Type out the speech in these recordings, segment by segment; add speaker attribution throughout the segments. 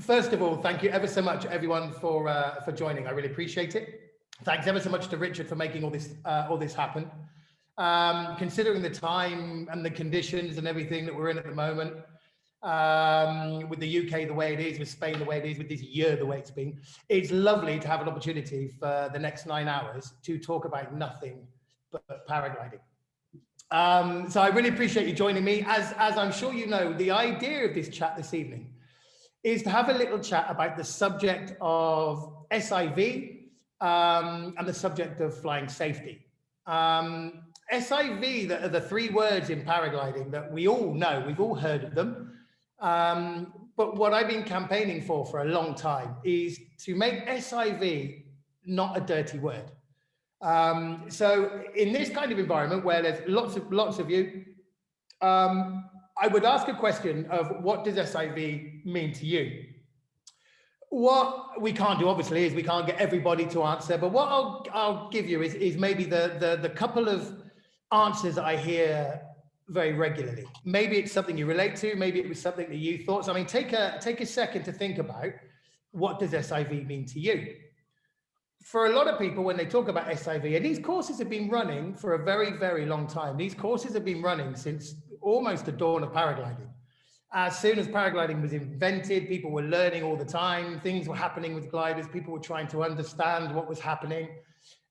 Speaker 1: first of all, thank you ever so much, everyone, for joining. I really appreciate it. Thanks ever so much to Richard for making all this happen. Considering the time and the conditions and everything that we're in at the moment, with the UK the way it is, with Spain the way it is, with this year the way it's been, it's lovely to have an opportunity for the next 9 hours to talk about nothing but paragliding. So I really appreciate you joining me. As I'm sure you know, the idea of this chat this evening is to have a little chat about the subject of SIV and the subject of flying safety. SIV, that are the 3 words in paragliding that we all know, we've all heard of them. But what I've been campaigning for a long time is to make SIV not a dirty word. So in this kind of environment where there's lots of you, I would ask a question of what does SIV mean to you? What we can't do, obviously, is we can't get everybody to answer, but what I'll give you is maybe the couple of answers that I hear very regularly. Maybe it's something you relate to, maybe it was something that you thought. So I mean, take a second to think about, what does SIV mean to you? For a lot of people, when they talk about SIV, and these courses have been running for a very, very long time. These courses have been running since almost the dawn of paragliding. As soon as paragliding was invented, people were learning all the time. Things were happening with gliders. People were trying to understand what was happening,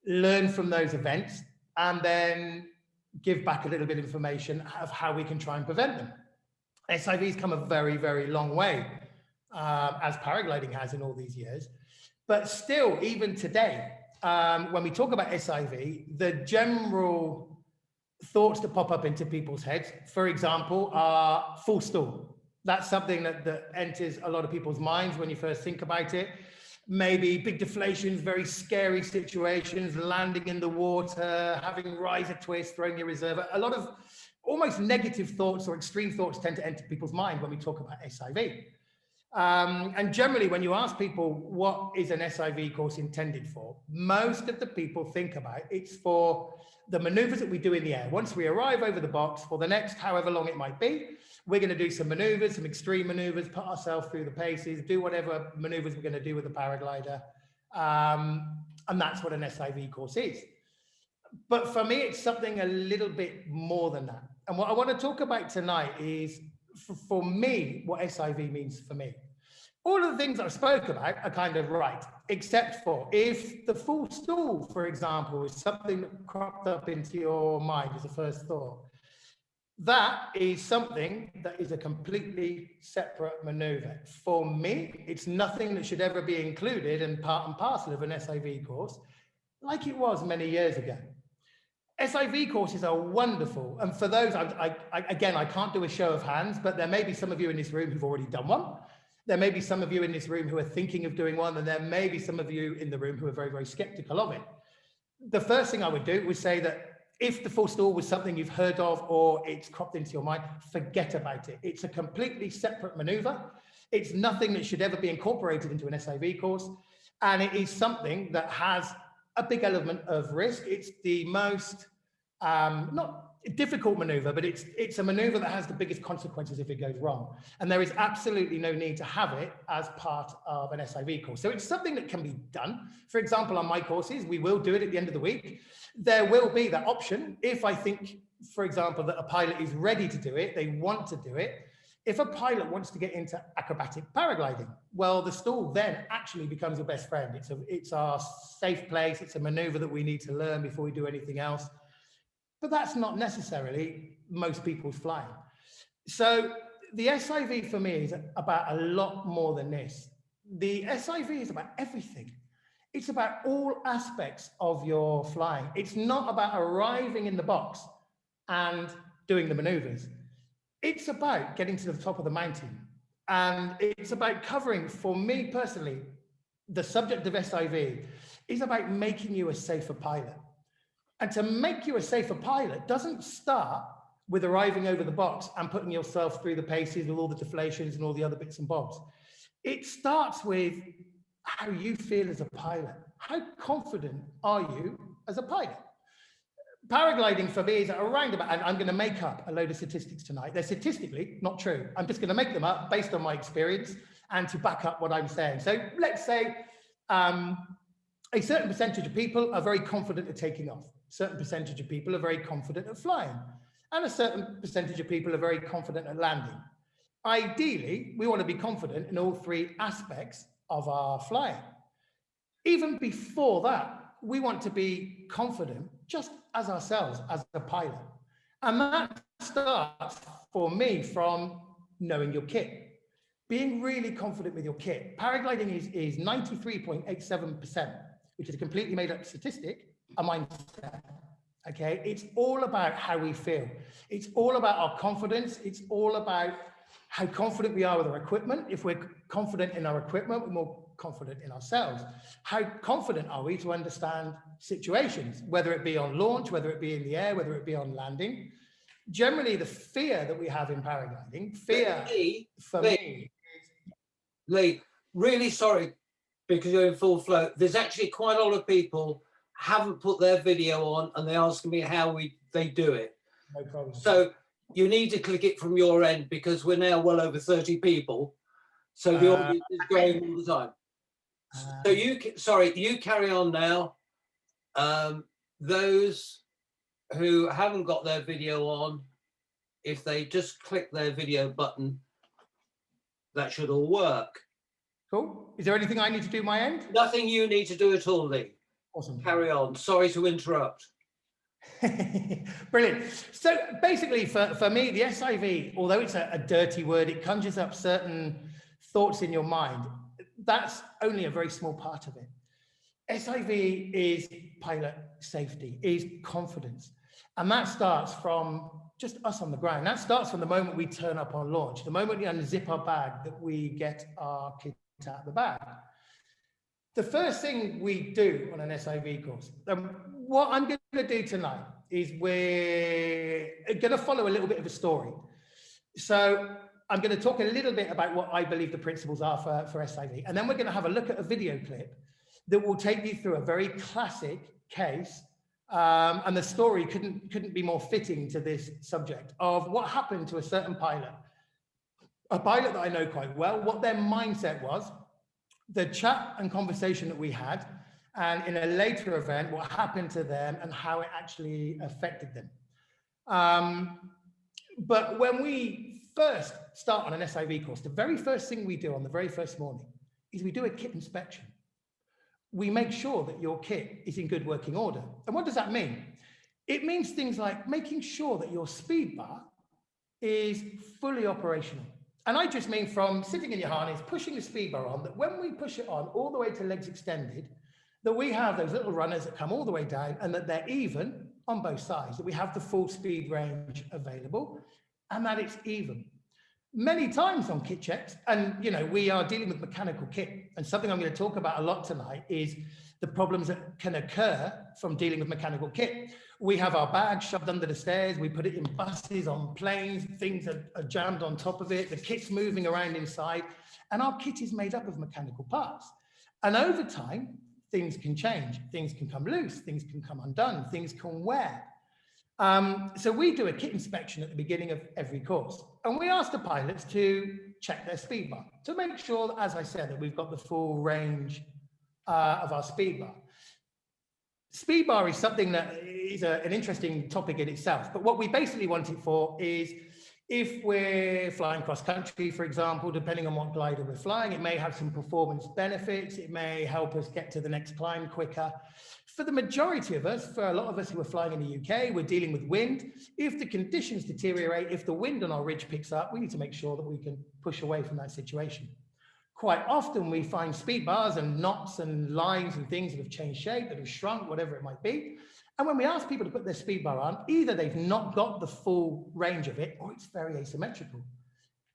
Speaker 1: learn from those events, and then give back a little bit of information of how we can try and prevent them. SIV's come a very, very long way, as paragliding has in all these years. But still, even today, when we talk about SIV, the general thoughts that pop up into people's heads, for example, are full stall. That's something that enters a lot of people's minds when you first think about it. Maybe big deflations, very scary situations, landing in the water, having riser twist, throwing your reserve. A lot of almost negative thoughts or extreme thoughts tend to enter people's mind when we talk about SIV. And generally, when you ask people what is an SIV course intended for, most of the people think about it's for the maneuvers that we do in the air. Once we arrive over the box, for the next however long it might be, we're going to do some maneuvers, some extreme maneuvers, put ourselves through the paces, do whatever maneuvers we're going to do with the paraglider. And that's what an SIV course is. But for me, it's something a little bit more than that. And what I want to talk about tonight is, for me, what SIV means for me. All of the things I spoke about are kind of right, except for if the full stall, for example, is something that cropped up into your mind as a first thought. That is something that is a completely separate maneuver. For me, it's nothing that should ever be included and part and parcel of an SIV course, like it was many years ago. SIV courses are wonderful. And for those, again, I can't do a show of hands, but there may be some of you in this room who've already done one. There may be some of you in this room who are thinking of doing one, and there may be some of you in the room who are very, very skeptical of it. The first thing I would do was say that if the full stall was something you've heard of or it's cropped into your mind, forget about it. It's a completely separate maneuver. It's nothing that should ever be incorporated into an SIV course. And it is something that has a big element of risk. It's the most, not difficult maneuver, but it's a maneuver that has the biggest consequences if it goes wrong. And there is absolutely no need to have it as part of an SIV course. So it's something that can be done. For example, on my courses, we will do it at the end of the week. There will be that option. If I think, for example, that a pilot is ready to do it, they want to do it. If a pilot wants to get into acrobatic paragliding, well, the stall then actually becomes your best friend. It's our safe place. It's a maneuver that we need to learn before we do anything else. But that's not necessarily most people's flying. So the SIV for me is about a lot more than this. The SIV is about everything. It's about all aspects of your flying. It's not about arriving in the box and doing the maneuvers. It's about getting to the top of the mountain. And it's about covering, for me personally, the subject of SIV is about making you a safer pilot. And to make you a safer pilot doesn't start with arriving over the box and putting yourself through the paces with all the deflations and all the other bits and bobs. It starts with how you feel as a pilot. How confident are you as a pilot? Paragliding for me is around about, and I'm going to make up a load of statistics tonight. They're statistically not true. I'm just going to make them up based on my experience and to back up what I'm saying. So let's say a certain percentage of people are very confident at taking off. A certain percentage of people are very confident at flying. And a certain percentage of people are very confident at landing. Ideally, we want to be confident in all three aspects of our flying. Even before that, we want to be confident just as ourselves, as a pilot. And that starts for me from knowing your kit, being really confident with your kit. Paragliding is 93.87%, which is a completely made up statistic, a mindset. Okay, it's all about how we feel. It's all about our confidence. It's all about how confident we are with our equipment. If we're confident in our equipment, we're more confident in ourselves. How confident are we to understand situations, whether it be on launch, whether it be in the air, whether it be on landing? Generally, the fear that we have in paragliding,
Speaker 2: Lee, really sorry, because you're in full flow. There's actually quite a lot of people haven't put their video on and they ask me how they do it.
Speaker 1: No problem.
Speaker 2: So you need to click it from your end because we're now well over 30 people. So the audience is growing all the time. So you carry on now. Those who haven't got their video on, if they just click their video button, that should all work.
Speaker 1: Cool. Is there anything I need to do my end?
Speaker 2: Nothing you need to do at all, Lee.
Speaker 1: Awesome.
Speaker 2: Carry on. Sorry to interrupt.
Speaker 1: Brilliant. So basically for me, the SIV, although it's a dirty word, it conjures up certain thoughts in your mind. That's only a very small part of it. SIV is pilot safety, is confidence. And that starts from just us on the ground. That starts from the moment we turn up on launch, the moment we unzip our bag, that we get our kit out of the bag. The first thing we do on an SIV course, what I'm going to do tonight is we're going to follow a little bit of a story. So I'm going to talk a little bit about what I believe the principles are for SIV. And then we're going to have a look at a video clip that will take you through a very classic case. And the story couldn't be more fitting to this subject of what happened to a certain pilot, a pilot that I know quite well, what their mindset was, the chat and conversation that we had, and in a later event, what happened to them and how it actually affected them. But when we first start on an SIV course, the very first thing we do on the very first morning is we do a kit inspection. We make sure that your kit is in good working order. And what does that mean? It means things like making sure that your speed bar is fully operational. And I just mean from sitting in your harness, pushing the speed bar on, that when we push it on all the way to legs extended, that we have those little runners that come all the way down and that they're even on both sides, that we have the full speed range available and that it's even. Many times on kit checks, and we are dealing with mechanical kit, and something I'm going to talk about a lot tonight is the problems that can occur from dealing with mechanical kit. We have our bag shoved under the stairs, we put it in buses, on planes, things are jammed on top of it, the kit's moving around inside, and our kit is made up of mechanical parts. And over time, things can change, things can come loose, things can come undone, things can wear. So we do a kit inspection at the beginning of every course, and we ask the pilots to check their speed bar to make sure, as I said, that we've got the full range of our speed bar. Speed bar is something that is an interesting topic in itself, but what we basically want it for is if we're flying cross country, for example, depending on what glider we're flying, it may have some performance benefits. It may help us get to the next climb quicker. For the majority of us, for a lot of us who are flying in the UK, we're dealing with wind. If the conditions deteriorate, if the wind on our ridge picks up, we need to make sure that we can push away from that situation. Quite often we find speed bars and knots and lines and things that have changed shape, that have shrunk, whatever it might be. And when we ask people to put their speed bar on, either they've not got the full range of it or it's very asymmetrical.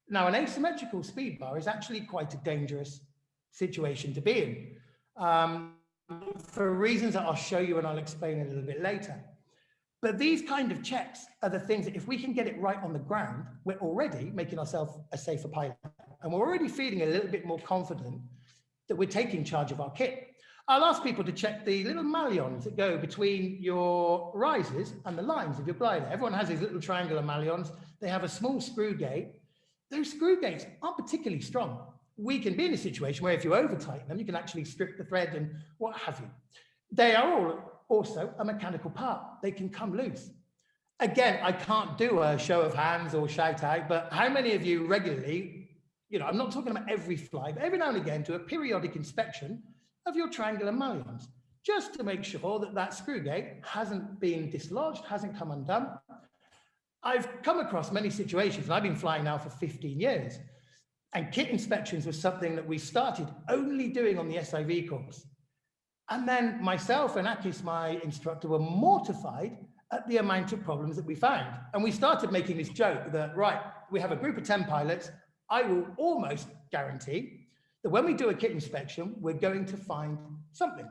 Speaker 1: Now, an asymmetrical speed bar is actually quite a dangerous situation to be in. For reasons that I'll show you and I'll explain a little bit later. But these kind of checks are the things that if we can get it right on the ground, we're already making ourselves a safer pilot. And we're already feeling a little bit more confident that we're taking charge of our kit. I'll ask people to check the little malleons that go between your risers and the lines of your glider. Everyone has these little triangular malleons. They have a small screw gate. Those screw gates aren't particularly strong. we can be in a situation where if you over tighten them, you can actually strip the thread and what have you. They are all also a mechanical part. They can come loose. Again, I can't do a show of hands or shout out, but how many of you regularly, I'm not talking about every fly, but every now and again do a periodic inspection of your triangular mullions, just to make sure that that screw gate hasn't been dislodged, hasn't come undone. I've come across many situations, and I've been flying now for 15 years, and kit inspections was something that we started only doing on the SIV course. And then myself and Akis, my instructor, were mortified at the amount of problems that we found. And we started making this joke that, right, we have a group of 10 pilots. I will almost guarantee that when we do a kit inspection, we're going to find something.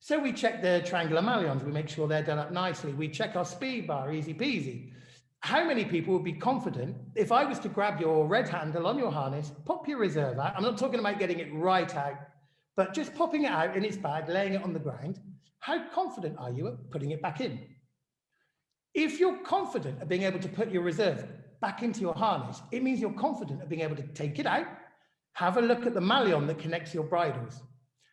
Speaker 1: So we check the triangular mullions. We make sure they're done up nicely. We check our speed bar, easy peasy. How many people would be confident if I was to grab your red handle on your harness, pop your reserve out? I'm not talking about getting it right out, but just popping it out in its bag, laying it on the ground. How confident are you at putting it back in? If you're confident of being able to put your reserve back into your harness, it means you're confident of being able to take it out, have a look at the mullion that connects your bridles,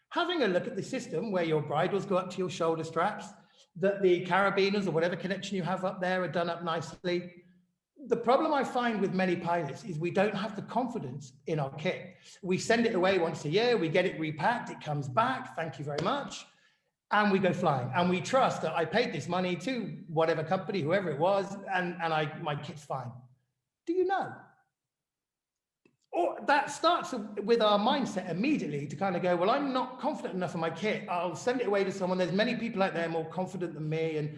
Speaker 1: having a look at the system where your bridles go up to your shoulder straps, that the carabiners or whatever connection you have up there are done up nicely. The problem I find with many pilots is we don't have the confidence in our kit. We send it away once a year, we get it repacked, it comes back, thank you very much, and we go flying. And we trust that I paid this money to whatever company, whoever it was, and my kit's fine. Do you know? Or that starts with our mindset immediately to kind of go, well, I'm not confident enough in my kit. I'll send it away to someone. There's many people out there more confident than me. And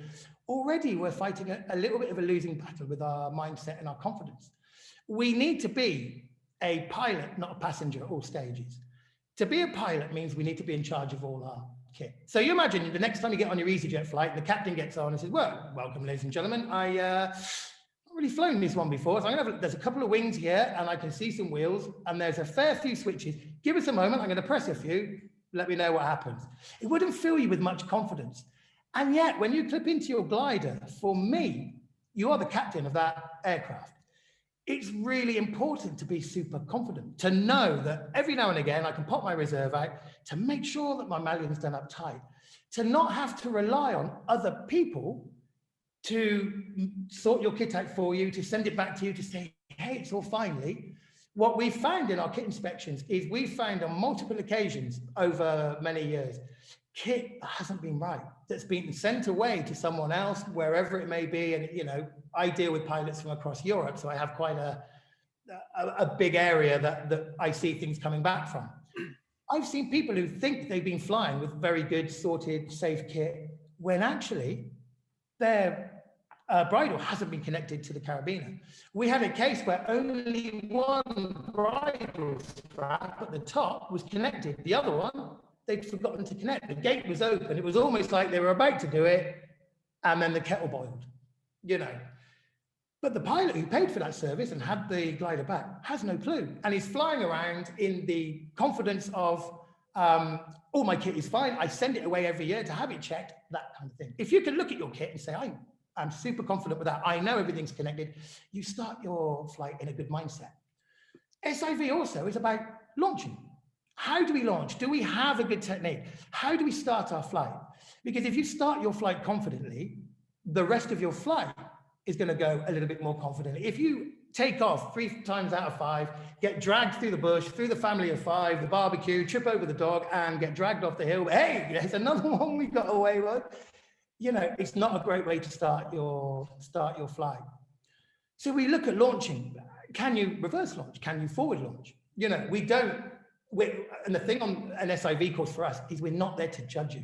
Speaker 1: already we're fighting a little bit of a losing battle with our mindset and our confidence. We need to be a pilot, not a passenger at all stages. To be a pilot means we need to be in charge of all our kit. So you imagine the next time you get on your EasyJet flight, the captain gets on and says, well, welcome, ladies and gentlemen. Really flown this one before, so I'm gonna there's a couple of wings here and I can see some wheels and there's a fair few switches. Give us a moment, I'm going to press a few, let me know what happens. It wouldn't fill you with much confidence. And yet when you clip into your glider, for me, you are the captain of that aircraft. It's really important to be super confident, to know that every now and again I can pop my reserve out, to make sure that my mullion's done up tight, to not have to rely on other people to sort your kit out for you, to send it back to you, to say, hey, it's all fine, Lee. What we found in our kit inspections is we found on multiple occasions over many years, kit hasn't been right, that's been sent away to someone else, wherever it may be. And, I deal with pilots from across Europe, so I have quite a big area that I see things coming back from. I've seen people who think they've been flying with very good, sorted, safe kit, when actually their bridle hasn't been connected to the carabiner. We had a case where only one bridle strap at the top was connected. The other one, they'd forgotten to connect. The gate was open. It was almost like they were about to do it, and then the kettle boiled, But the pilot who paid for that service and had the glider back has no clue. And he's flying around in the confidence of, all my kit is fine. I send it away every year to have it checked, that kind of thing. If you can look at your kit and say, I'm super confident with that, I know everything's connected, you start your flight in a good mindset. SIV also is about launching. How do we launch? Do we have a good technique? How do we start our flight? Because if you start your flight confidently, the rest of your flight is going to go a little bit more confidently. If you take off 3 times out of 5, get dragged through the bush, through the family of 5, the barbecue, trip over the dog and get dragged off the hill, hey, there's another one we got away with. It's not a great way to start your flight. So we look at launching. Can you reverse launch? Can you forward launch? And the thing on an SIV course for us is we're not there to judge you.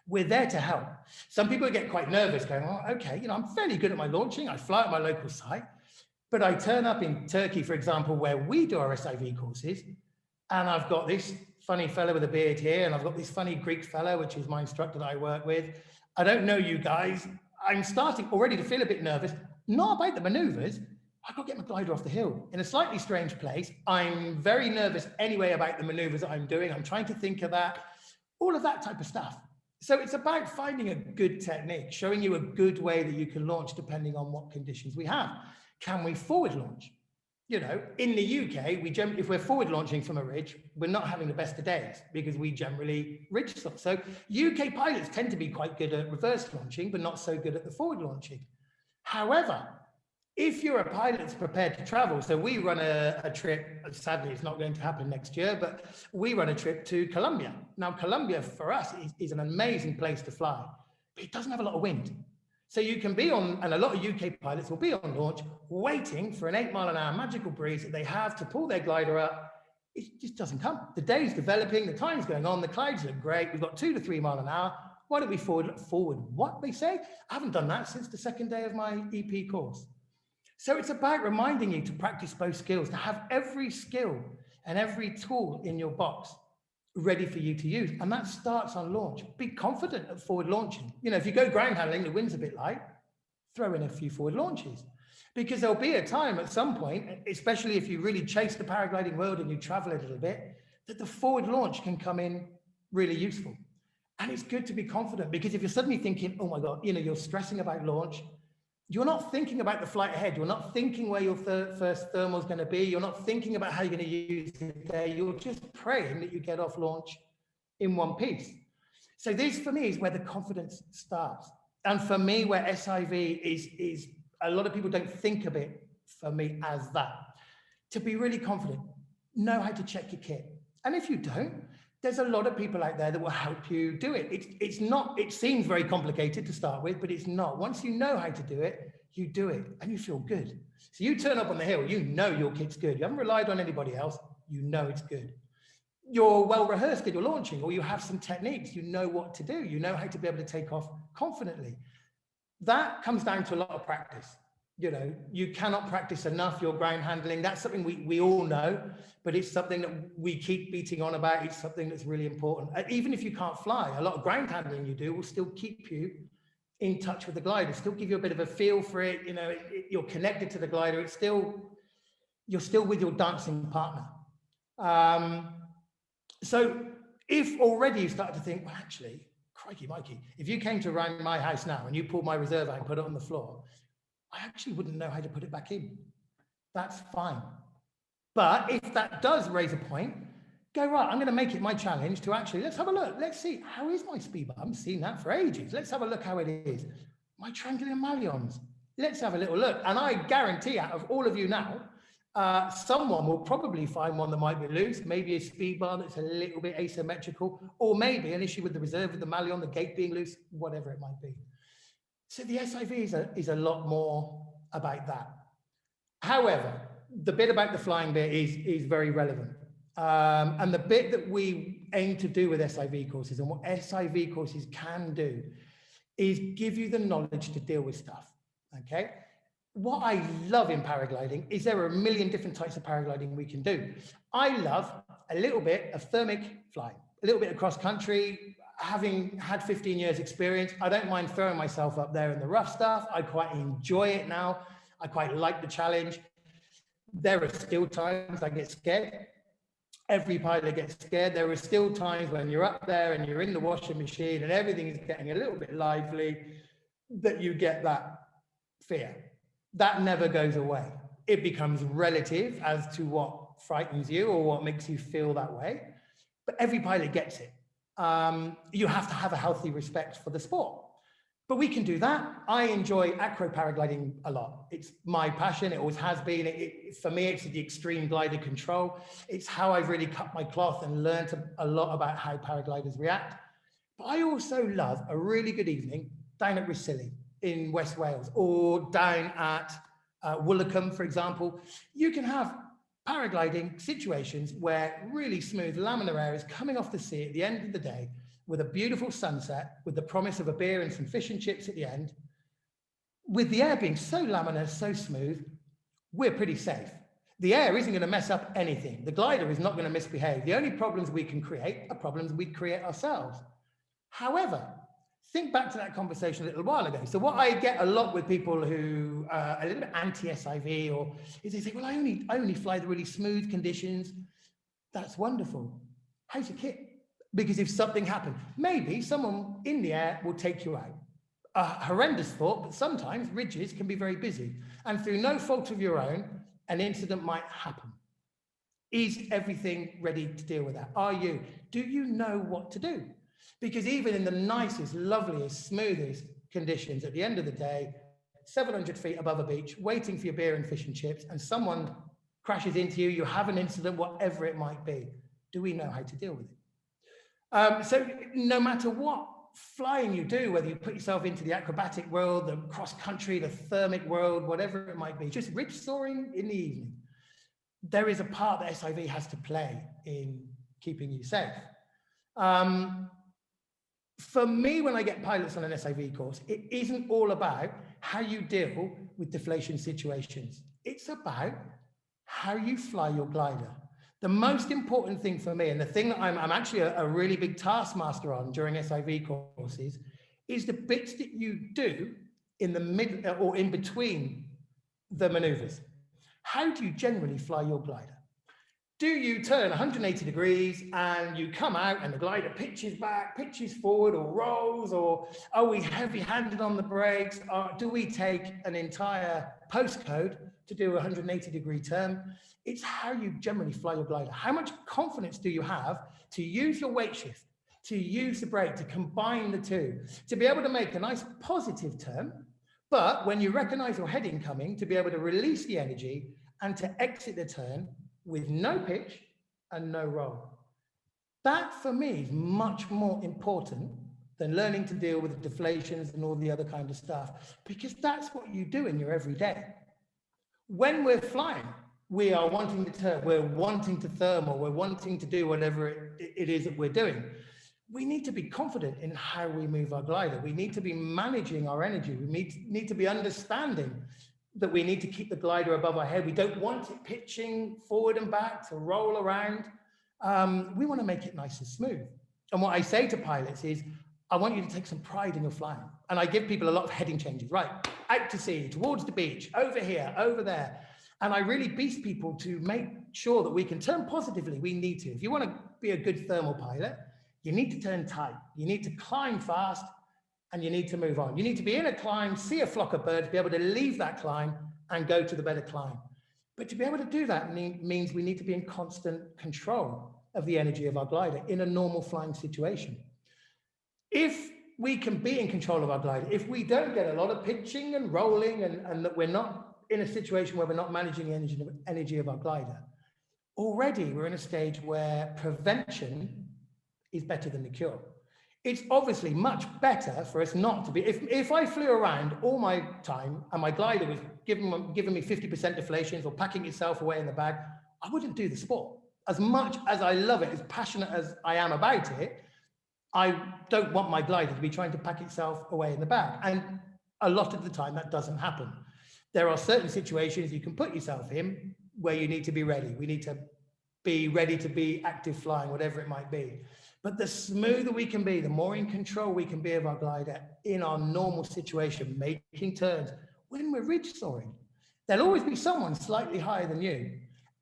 Speaker 1: We're there to help. Some people get quite nervous going, oh, okay, I'm fairly good at my launching. I fly at my local site, but I turn up in Turkey, for example, where we do our SIV courses, and I've got this funny fellow with a beard here, and I've got this funny Greek fellow, which is my instructor that I work with. I don't know you guys. I'm starting already to feel a bit nervous, not about the maneuvers. I've got to get my glider off the hill in a slightly strange place. I'm very nervous anyway about the maneuvers that I'm doing. I'm trying to think of that, all of that type of stuff. So it's about finding a good technique, showing you a good way that you can launch depending on what conditions we have. Can we forward launch? you know, in the UK, if we're forward launching from a ridge, we're not having the best of days because we generally ridge stop. So UK pilots tend to be quite good at reverse launching, but not so good at the forward launching. However, if you're a pilot that's prepared to travel, so we run a trip, sadly it's not going to happen next year, but we run a trip to Colombia. Now, Colombia for us is an amazing place to fly, but it doesn't have a lot of wind. So you can be on, and a lot of UK pilots will be on launch waiting for an 8-mile-an-hour magical breeze that they have to pull their glider up. It just doesn't come. The day's developing, the time's going on, the clouds look great. We've got 2 to 3 mile an hour. Why don't we forward what they say? I haven't done that since the second day of my EP course. So it's about reminding you to practice both skills, to have every skill and every tool in your box ready for you to use. And that starts on launch. Be confident at forward launching. You know, if you go ground handling, the wind's a bit light, throw in a few forward launches. Because there'll be a time at some point, especially if you really chase the paragliding world and you travel a little bit, that the forward launch can come in really useful. And it's good to be confident, because if you're suddenly thinking, oh my God, you know, you're stressing about launch, you're not thinking about the flight ahead. You're not thinking where your first thermal is going to be. You're not thinking about how you're going to use it there. You're just praying that you get off launch in one piece. So this, for me, is where the confidence starts. And for me, where SIV is a lot of people don't think of it, for me, as that. To be really confident, know how to check your kit. And if you don't, there's a lot of people out there that will help you do it. It's not, it seems very complicated to start with, but it's not. Once you know how to do it, you do it and you feel good. So you turn up on the hill, you know your kit's good. You haven't relied on anybody else, you know it's good. You're well rehearsed at your launching, or you have some techniques, you know what to do. You know how to be able to take off confidently. That comes down to a lot of practice. You know, you cannot practice enough your ground handling. That's something we all know, but it's something that we keep beating on about. It's something that's really important. Even if you can't fly, a lot of ground handling you do will still keep you in touch with the glider, still give you a bit of a feel for it. You know, you're connected to the glider. It's still, you're still with your dancing partner. So if already you start to think, well, actually, crikey, Mikey, if you came to around my house now and you pulled my reserve out and put it on the floor, I actually wouldn't know how to put it back in. That's fine. But if that does raise a point, go, right, I'm going to make it my challenge to actually, let's have a look. Let's see, how is my speed bar? I haven't seen that for ages. Let's have a look how it is. My triangular malleons. Let's have a little look. And I guarantee out of all of you now, someone will probably find one that might be loose, maybe a speed bar that's a little bit asymmetrical, or maybe an issue with the reserve of the malleon, the gate being loose, whatever it might be. So the SIV is a lot more about that. However, the bit about the flying bit is very relevant. And the bit that we aim to do with SIV courses, and what SIV courses can do, is give you the knowledge to deal with stuff, okay? What I love in paragliding is there are a million different types of paragliding we can do. I love a little bit of thermic flying, a little bit of cross country. Having had 15 years experience, I don't mind throwing myself up there in the rough stuff. I quite enjoy it now. I quite like the challenge. There are still times I get scared. Every pilot gets scared. There are still times when you're up there and you're in the washing machine and everything is getting a little bit lively, that you get that fear. That never goes away. It becomes relative as to what frightens you or what makes you feel that way. But every pilot gets it. You have to have a healthy respect for the sport. But we can do that. I enjoy acro paragliding a lot. It's my passion. It always has been. For me, it's the extreme glider control. It's how I've really cut my cloth and learned a lot about how paragliders react. But I also love a really good evening down at Rhossili in West Wales, or down at Woolacombe, for example. You can have paragliding situations where really smooth laminar air is coming off the sea at the end of the day with a beautiful sunset, with the promise of a beer and some fish and chips at the end. With the air being so laminar, so smooth, we're pretty safe. The air isn't going to mess up anything. The glider is not going to misbehave. The only problems we can create are problems we create ourselves. However, think back to that conversation a little while ago. So what I get a lot with people who are a little bit anti-SIV, or is they say, well, I only fly the really smooth conditions. That's wonderful. How's your kit? Because if something happened, maybe someone in the air will take you out. A horrendous thought, but sometimes ridges can be very busy. And through no fault of your own, an incident might happen. Is everything ready to deal with that? Are you? Do you know what to do? Because even in the nicest, loveliest, smoothest conditions, at the end of the day, 700 feet above a beach, waiting for your beer and fish and chips, and someone crashes into you, you have an incident, whatever it might be. Do we know how to deal with it? So no matter what flying you do, whether you put yourself into the acrobatic world, the cross country, the thermic world, whatever it might be, just ridge soaring in the evening, there is a part that SIV has to play in keeping you safe. For me, when I get pilots on an SIV course, it isn't all about how you deal with deflation situations. It's about how you fly your glider. The most important thing for me, and the thing that I'm actually a really big taskmaster on during SIV courses, is the bits that you do in the mid or in between the maneuvers. How do you generally fly your glider? Do you turn 180 degrees and you come out and the glider pitches back, pitches forward, or rolls? Or are we heavy-handed on the brakes? Or do we take an entire postcode to do a 180-degree turn? It's how you generally fly your glider. How much confidence do you have to use your weight shift, to use the brake, to combine the two, to be able to make a nice positive turn, but when you recognize your heading coming, to be able to release the energy and to exit the turn with no pitch and no roll. That for me is much more important than learning to deal with the deflations and all the other kind of stuff, because that's what you do in your everyday. When we're flying, we are wanting to turn, we're wanting to thermal, we're wanting to do whatever it is that we're doing. We need to be confident in how we move our glider. We need to be managing our energy. We need to be understanding that we need to keep the glider above our head. We don't want it pitching forward and back to roll around. We want to make it nice and smooth. And what I say to pilots is, I want you to take some pride in your flying. And I give people a lot of heading changes, right? Out to sea, towards the beach, over here, over there. And I really beast people to make sure that we can turn positively. We need to. If you want to be a good thermal pilot, you need to turn tight. You need to climb fast, and you need to move on. You need to be in a climb, see a flock of birds, be able to leave that climb and go to the better climb. But to be able to do that means we need to be in constant control of the energy of our glider in a normal flying situation. If we can be in control of our glider, if we don't get a lot of pitching and rolling and that we're not in a situation where we're not managing the energy of our glider, already we're in a stage where prevention is better than the cure. It's obviously much better for us not to be, if I flew around all my time and my glider was giving me 50% deflations or packing itself away in the bag, I wouldn't do the sport. As much as I love it, as passionate as I am about it, I don't want my glider to be trying to pack itself away in the bag. And a lot of the time that doesn't happen. There are certain situations you can put yourself in where you need to be ready. We need to be ready to be active flying, whatever it might be. But the smoother we can be, the more in control we can be of our glider in our normal situation, making turns. When we're ridge soaring, there'll always be someone slightly higher than you.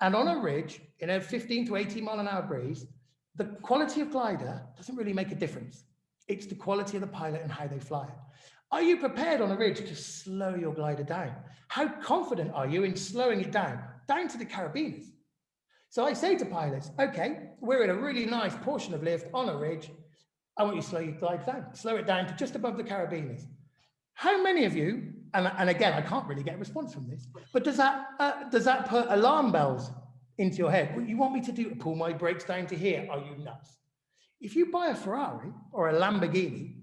Speaker 1: And on a ridge, in a 15 to 18 mile an hour breeze, the quality of glider doesn't really make a difference. It's the quality of the pilot and how they fly it. Are you prepared on a ridge to slow your glider down? How confident are you in slowing it down to the carabiners? So I say to pilots, okay, we're in a really nice portion of lift on a ridge. I want you to slow your glide down, slow it down to just above the carabiners. How many of you, and again, I can't really get a response from this, but does that put alarm bells into your head? What you want me to do, pull my brakes down to here? Are you nuts? If you buy a Ferrari or a Lamborghini,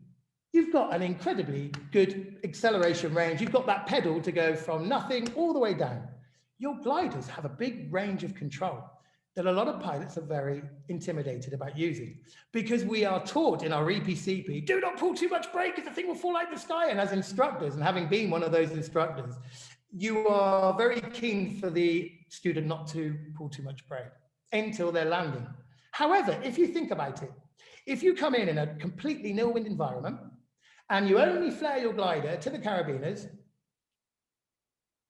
Speaker 1: you've got an incredibly good acceleration range. You've got that pedal to go from nothing all the way down. Your gliders have a big range of control that a lot of pilots are very intimidated about using, because we are taught in our EPCP, do not pull too much brake because the thing will fall out of the sky. And as instructors, and having been one of those instructors, you are very keen for the student not to pull too much brake until they're landing. However, if you think about it, if you come in a completely nil wind environment and you only flare your glider to the carabiners,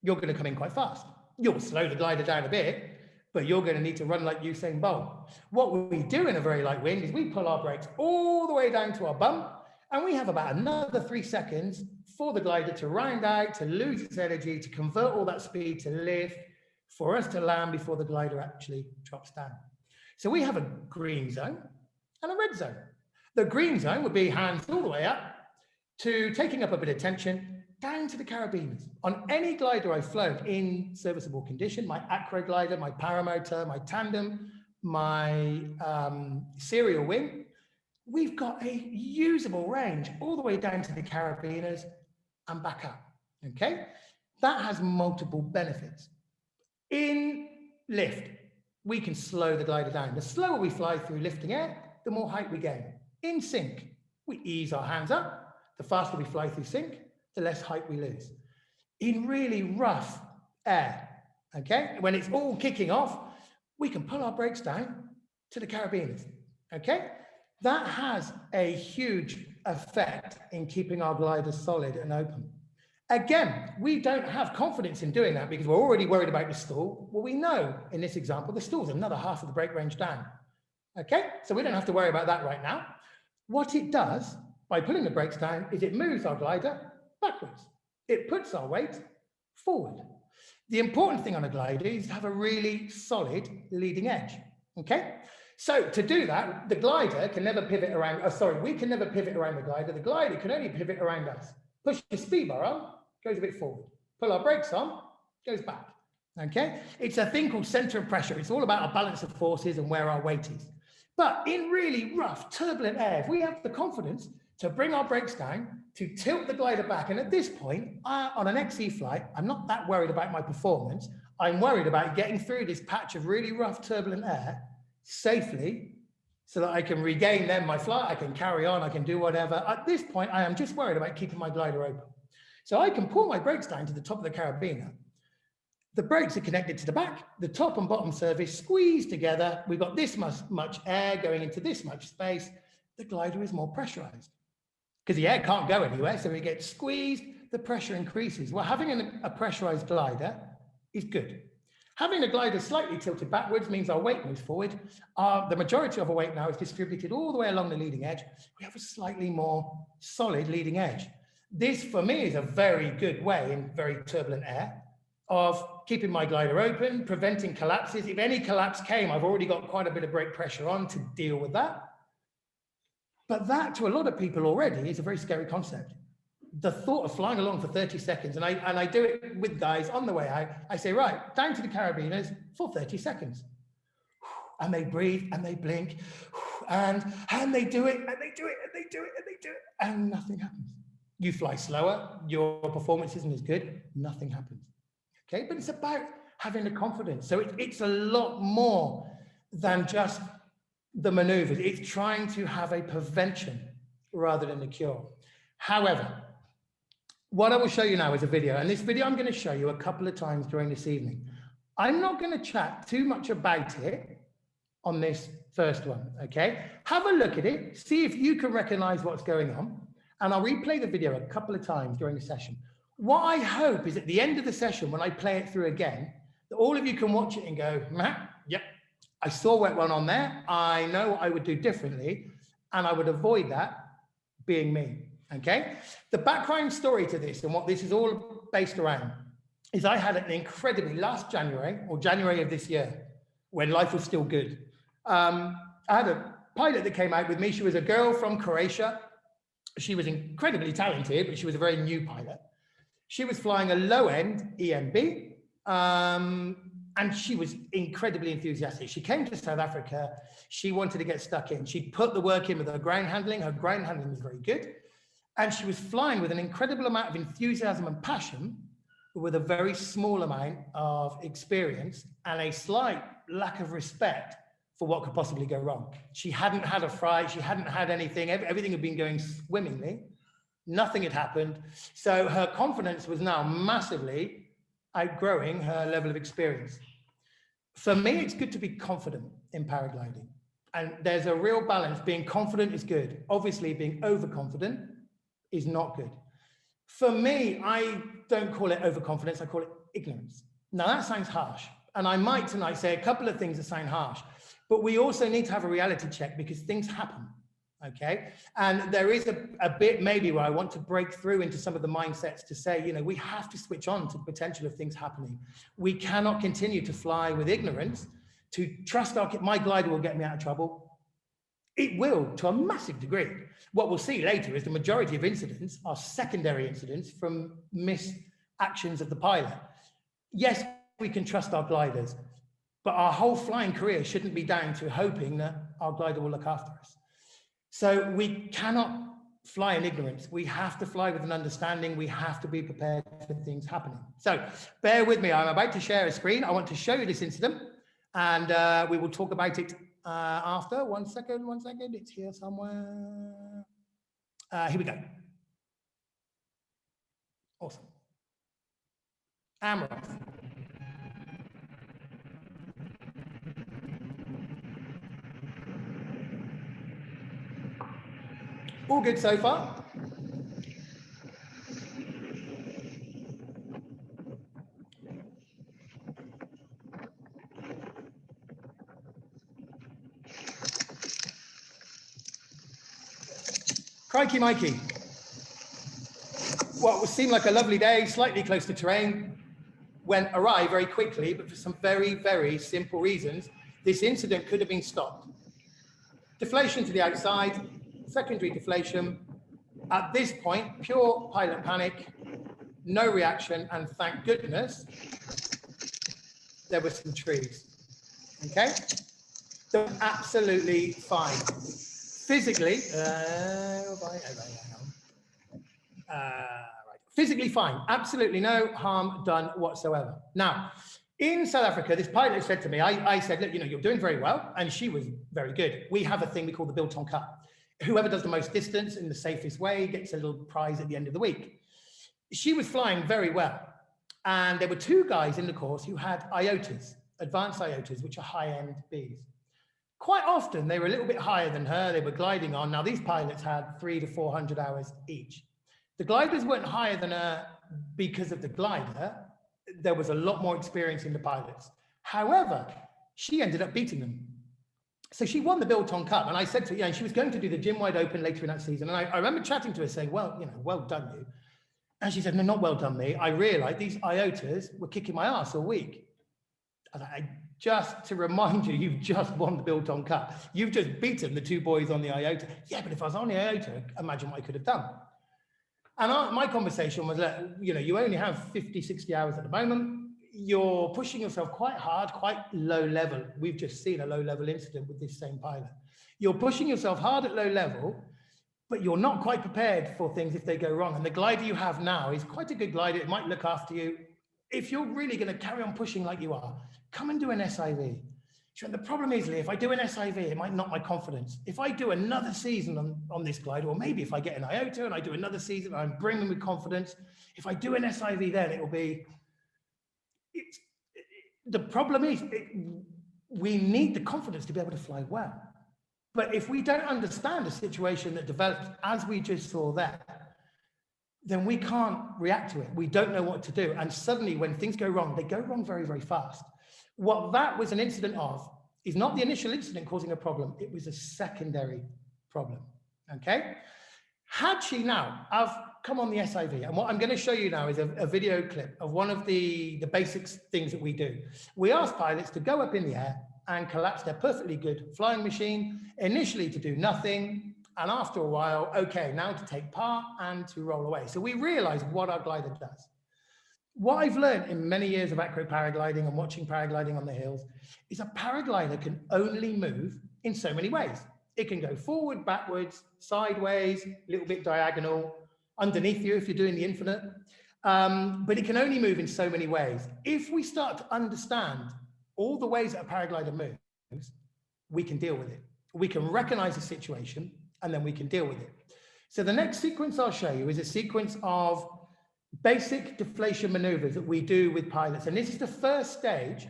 Speaker 1: you're going to come in quite fast. You'll slow the glider down a bit, but you're going to need to run like Usain Bolt. What we do in a very light wind is we pull our brakes all the way down to our bum, and we have about another 3 seconds for the glider to round out, to lose its energy, to convert all that speed to lift, for us to land before the glider actually drops down. So we have a green zone and a red zone. The green zone would be hands all the way up to taking up a bit of tension down to the carabiners. On any glider I've flown in serviceable condition, my acro glider, my paramotor, my tandem, my serial wing, we've got a usable range all the way down to the carabiners and back up, okay? That has multiple benefits. In lift, we can slow the glider down. The slower we fly through lifting air, the more height we gain. In sink, we ease our hands up. The faster we fly through sink, the less height we lose. In really rough air, okay, when it's all kicking off, we can pull our brakes down to the carabiners, okay? That has a huge effect in keeping our glider solid and open. Again, we don't have confidence in doing that because we're already worried about the stall. Well, we know in this example, the stall's another half of the brake range down. Okay, so we don't have to worry about that right now. What it does by pulling the brakes down is it moves our glider backwards. It puts our weight forward. The important thing on a glider is to have a really solid leading edge. Okay, so to do that, the glider can never pivot around. We can never pivot around the glider. The glider can only pivot around us. Push the speed bar on, goes a bit forward. Pull our brakes on, goes back. Okay, it's a thing called center of pressure. It's all about a balance of forces and where our weight is. But in really rough, turbulent air, if we have the confidence to bring our brakes down, to tilt the glider back, and at this point, on an XE flight, I'm not that worried about my performance. I'm worried about getting through this patch of really rough, turbulent air safely so that I can regain then my flight, I can carry on, I can do whatever. At this point, I am just worried about keeping my glider open. So I can pull my brakes down to the top of the carabiner. The brakes are connected to the back, the top and bottom surface squeeze together. We've got this much air going into this much space. The glider is more pressurized because the air can't go anywhere. So it gets squeezed, the pressure increases. Well, having a pressurized glider is good. Having the glider slightly tilted backwards means our weight moves forward. The majority of our weight now is distributed all the way along the leading edge. We have a slightly more solid leading edge. This, for me, is a very good way in very turbulent air of keeping my glider open, preventing collapses. If any collapse came, I've already got quite a bit of brake pressure on to deal with that. But that, to a lot of people already, is a very scary concept. The thought of flying along for 30 seconds, and I do it with guys on the way out, I say, right, down to the carabiners for 30 seconds. And they breathe, and they blink, and they do it, and they do it, and they do it, and they do it, and nothing happens. You fly slower, your performance isn't as good, nothing happens. Okay, but it's about having the confidence. So it's a lot more than just the maneuvers. It's trying to have a prevention rather than a cure. However, what I will show you now is a video, and this video I'm going to show you a couple of times during this evening. I'm not going to chat too much about it on this first one, okay? Have a look at it, see if you can recognize what's going on, and I'll replay the video a couple of times during the session. What I hope is at the end of the session, when I play it through again, that all of you can watch it and go, yep, I saw what went on there. I know what I would do differently, and I would avoid that being me, okay? The background story to this and what this is all based around is I had an incredibly, last January, or January of this year, when life was still good. I had a pilot that came out with me. She was a girl from Croatia. She was incredibly talented, but she was a very new pilot. She was flying a low-end EMB, and she was incredibly enthusiastic. She came to South Africa. She wanted to get stuck in. She put the work in with her ground handling. Her ground handling was very good. And she was flying with an incredible amount of enthusiasm and passion, but with a very small amount of experience and a slight lack of respect for what could possibly go wrong. She hadn't had a fright. She hadn't had anything. Everything had been going swimmingly. Nothing had happened. So her confidence was now massively outgrowing her level of experience. For me, it's good to be confident in paragliding. And there's a real balance. Being confident is good. Obviously, being overconfident is not good. For me, I don't call it overconfidence. I call it ignorance. Now, that sounds harsh. And I might tonight say a couple of things that sound harsh. But we also need to have a reality check because things happen. Okay. And there is a bit maybe where I want to break through into some of the mindsets to say, you know, we have to switch on to the potential of things happening. We cannot continue to fly with ignorance, to trust my glider will get me out of trouble. It will, to a massive degree. What we'll see later is the majority of incidents are secondary incidents from misactions of the pilot. Yes, we can trust our gliders, but our whole flying career shouldn't be down to hoping that our glider will look after us. So we cannot fly in ignorance. We have to fly with an understanding. We have to be prepared for things happening. So bear with me. I'm about to share a screen. I want to show you this incident, and we will talk about it after. One second. It's here somewhere. Here we go. Awesome. And we're off. All good so far. Crikey Mikey. What would seem like a lovely day, slightly close to terrain, went awry very quickly, but for some very, very simple reasons, this incident could have been stopped. Deflation to the outside, secondary deflation. At this point, pure pilot panic, no reaction, and thank goodness there were some trees. Okay? They were absolutely fine. Physically, physically fine, absolutely no harm done whatsoever. Now, in South Africa, this pilot said to me, I said, look, you know, you're doing very well, and she was very good. We have a thing we call the Biltong Cup. Whoever does the most distance in the safest way gets a little prize at the end of the week. She was flying very well, and there were two guys in the course who had IOTAs, advanced IOTAs, which are high-end Bs. Quite often, they were a little bit higher than her. They were gliding on. Now, these pilots had 300 to 400 hours each. The gliders weren't higher than her because of the glider. There was a lot more experience in the pilots. However, she ended up beating them. So she won the Biltong Cup. And I said to her, yeah, and she was going to do the Gym Wide Open later in that season. And I remember chatting to her saying, well, you know, well done you. And she said, no, not well done me. I realized these IOTAs were kicking my ass all week. And just to remind you, you've just won the Biltong Cup. You've just beaten the two boys on the IOTA. Yeah, but if I was on the IOTA, imagine what I could have done. And my conversation was that, you know, you only have 50, 60 hours at the moment. You're pushing yourself quite hard, quite low level. We've just seen a low level incident with this same pilot. You're pushing yourself hard at low level, but you're not quite prepared for things if they go wrong. And the glider you have now is quite a good glider. It might look after you. If you're really going to carry on pushing like you are, come and do an SIV. The problem is, Lee, if I do an SIV, it might knock my confidence. If I do another season on this glider, or maybe if I get an IOTA and I do another season, I'm brimming with confidence. If I do an SIV, then it will be. The problem is, we need the confidence to be able to fly well. But if we don't understand a situation that develops as we just saw there, then we can't react to it. We don't know what to do. And suddenly when things go wrong, they go wrong very, very fast. What that was an incident of is not the initial incident causing a problem. It was a secondary problem, okay? Had she now, I've come on the SIV, and what I'm going to show you now is a video clip of one of the basic things that we do. We ask pilots to go up in the air and collapse their perfectly good flying machine, initially to do nothing, and after a while, okay, now to take part and to roll away. So we realize what our glider does. What I've learned in many years of acro paragliding and watching paragliding on the hills is a paraglider can only move in so many ways. It can go forward, backwards, sideways, a little bit diagonal, underneath you if you're doing the infinite, but it can only move in so many ways. If we start to understand all the ways that a paraglider moves, we can deal with it. We can recognize the situation and then we can deal with it. So the next sequence I'll show you is a sequence of basic deflation maneuvers that we do with pilots. And this is the first stage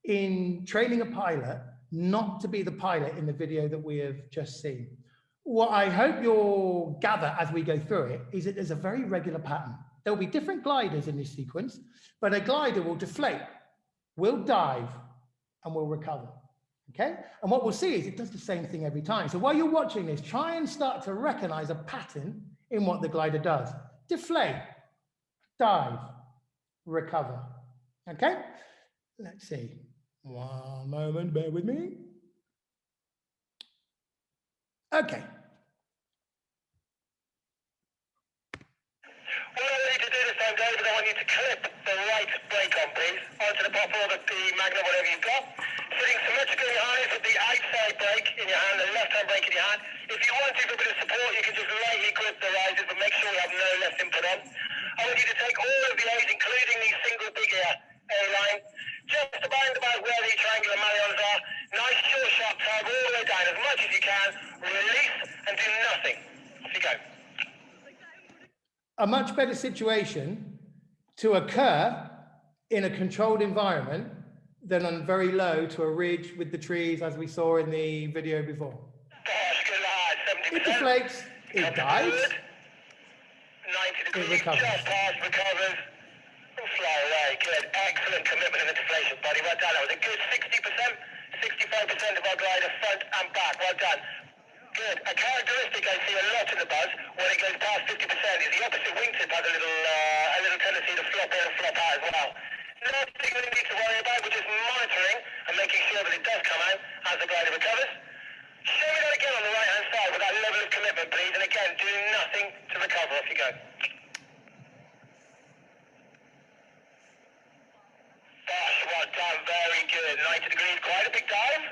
Speaker 1: in training a pilot not to be the pilot in the video that we have just seen. What I hope you'll gather as we go through it is that there's a very regular pattern. There'll be different gliders in this sequence, but a glider will deflate, will dive, and will recover. Okay, and what we'll see is it does the same thing every time. So while you're watching this, try and start to recognize a pattern in what the glider does. Deflate, dive, recover. Okay, let's see. One moment, bear with me. Okay.
Speaker 3: What I need to do this time, David, I want you to clip the right brake on, please, onto the bottom of the magnet, whatever you've got. Sitting symmetrically in your harness with the outside brake in your hand, the left-hand brake in your hand. If you want to, for a bit of support, you can just lightly grip the risers, but make sure you have no left input on. I want you to take all of the A's, including the single big ear A line, just about where the triangular malleons are. Nice short, sharp tug all the way down as much as you can. Release and do nothing. Off you go.
Speaker 1: A much better situation to occur in a controlled environment than on very low to a ridge with the trees, as we saw in the video before. It deflates, it dives,
Speaker 3: 90 degrees,
Speaker 1: it recovers.
Speaker 3: just past, recovers, and fly away. Good, excellent commitment in the deflation, buddy. Well done. That was a good 60%, 65% of our glider front and back. Well done. Good. A characteristic I see a lot in the buzz when it goes past 50% is the opposite wingtip has a little tendency to flop in and flop out as well. Nothing we need to worry about. We're just monitoring and making sure that it does come out as the glider recovers. Show me that again on the right-hand side with that level of commitment, please. And again, do nothing to recover. Off you go. Gosh, well done. Very good. 90 degrees. Quite a big dive.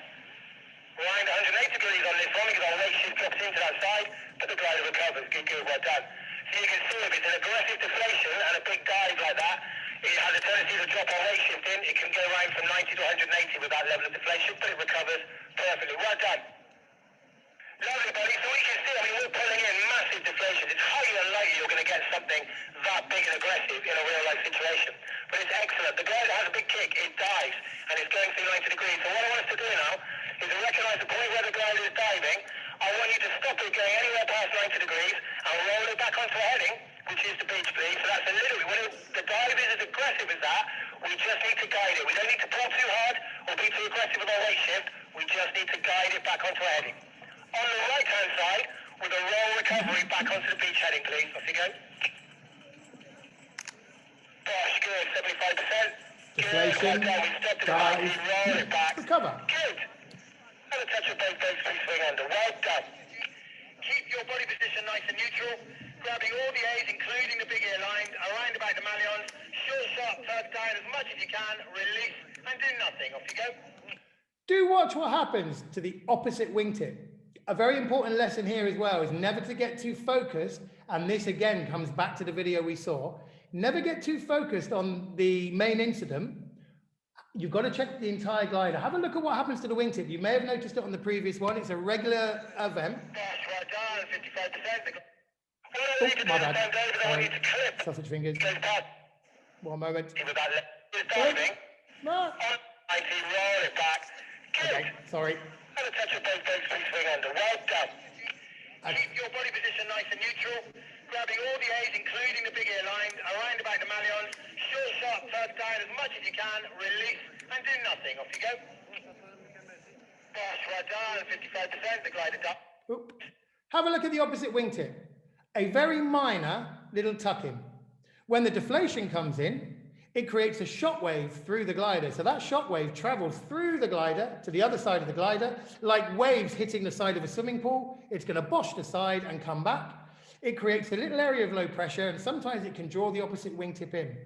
Speaker 3: Around 180 degrees on this one because our weight shift drops into that side, but the glider recovers. Good, good. Well done. So you can see if it's an aggressive deflation and a big dive like that, it has a tendency to drop our weight shift in. It can go around from 90 to 180 with that level of deflation, but it recovers perfectly. Well done. Lovely, buddy. So we can see, I mean, we're pulling in massive deflations. It's highly unlikely you're going to get something that big and aggressive in a real-life situation. But it's excellent. The glider has a big kick. It dives, and it's going through 90 degrees. So what I want us to do now is to recognize the point where the glider is diving. I want you to stop it going anywhere past 90 degrees and roll it back onto a heading, which is the beach, please. So that's a little bit, when the dive is as aggressive as that, we just need to guide it. We don't need to pull too hard or be too aggressive with our weight shift. We just need to guide it back onto a heading. On the right-hand side, with a roll recovery back onto the beach heading, please. Off you go. Gosh, good. 75%.
Speaker 1: Deflation,
Speaker 3: good. Well done. We stopped it
Speaker 1: dive,
Speaker 3: roll it back.
Speaker 1: recover.
Speaker 3: Good. And a touch of both brakes, please swing under. Well done. Keep your body position nice and neutral. Grabbing all the A's, including the big ear lines, around about the malleons. Short, sharp tug down as much as you can. Release and do nothing. Off you go.
Speaker 1: Do watch what happens to the opposite wingtip. A very important lesson here as well is never to get too focused, and this again comes back to the video we saw. Never get too focused on the main incident. You've got to check the entire glider. Have a look at what happens to the wingtip. You may have noticed it on the previous one. It's a regular event.
Speaker 3: Oh,
Speaker 1: my bad. Sorry. Sausage fingers. One moment. Sorry. No.
Speaker 3: Roll it back.
Speaker 1: Okay, sorry.
Speaker 3: And a touch of both brakes, please swing under. Well done. Keep your body position nice and neutral. Grabbing all the A's, including the big ear lines, around about the malleons. Short, sharp tug down as much as you can. Release and do nothing. Off you go. Gosh, well done. 55%. The glider done.
Speaker 1: Oop. Have a look at the opposite wingtip. A very minor little tuck-in. When the deflation comes in, it creates a shock wave through the glider. So that shock wave travels through the glider to the other side of the glider, like waves hitting the side of a swimming pool. It's going to bosh the side and come back. It creates a little area of low pressure, and sometimes it can draw the opposite wingtip in.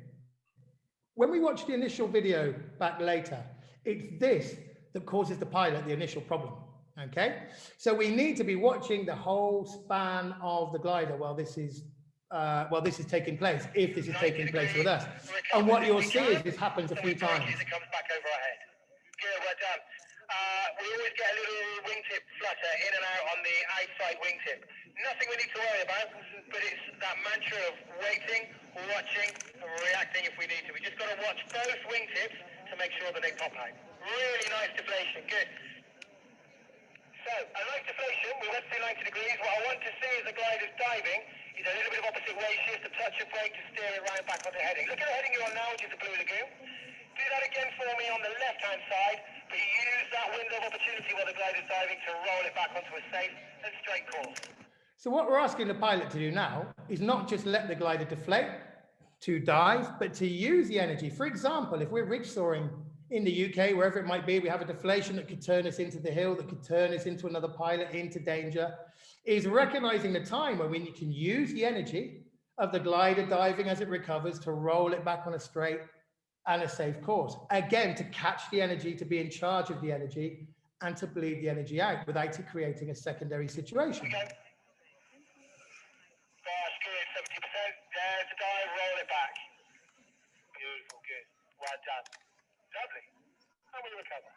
Speaker 1: When we watch the initial video back later, it's this that causes the pilot the initial problem. Okay, so we need to be watching the whole span of the glider while this is taking place, if this is taking place with us. And what you'll see is this happens a few times.
Speaker 3: It comes back over our head. Good, well done. We always get a little wingtip flutter in and out on the outside wingtip. Nothing we need to worry about, but it's that mantra of waiting, watching, and reacting if we need to. We just got to watch both wingtips to make sure that they pop out. Really nice deflation, good. So, I like deflation, we went through 90 degrees. What I want to see as the glider's diving is a little bit of opposite weight shift, a touch of brake to steer it right back onto the heading. Look at the heading you're on now, which is the Blue Lagoon. Do that again for me on the left-hand side, but But use that window of opportunity while the glider's diving to roll it back onto a safe and straight course.
Speaker 1: So what we're asking the pilot to do now is not just let the glider deflate to dive, but to use the energy. For example, if we're ridge soaring in the UK, wherever it might be, we have a deflation that could turn us into the hill, that could turn us into another pilot, into danger, is recognizing the time when we can use the energy of the glider diving as it recovers to roll it back on a straight and a safe course. Again, to catch the energy, to be in charge of the energy, and to bleed the energy out without it creating a secondary situation.
Speaker 3: Okay. Fast, good, 70%. There's the dive, roll it back. Beautiful, good. Well done. Lovely. And we recover.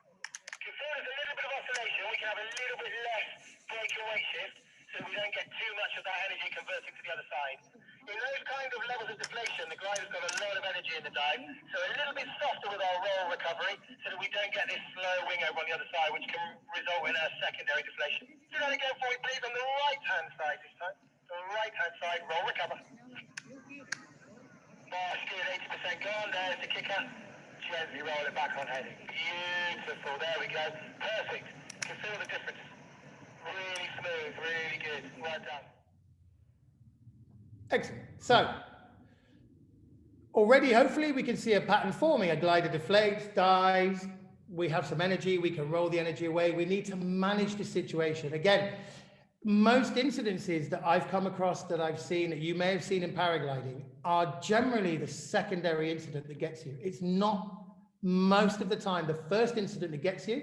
Speaker 3: If there's a little bit of oscillation, we can have a little bit less breakaway shift so we don't get too much of that energy converting to the other side. In those kind of levels of deflation, the glider's got a lot of energy in the dive, so a little bit softer with our roll recovery so that we don't get this slow wing over on the other side, which can result in a secondary deflation. Do that again for me, please, on the right-hand side this time. The right-hand side, roll recover. Fast, good, 80% gone. There's the kicker. Gently roll it back on heading. Beautiful, there we go. Perfect. You can feel the difference. Really smooth, really good. Well done.
Speaker 1: Excellent. So already, hopefully, we can see a pattern forming. A glider deflates, dives, we have some energy, we can roll the energy away. We need to manage the situation. Again, most incidences that I've come across, that I've seen, that you may have seen in paragliding, are generally the secondary incident that gets you. It's not most of the time the first incident that gets you.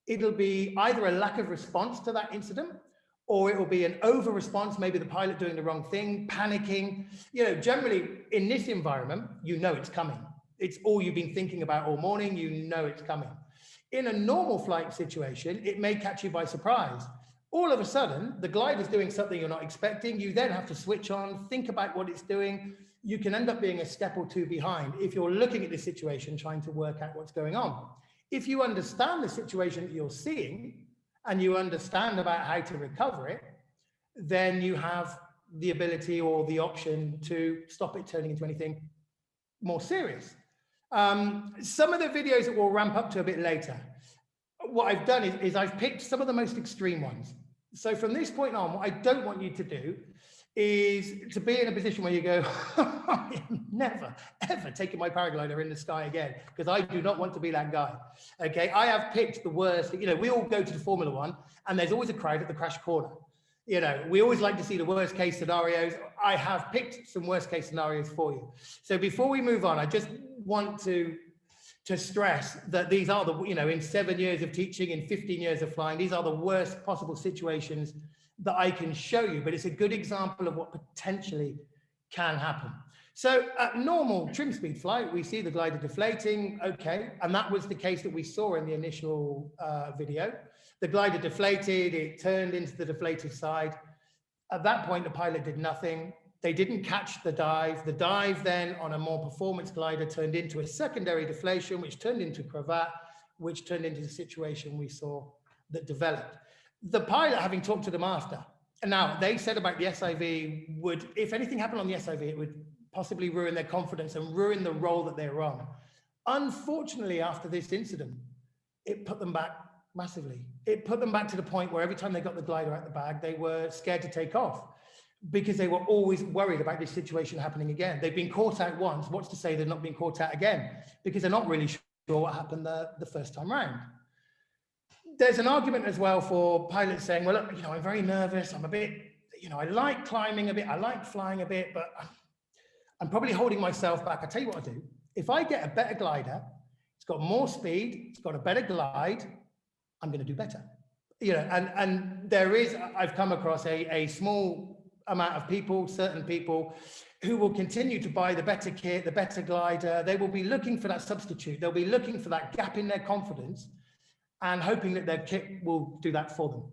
Speaker 1: It'll be either a lack of response to that incident, or it will be an over response, maybe the pilot doing the wrong thing, panicking. You know, generally in this environment, you know it's coming. It's all you've been thinking about all morning, you know it's coming. In a normal flight situation, it may catch you by surprise. All of a sudden, the glider's doing something you're not expecting. You then have to switch on, think about what it's doing. You can end up being a step or two behind if you're looking at the situation, trying to work out what's going on. If you understand the situation that you're seeing, and you understand about how to recover it, then you have the ability or the option to stop it turning into anything more serious. Some of the videos that we'll ramp up to a bit later, what I've done is I've picked some of the most extreme ones. So from this point on, what I don't want you to do is to be in a position where you go, I am never, ever taking my paraglider in the sky again, because I do not want to be that guy. Okay, I have picked the worst. You know, we all go to the Formula One and there's always a crowd at the crash corner. You know, we always like to see the worst case scenarios. I have picked some worst case scenarios for you. So before we move on, I just want to stress that these are the, you know, in 7 years of teaching, in 15 years of flying, these are the worst possible situations that I can show you, but it's a good example of what potentially can happen. So at normal trim speed flight, we see the glider deflating, okay, and that was the case that we saw in the initial video. The glider deflated, it turned into the deflated side. At that point, the pilot did nothing. They didn't catch the dive. The dive then on a more performance glider turned into a secondary deflation, which turned into cravat, which turned into the situation we saw that developed. The pilot, having talked to them after, and now they said about the SIV would, if anything happened on the SIV, it would possibly ruin their confidence and ruin the role that they're on. Unfortunately, after this incident, it put them back massively. It put them back to the point where every time they got the glider out the bag, they were scared to take off because they were always worried about this situation happening again. They've been caught out once. What's to say they're not being caught out again? Because they're not really sure what happened the first time round. There's an argument as well for pilots saying, well, look, you know, I'm very nervous. I'm a bit, you know, I like climbing a bit. I like flying a bit, but I'm probably holding myself back. I tell you what I do. If I get a better glider, it's got more speed, it's got a better glide, I'm going to do better. You know, and there is, I've come across a small amount of people, certain people who will continue to buy the better kit, the better glider. They will be looking for that substitute. They'll be looking for that gap in their confidence and hoping that their kit will do that for them.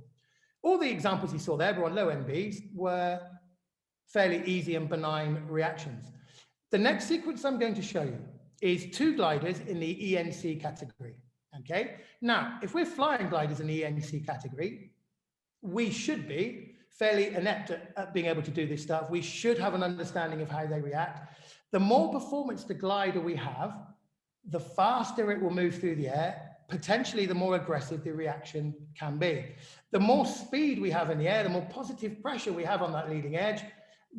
Speaker 1: All the examples you saw there were on low NBs were fairly easy and benign reactions. The next sequence I'm going to show you is two gliders in the ENC category, okay? Now, if we're flying gliders in the ENC category, we should be fairly inept at being able to do this stuff. We should have an understanding of how they react. The more performance the glider we have, the faster it will move through the air, potentially the more aggressive the reaction can be. The more speed we have in the air, the more positive pressure we have on that leading edge,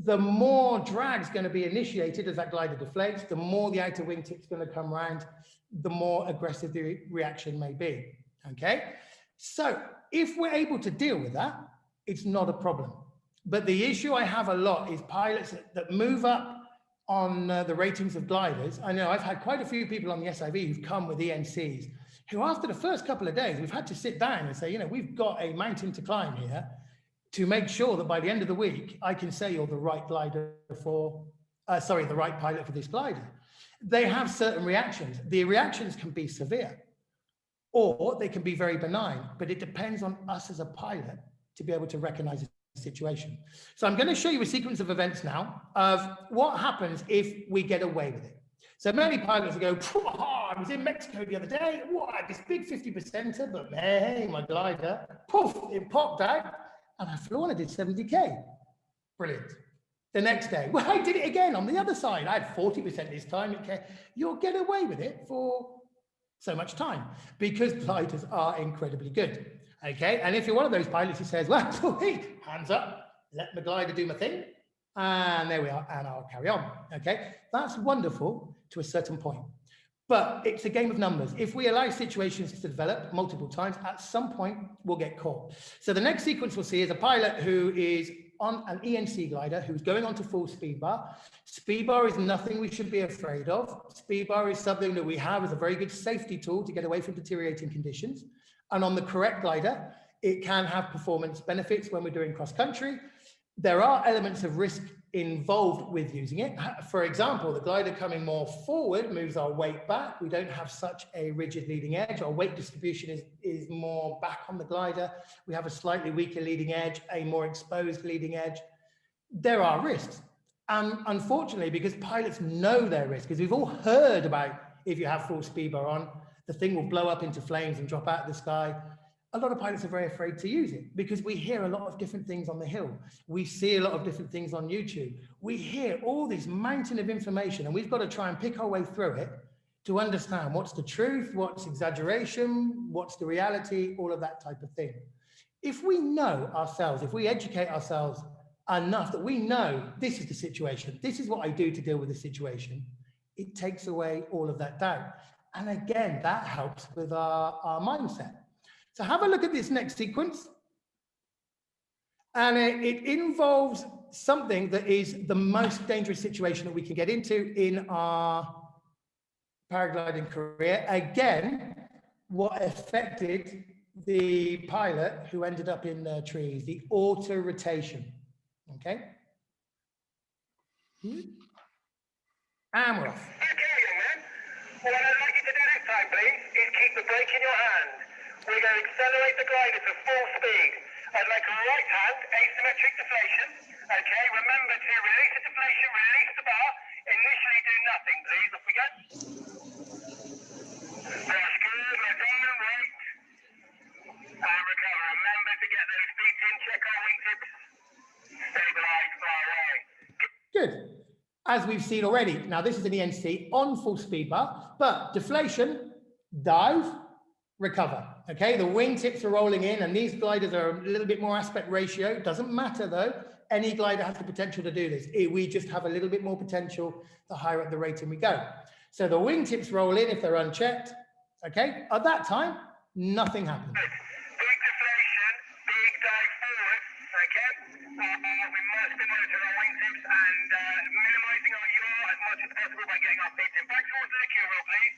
Speaker 1: the more drag is going to be initiated as that glider deflates, the more the outer wingtip's going to come around, the more aggressive the reaction may be. Okay, so if we're able to deal with that, it's not a problem. But the issue I have a lot is pilots that move up on the ratings of gliders. I know I've had quite a few people on the SIV who've come with ENCs who after the first couple of days, we've had to sit down and say, you know, we've got a mountain to climb here to make sure that by the end of the week, I can say you're the right glider for, the right pilot for this glider. They have certain reactions. The reactions can be severe or they can be very benign, but it depends on us as a pilot to be able to recognize the situation. So I'm going to show you a sequence of events now of what happens if we get away with it. So many pilots go, I was in Mexico the other day, this big 50%er, but hey, my glider, poof, it popped out, and I flew on, I did 70K. Brilliant. The next day, well, I did it again on the other side. I had 40% this time. You'll get away with it for so much time because gliders are incredibly good. Okay, and if you're one of those pilots who says, well, hey, hands up, let my glider do my thing, and there we are, and I'll carry on. Okay, that's wonderful to a certain point, but it's a game of numbers. If we allow situations to develop multiple times, at some point we'll get caught. So the next sequence we'll see is a pilot who is on an ENC glider who's going on to full speed bar. Speed bar is nothing we should be afraid of. Speed bar is something that we have as a very good safety tool to get away from deteriorating conditions. And on the correct glider, it can have performance benefits when we're doing cross country. There are elements of risk involved with using it. For example, the glider coming more forward moves our weight back. We don't have such a rigid leading edge. Our weight distribution is more back on the glider. We have a slightly weaker leading edge, a more exposed leading edge. There are risks. And unfortunately, because pilots know their risk, because we've all heard about if you have full speed bar on, the thing will blow up into flames and drop out of the sky. A lot of pilots are very afraid to use it because we hear a lot of different things on the hill. We see a lot of different things on YouTube. We hear all this mountain of information and we've got to try and pick our way through it to understand what's the truth, what's exaggeration, what's the reality, all of that type of thing. If we know ourselves, if we educate ourselves enough that we know this is the situation, this is what I do to deal with the situation, it takes away all of that doubt. And again, that helps with our mindset. So have a look at this next sequence. And it involves something that is the most dangerous situation that we can get into in our paragliding career. Again, what affected the pilot who ended up in the trees, the auto rotation. Okay. And we're off.
Speaker 3: What I'd like you to do this time, please, is keep the brake in your hand. We're going to accelerate the glider to full speed. I'd like a right hand asymmetric deflation. Okay, remember to release the deflation, release the bar. Initially do nothing, please. Off we go. That's good. We're done. Wait. And recover. Remember to get those feet in. Check our wingtips. Stabilize, fly away.
Speaker 1: Good. As we've seen already, now this is an ENC on full speed bar, but deflation, dive, recover. Okay, the wingtips are rolling in and these gliders are a little bit more aspect ratio. Doesn't matter though, any glider has the potential to do this. We just have a little bit more potential the higher up the rating we go. So the wingtips roll in if they're unchecked. Okay, at that time, nothing happens.
Speaker 3: Big deflation, big dive forward. Okay, we must be monitoring our wingtips and minimizing our yaw as much as possible by getting our feet in. Back towards the liquid roll, please.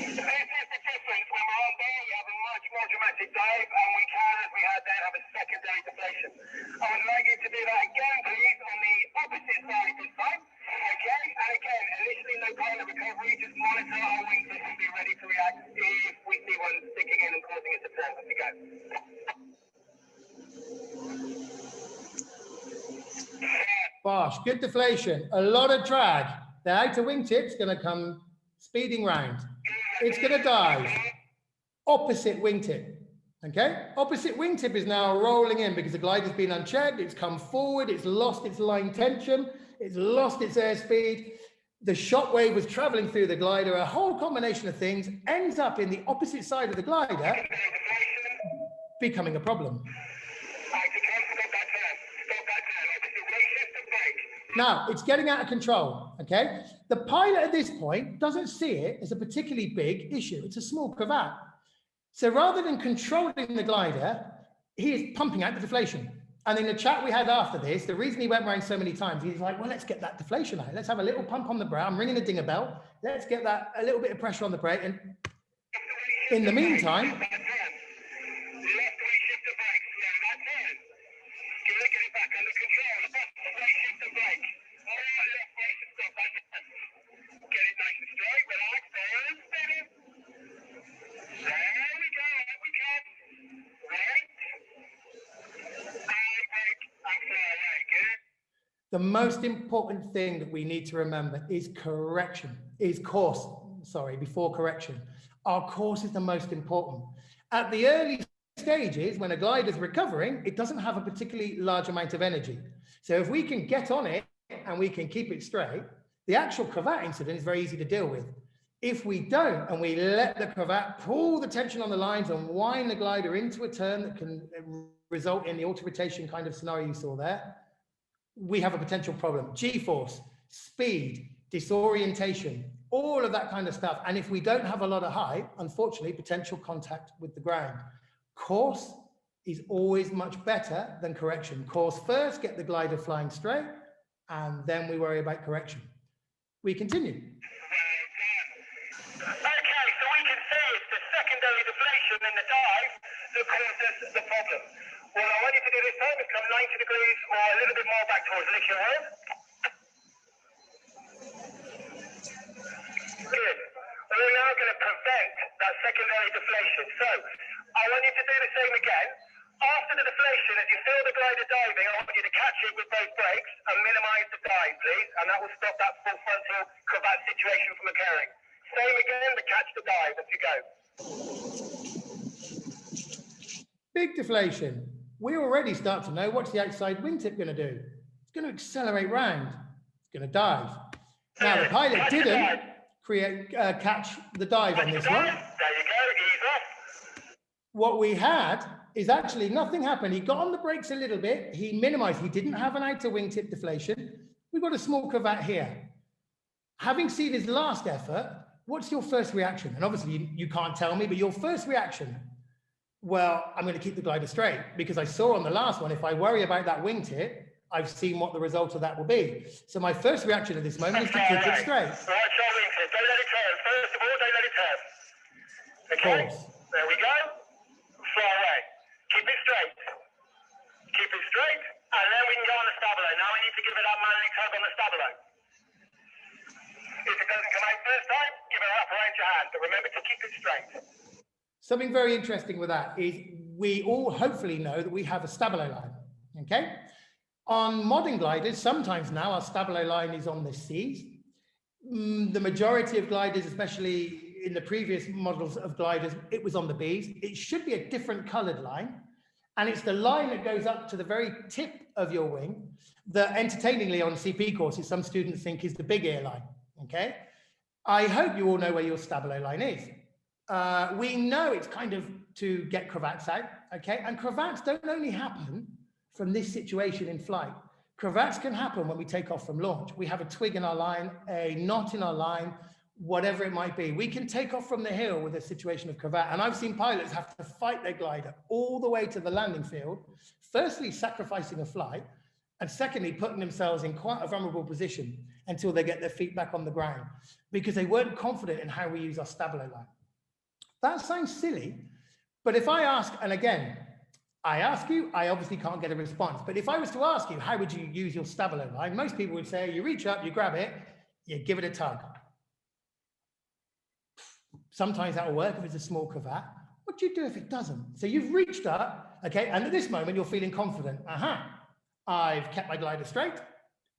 Speaker 3: This is the difference. When we're on there, we have a much more dramatic dive, and we can, as we had there, have a secondary deflation. I would like you to do that again, please, on the opposite side this time. Okay, and again, initially no pilot recovery, just monitor our wingtips and be ready to react if we see one sticking in and causing us a turn. Off we go.
Speaker 1: Bosh, good deflation, a lot of drag. The outer wingtip's going to come speeding round. It's going to dive. Opposite wingtip. Okay, opposite wingtip is now rolling in because the glider's been unchecked. It's come forward. It's lost its line tension. It's lost its airspeed. the shock wave was traveling through the glider, a whole combination of things ends up in the opposite side of the glider, becoming a problem. Now, it's getting out of control, okay? The pilot at this point doesn't see it as a particularly big issue. It's a small cravat. So rather than controlling the glider, he is pumping out the deflation. And in the chat we had after this, the reason he went around so many times, he's like, well, let's get that deflation out. Let's have a little pump on the brake. I'm ringing the dinger bell. Let's get that, a little bit of pressure on the brake. And in the meantime, the most important thing that we need to remember is before correction. Our course is the most important. At the early stages, when a glider is recovering, it doesn't have a particularly large amount of energy. So if we can get on it and we can keep it straight, the actual cravat incident is very easy to deal with. If we don't, and we let the cravat pull the tension on the lines and wind the glider into a turn that can result in the auto-rotation kind of scenario you saw there, we have a potential problem. G-force, speed, disorientation, all of that kind of stuff. And if we don't have a lot of height, unfortunately, potential contact with the ground. Course is always much better than correction. Course first, get the glider flying straight, and then we worry about correction. We continue.
Speaker 3: Okay, so we can see it's the secondary deflation in the dive that causes the problem. What I want you to do this time is come 90 degrees or a little bit more back towards Lee Tryhorn. Good. We're now going to prevent that secondary deflation. So I want you to do the same again. After the deflation, if you feel the glider diving, I want you to catch it with both brakes and minimize the dive, please. And that will stop that full frontal cravat situation from occurring. Same again, but catch the dive as you go.
Speaker 1: Big deflation. We already start to know what's the outside wingtip going to do. It's going to accelerate round. It's going to dive. Now, the pilot didn't catch the dive on this one.
Speaker 3: There you go, ease off.
Speaker 1: What we had is actually nothing happened. He got on the brakes a little bit. He minimized. He didn't have an outer wingtip deflation. We've got a small cravat here. Having seen his last effort, what's your first reaction? And obviously you can't tell me, but your first reaction, well, I'm going to keep the glider straight because I saw on the last one, if I worry about that wingtip, I've seen what the result of that will be. So my first reaction at this moment is to keep it straight.
Speaker 3: Right, so wingtip, don't let it turn. First of all, don't let it turn. Okay, there we go. Fly away. Keep it straight. Keep it straight, and then we can go on the Stabilo. Now we need to give it that manly tug on the Stabilo. If it doesn't come out first time, give it a wrap around your hand, but remember to keep it straight.
Speaker 1: Something very interesting with that is we all hopefully know that we have a Stabilo line, okay? On modern gliders, sometimes now our Stabilo line is on the Cs. The majority of gliders, especially in the previous models of gliders, it was on the Bs. It should be a different colored line. And it's the line that goes up to the very tip of your wing that entertainingly on CP courses, some students think is the big ear line, okay? I hope you all know where your Stabilo line is. We know it's kind of to get cravats out, okay? And cravats don't only happen from this situation in flight. Cravats can happen when we take off from launch. We have a twig in our line, a knot in our line, whatever it might be. We can take off from the hill with a situation of cravat. And I've seen pilots have to fight their glider all the way to the landing field, firstly, sacrificing a flight, and secondly, putting themselves in quite a vulnerable position until they get their feet back on the ground because they weren't confident in how we use our Stabilo line. That sounds silly, but if I ask, and again, I ask you, I obviously can't get a response, but if I was to ask you, how would you use your Stabilo line? Most people would say, you reach up, you grab it, you give it a tug. Sometimes that will work if it's a small cravat. What do you do if it doesn't? So you've reached up, okay, and at this moment, you're feeling confident. I've kept my glider straight.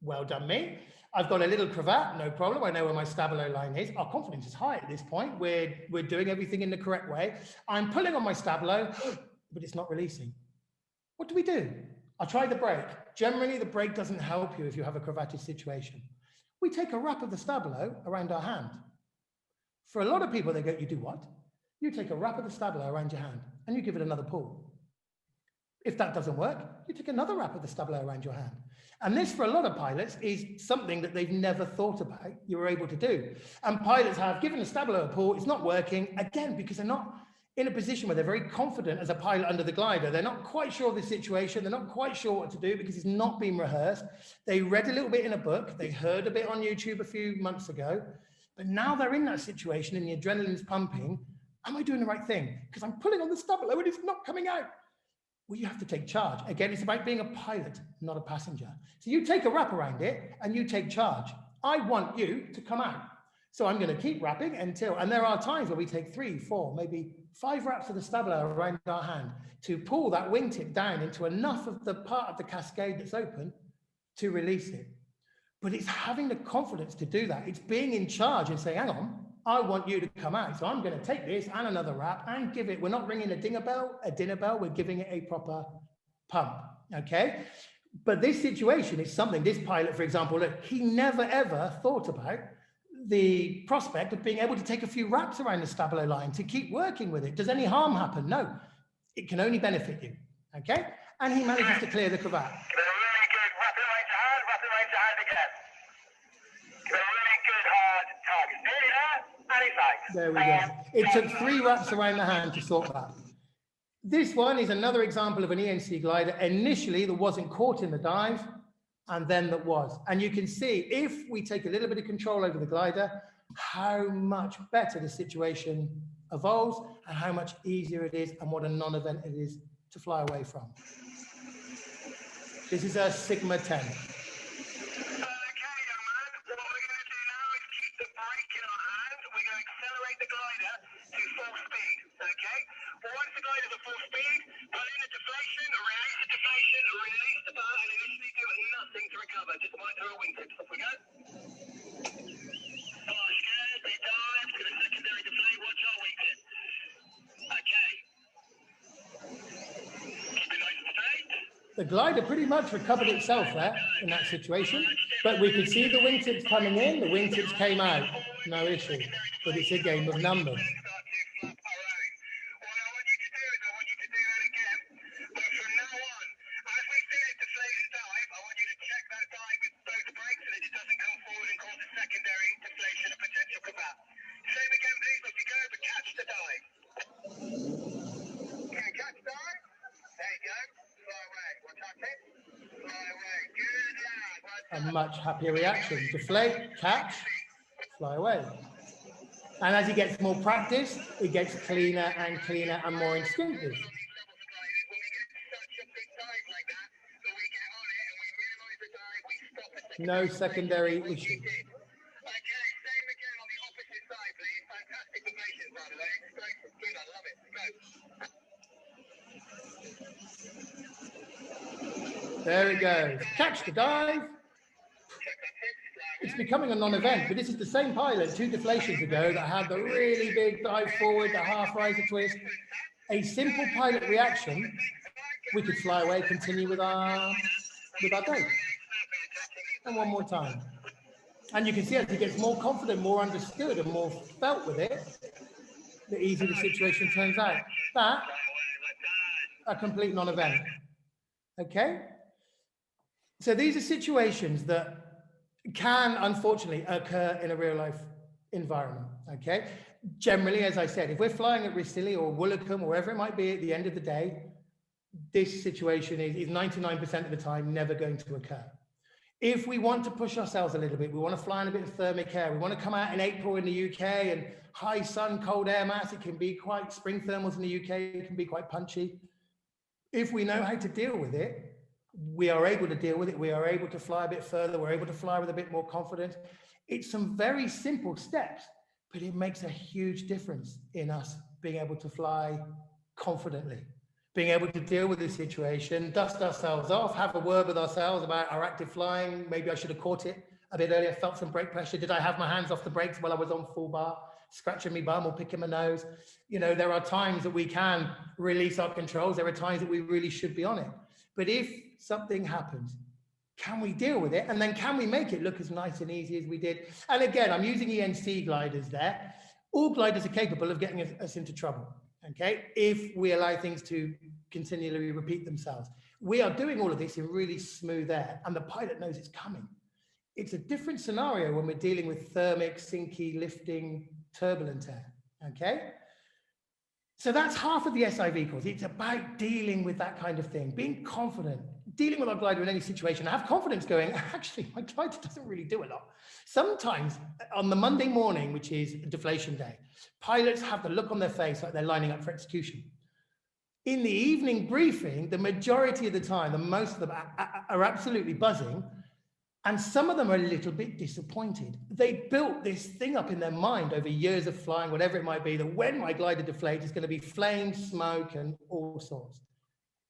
Speaker 1: Well done, me. I've got a little cravat, no problem. I know where my Stabilo line is. Our confidence is high at this point. We're doing everything in the correct way. I'm pulling on my Stabilo, but it's not releasing. What do? I try the brake. Generally, the brake doesn't help you if you have a cravated situation. we take a wrap of the Stabilo around our hand. For a lot of people, they go, you do what? You take a wrap of the Stabilo around your hand and you give it another pull. If that doesn't work, you take another wrap of the Stabilo around your hand. And this, for a lot of pilots, is something that they've never thought about you were able to do. And pilots have given the Stabilo a pull, it's not working, again, because they're not in a position where they're very confident as a pilot under the glider. They're not quite sure of the situation. They're not quite sure what to do because it's not been rehearsed. They read a little bit in a book. They heard a bit on YouTube a few months ago. But now they're in that situation and the adrenaline's pumping. Am I doing the right thing? Because I'm pulling on the Stabilo and it's not coming out. Well, you have to take charge. Again, it's about being a pilot, not a passenger. So you take a wrap around it and you take charge. I want you to come out. So I'm going to keep wrapping until, and there are times where we take 3, 4, maybe 5 wraps of the Stabilo around our hand to pull that wingtip down into enough of the part of the cascade that's open to release it. But it's having the confidence to do that. It's being in charge and saying, hang on, I want you to come out. So I'm going to take this and another wrap and give it, we're not ringing a dinner bell, we're giving it a proper pump, okay? But this situation is something, this pilot, for example, look, he never ever thought about the prospect of being able to take a few wraps around the Stabilo line to keep working with it. Does any harm happen? No, it can only benefit you, okay? And he manages to clear the cravat.
Speaker 3: Really good. Wrap it around your hand, wrap it around your hand again. Give it a really good hard tug. Nearly there, and it's out.
Speaker 1: There we go. It took 3 wraps around the hand to sort that. This one is another example of an ENC glider. Initially, that wasn't caught in the dive, and then that was. And you can see, if we take a little bit of control over the glider, how much better the situation evolves and how much easier it is and what a non-event it is to fly away from. This is a Sigma 10.
Speaker 3: Okay, young man. What we're going to do now is keep the brake in our hand. We're going to accelerate the glider to full speed, okay? Once the glider's at full speed, pull in the deflation, release the bar, and initially do nothing to recover. Just monitor our wingtips. Off we go. Oh, scared, big dive, going to secondary deflate, watch our wingtip. Okay. Keep it nice and straight.
Speaker 1: The glider pretty much recovered itself there in that situation, but we could see the wingtips coming in, the wingtips came out, no issue, but it's a game of numbers. A much happier reaction. Deflate, catch, fly away. And as he gets more practice, it gets cleaner and cleaner and more instinctive. No secondary issue. There it goes. Catch the dive. It's becoming a non-event, but this is the same pilot 2 deflations ago that had the really big dive forward, the half riser twist. A simple pilot reaction, we could fly away, continue with our day. And one more time. And you can see as he gets more confident, more understood, and more felt with it, the easier the situation turns out. That, a complete non-event. Okay? So these are situations that can, unfortunately, occur in a real life environment, okay? Generally, as I said, if we're flying at Ricili or Woolacombe, or wherever it might be at the end of the day, this situation is 99% of the time never going to occur. If we want to push ourselves a little bit, we want to fly in a bit of thermic air, we want to come out in April in the UK and high sun, cold air mass, it can be quite, spring thermals in the UK, it can be quite punchy. If we know how to deal with it, we are able to deal with it. We are able to fly a bit further. We're able to fly with a bit more confidence. It's some very simple steps, but it makes a huge difference in us being able to fly confidently, being able to deal with the situation, dust ourselves off, have a word with ourselves about our active flying. Maybe I should have caught it a bit earlier, felt some brake pressure. Did I have my hands off the brakes while I was on full bar, scratching my bum or picking my nose? You know, there are times that we can release our controls. There are times that we really should be on it. But if something happens Can we deal with it? And then can we make it look as nice and easy as we did? And again, I'm using ENC gliders there. All gliders are capable of getting us into trouble, okay? If we allow things to continually repeat themselves. We are doing all of this in really smooth air, and the pilot knows it's coming. It's a different scenario when we're dealing with thermic, sinky, lifting, turbulent air, okay? So that's half of the SIV course. It's about dealing with that kind of thing, being confident, dealing with our glider in any situation. I have confidence going, actually, my glider doesn't really do a lot. Sometimes on the Monday morning, which is deflation day, pilots have the look on their face like they're lining up for execution. In the evening briefing, the majority of the time, the most of them are absolutely buzzing. And some of them are a little bit disappointed. They built this thing up in their mind over years of flying, whatever it might be, that when my glider deflates, it's going to be flame, smoke, and all sorts.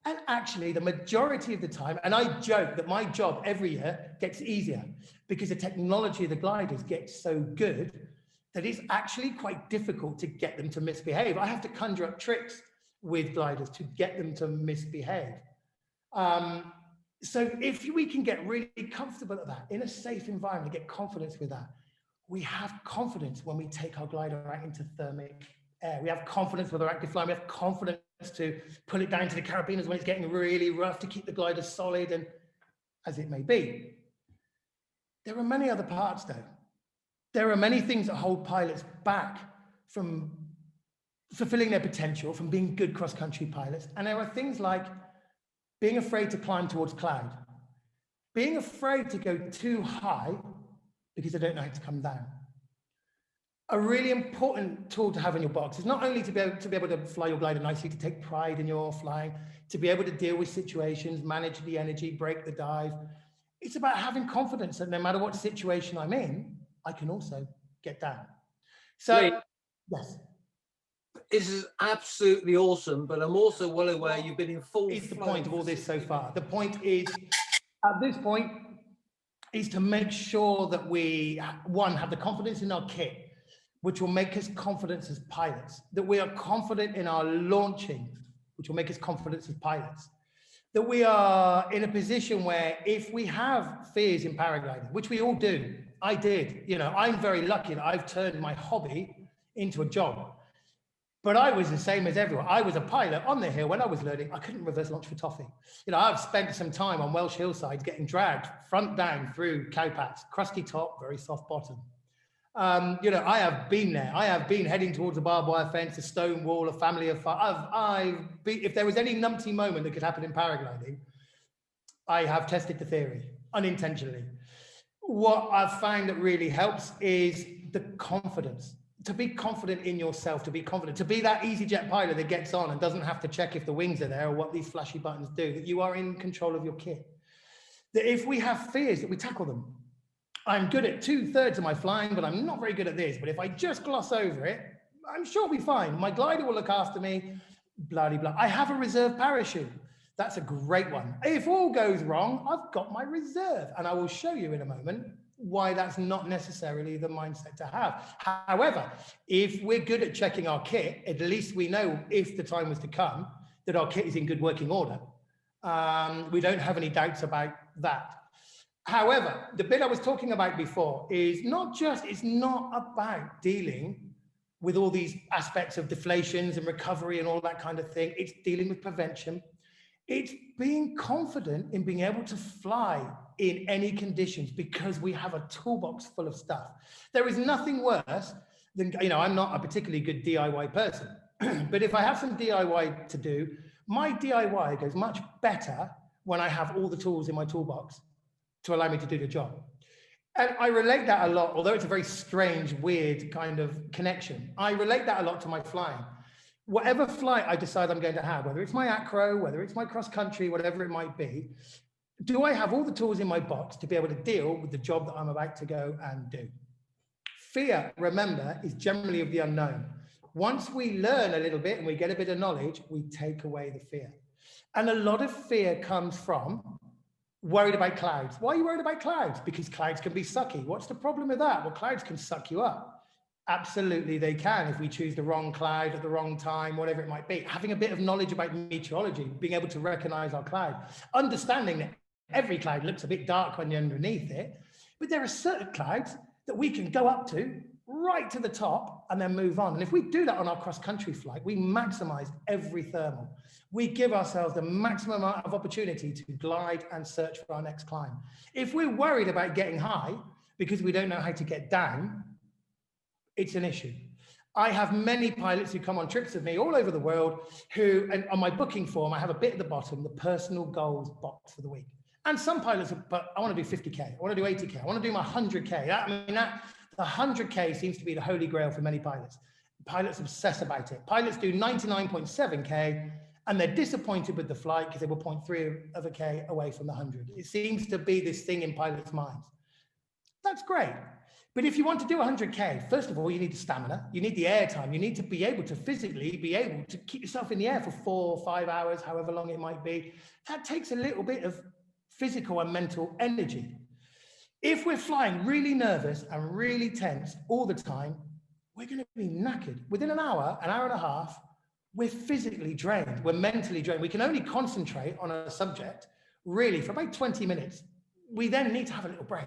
Speaker 1: And actually, the majority of the time, and I joke that my job every year gets easier because the technology of the gliders gets so good that it's actually quite difficult to get them to misbehave. I have to conjure up tricks with gliders to get them to misbehave. So if we can get really comfortable at that, in a safe environment, get confidence with that, we have confidence when we take our glider out into thermic air. We have confidence with our active flying. We have confidence to pull it down to the carabiners when it's getting really rough, to keep the glider solid, and as it may be. There are many other parts though. There are many things that hold pilots back from fulfilling their potential, from being good cross-country pilots. And there are things like being afraid to climb towards cloud, being afraid to go too high because they don't know how to come down. A really important tool to have in your box is not only to be able to fly your glider nicely, to take pride in your flying, to be able to deal with situations, manage the energy, break the dive. It's about having confidence that no matter what situation I'm in, I can also get down. So,
Speaker 2: Lee,
Speaker 1: yes.
Speaker 2: This is absolutely awesome, but I'm also well aware you've been in full.
Speaker 1: Is the point of all this so far? The point is, at this point, is to make sure that we, one, have the confidence in our kit, which will make us confident as pilots, that we are confident in our launching, which will make us confident as pilots, that we are in a position where if we have fears in paragliding, which we all do, I did, you know, I'm very lucky that I've turned my hobby into a job. But I was the same as everyone. I was a pilot on the hill when I was learning. I couldn't reverse launch for toffee. You know, I've spent some time on Welsh hillsides getting dragged front down through cowpats, crusty top, very soft bottom. You know, I have been there. I have been heading towards a barbed wire fence, a stone wall, a family of five. If there was any numpty moment that could happen in paragliding, I have tested the theory unintentionally. What I've found that really helps is the confidence. To be confident in yourself, to be confident, to be that EasyJet pilot that gets on and doesn't have to check if the wings are there or what these flashy buttons do, that you are in control of your kit. That if we have fears, that we tackle them. I'm good at 2/3 of my flying, but I'm not very good at this. But if I just gloss over it, I'm sure I'll be fine. My glider will look after me, blah, blah, blah. I have a reserve parachute. That's a great one. If all goes wrong, I've got my reserve. And I will show you in a moment why that's not necessarily the mindset to have. However, if we're good at checking our kit, at least we know if the time was to come that our kit is in good working order. We don't have any doubts about that. However, the bit I was talking about before is it's not about dealing with all these aspects of deflations and recovery and all that kind of thing. It's dealing with prevention. It's being confident in being able to fly in any conditions because we have a toolbox full of stuff. There is nothing worse than, you know, I'm not a particularly good DIY person, but if I have some DIY to do, my DIY goes much better when I have all the tools in my toolbox to allow me to do the job. And I relate that a lot, although it's a very strange, weird kind of connection. I relate that a lot to my flying. Whatever flight I decide I'm going to have, whether it's my acro, whether it's my cross country, whatever it might be, do I have all the tools in my box to be able to deal with the job that I'm about to go and do? Fear, remember, is generally of the unknown. Once we learn a little bit and we get a bit of knowledge, we take away the fear. And a lot of fear comes from worried about clouds. Why are you worried about clouds? Because clouds can be sucky. What's the problem with that? Well, clouds can suck you up. Absolutely, they can if we choose the wrong cloud at the wrong time, whatever it might be. Having a bit of knowledge about meteorology, being able to recognize our cloud, understanding that every cloud looks a bit dark when you're underneath it, but there are certain clouds that we can go up to right to the top and then move on. And if we do that on our cross-country flight, we maximize every thermal. We give ourselves the maximum amount of opportunity to glide and search for our next climb. If we're worried about getting high because we don't know how to get down, it's an issue. I have many pilots who come on trips with me all over the world who, and on my booking form, I have a bit at the bottom, the personal goals box for the week. And some pilots, but I want to do 50K, I want to do 80K, I want to do my 100K. The 100K seems to be the holy grail for many pilots. Pilots obsess about it. Pilots do 99.7K and they're disappointed with the flight because they were 0.3 of a K away from the 100. It seems to be this thing in pilots' minds. That's great. But if you want to do 100K, first of all, you need the stamina, you need the air time, you need to be able to physically be able to keep yourself in the air for 4 or 5 hours, however long it might be. That takes a little bit of physical and mental energy. If we're flying really nervous and really tense all the time, we're going to be knackered. Within an hour and a half, we're physically drained, we're mentally drained. We can only concentrate on a subject really for about 20 minutes. We then need to have a little break.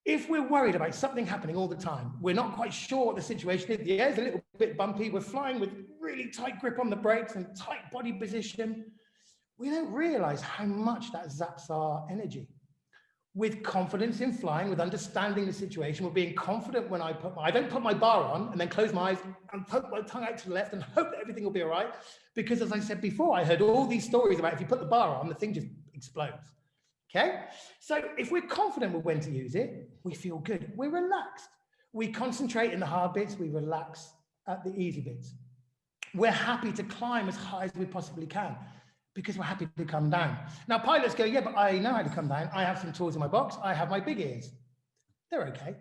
Speaker 1: If we're worried about something happening all the time, we're not quite sure what the situation is, the air's a little bit bumpy, we're flying with really tight grip on the brakes and tight body position, we don't realize how much that zaps our energy. With confidence in flying, with understanding the situation, with being confident when I don't put my bar on and then close my eyes and poke my tongue out to the left and hope that everything will be all right. Because as I said before, I heard all these stories about if you put the bar on, the thing just explodes. Okay, so if we're confident with when to use it, we feel good. We're relaxed. We concentrate in the hard bits. We relax at the easy bits. We're happy to climb as high as we possibly can because we're happy to come down. Now, pilots go, yeah, but I know how to come down. I have some tools in my box. I have my big ears. They're okay.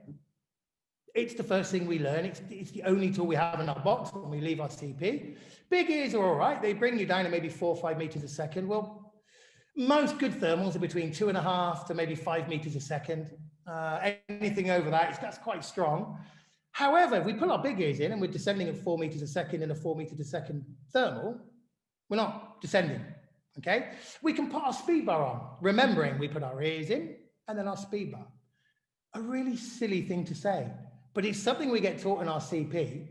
Speaker 1: It's the first thing we learn. It's the only tool we have in our box when we leave our CP. Big ears are all right. They bring you down at maybe 4 or 5 meters a second. Well, most good thermals are between 2.5 to maybe 5 meters a second. Anything over that, that's quite strong. However, if we pull our big ears in and we're descending at 4 meters a second in a 4 meters a second thermal, we're not descending, okay? We can put our speed bar on, remembering we put our ears in and then our speed bar. A really silly thing to say, but it's something we get taught in our CP.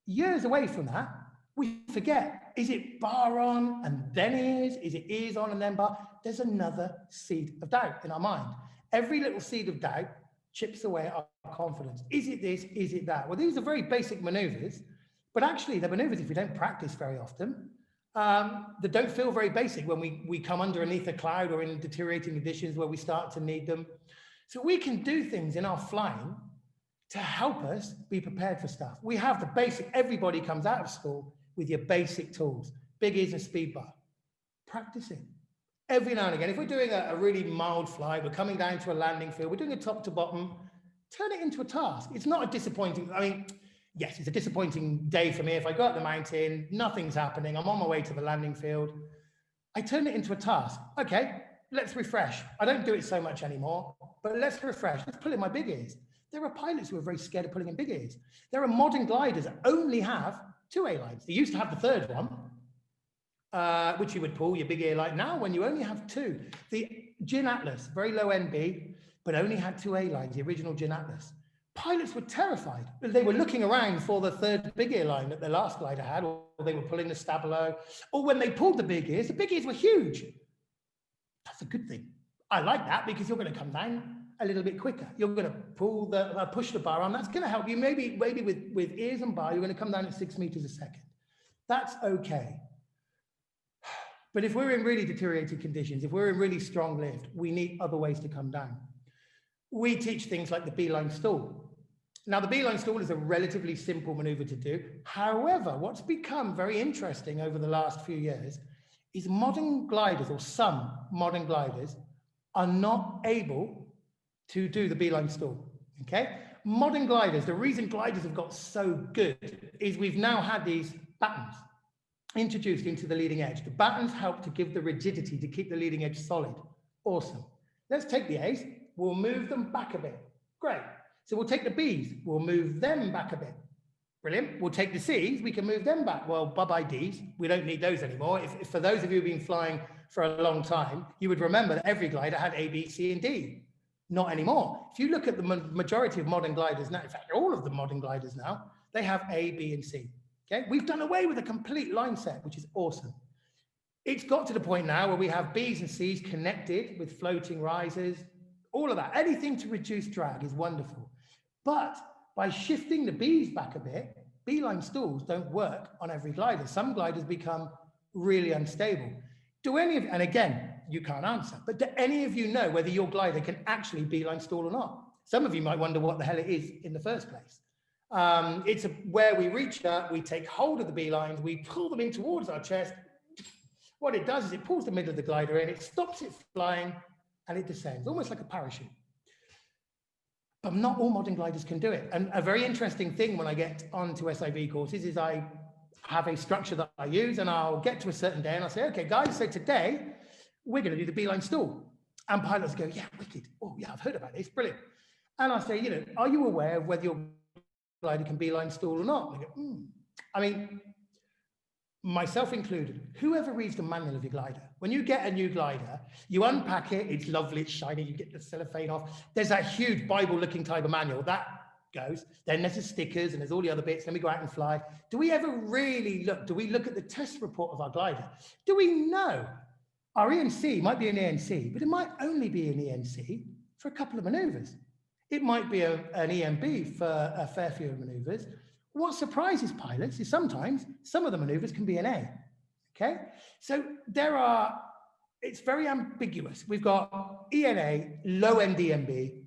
Speaker 1: Years away from that, we forget. Is it bar on and then ears? Is it ears on and then bar? There's another seed of doubt in our mind. Every little seed of doubt chips away at our confidence. Is it this? Is it that? Well, these are very basic maneuvers, but actually they're maneuvers if we don't practice very often, that don't feel very basic when we come underneath a cloud or in deteriorating conditions where we start to need them. So we can do things in our flying to help us be prepared for stuff. We have the basic, everybody comes out of school with your basic tools, big ears and speed bar. Practicing every now and again. If we're doing a really mild flight, we're coming down to a landing field, we're doing a top to bottom, turn it into a task. It's not a disappointing, I mean, yes, it's a disappointing day for me. If I go up the mountain, nothing's happening, I'm on my way to the landing field, I turn it into a task. Okay, let's refresh. I don't do it so much anymore, but let's refresh. Let's pull in my big ears. There are pilots who are very scared of pulling in big ears. There are modern gliders that only have 2 A-lines. They used to have the third one, which you would pull your big ear line. Now, when you only have 2, the Gin Atlas, very low NB, but only had 2 A-lines, the original Gin Atlas. Pilots were terrified. They were looking around for the third big ear line that their last glider had, or they were pulling the Stabilo, or when they pulled the big ears were huge. That's a good thing. I like that because you're going to come down a little bit quicker. You're going to pull push the bar on. That's going to help you. Maybe with ears and bar, you're going to come down at 6 meters a second. That's okay. But if we're in really deteriorated conditions, if we're in really strong lift, we need other ways to come down. We teach things like the Beeline Stall. Now, the Beeline Stall is a relatively simple maneuver to do. However, what's become very interesting over the last few years is modern gliders, or some modern gliders, are not able to do the Beeline Stall, okay? Modern gliders, the reason gliders have got so good is we've now had these battens introduced into the leading edge. The battens help to give the rigidity to keep the leading edge solid. Awesome. Let's take the A's, we'll move them back a bit. Great. So we'll take the B's, we'll move them back a bit. Brilliant. We'll take the C's, we can move them back. Well, bye-bye D's. We don't need those anymore. If for those of you who've been flying for a long time, you would remember that every glider had A, B, C, and D. Not anymore. If you look at the majority of modern gliders now, in fact, all of the modern gliders now, they have A, B, and C. Okay, we've done away with a complete line set, which is awesome. It's got to the point now where we have B's and C's connected with floating risers, all of that. Anything to reduce drag is wonderful. But by shifting the B's back a bit, Beeline stalls don't work on every glider. Some gliders become really unstable. Do any of, and again, you can't answer, but do any of you know whether your glider can actually Beeline stall or not? Some of you might wonder what the hell it is in the first place. It's where we reach out, we take hold of the beelines, we pull them in towards our chest. What it does is it pulls the middle of the glider in, it stops it flying, and it descends, almost like a parachute. But not all modern gliders can do it. And a very interesting thing when I get onto SIV courses is I have a structure that I use, and I'll get to a certain day and I'll say, okay, guys, so today we're going to do the Beeline stall. And pilots go, yeah, wicked. Oh, yeah, I've heard about this. Brilliant. And I say, you know, are you aware of whether your glider can Beeline stall or not? And they go, I mean, myself included, whoever reads the manual of your glider, when you get a new glider, you unpack it, it's lovely, it's shiny, you get the cellophane off. There's that huge Bible-looking type of manual that goes. Then there's the stickers and there's all the other bits. Then we go out and fly. Do we ever really look? Do we look at the test report of our glider? Do we know our ENC might be an ENC, but it might only be an ENC for a couple of maneuvers. It might be an EMB for a fair few maneuvers. What surprises pilots is sometimes some of the maneuvers can be an A, okay? So it's very ambiguous. We've got ENA, low-end EMB,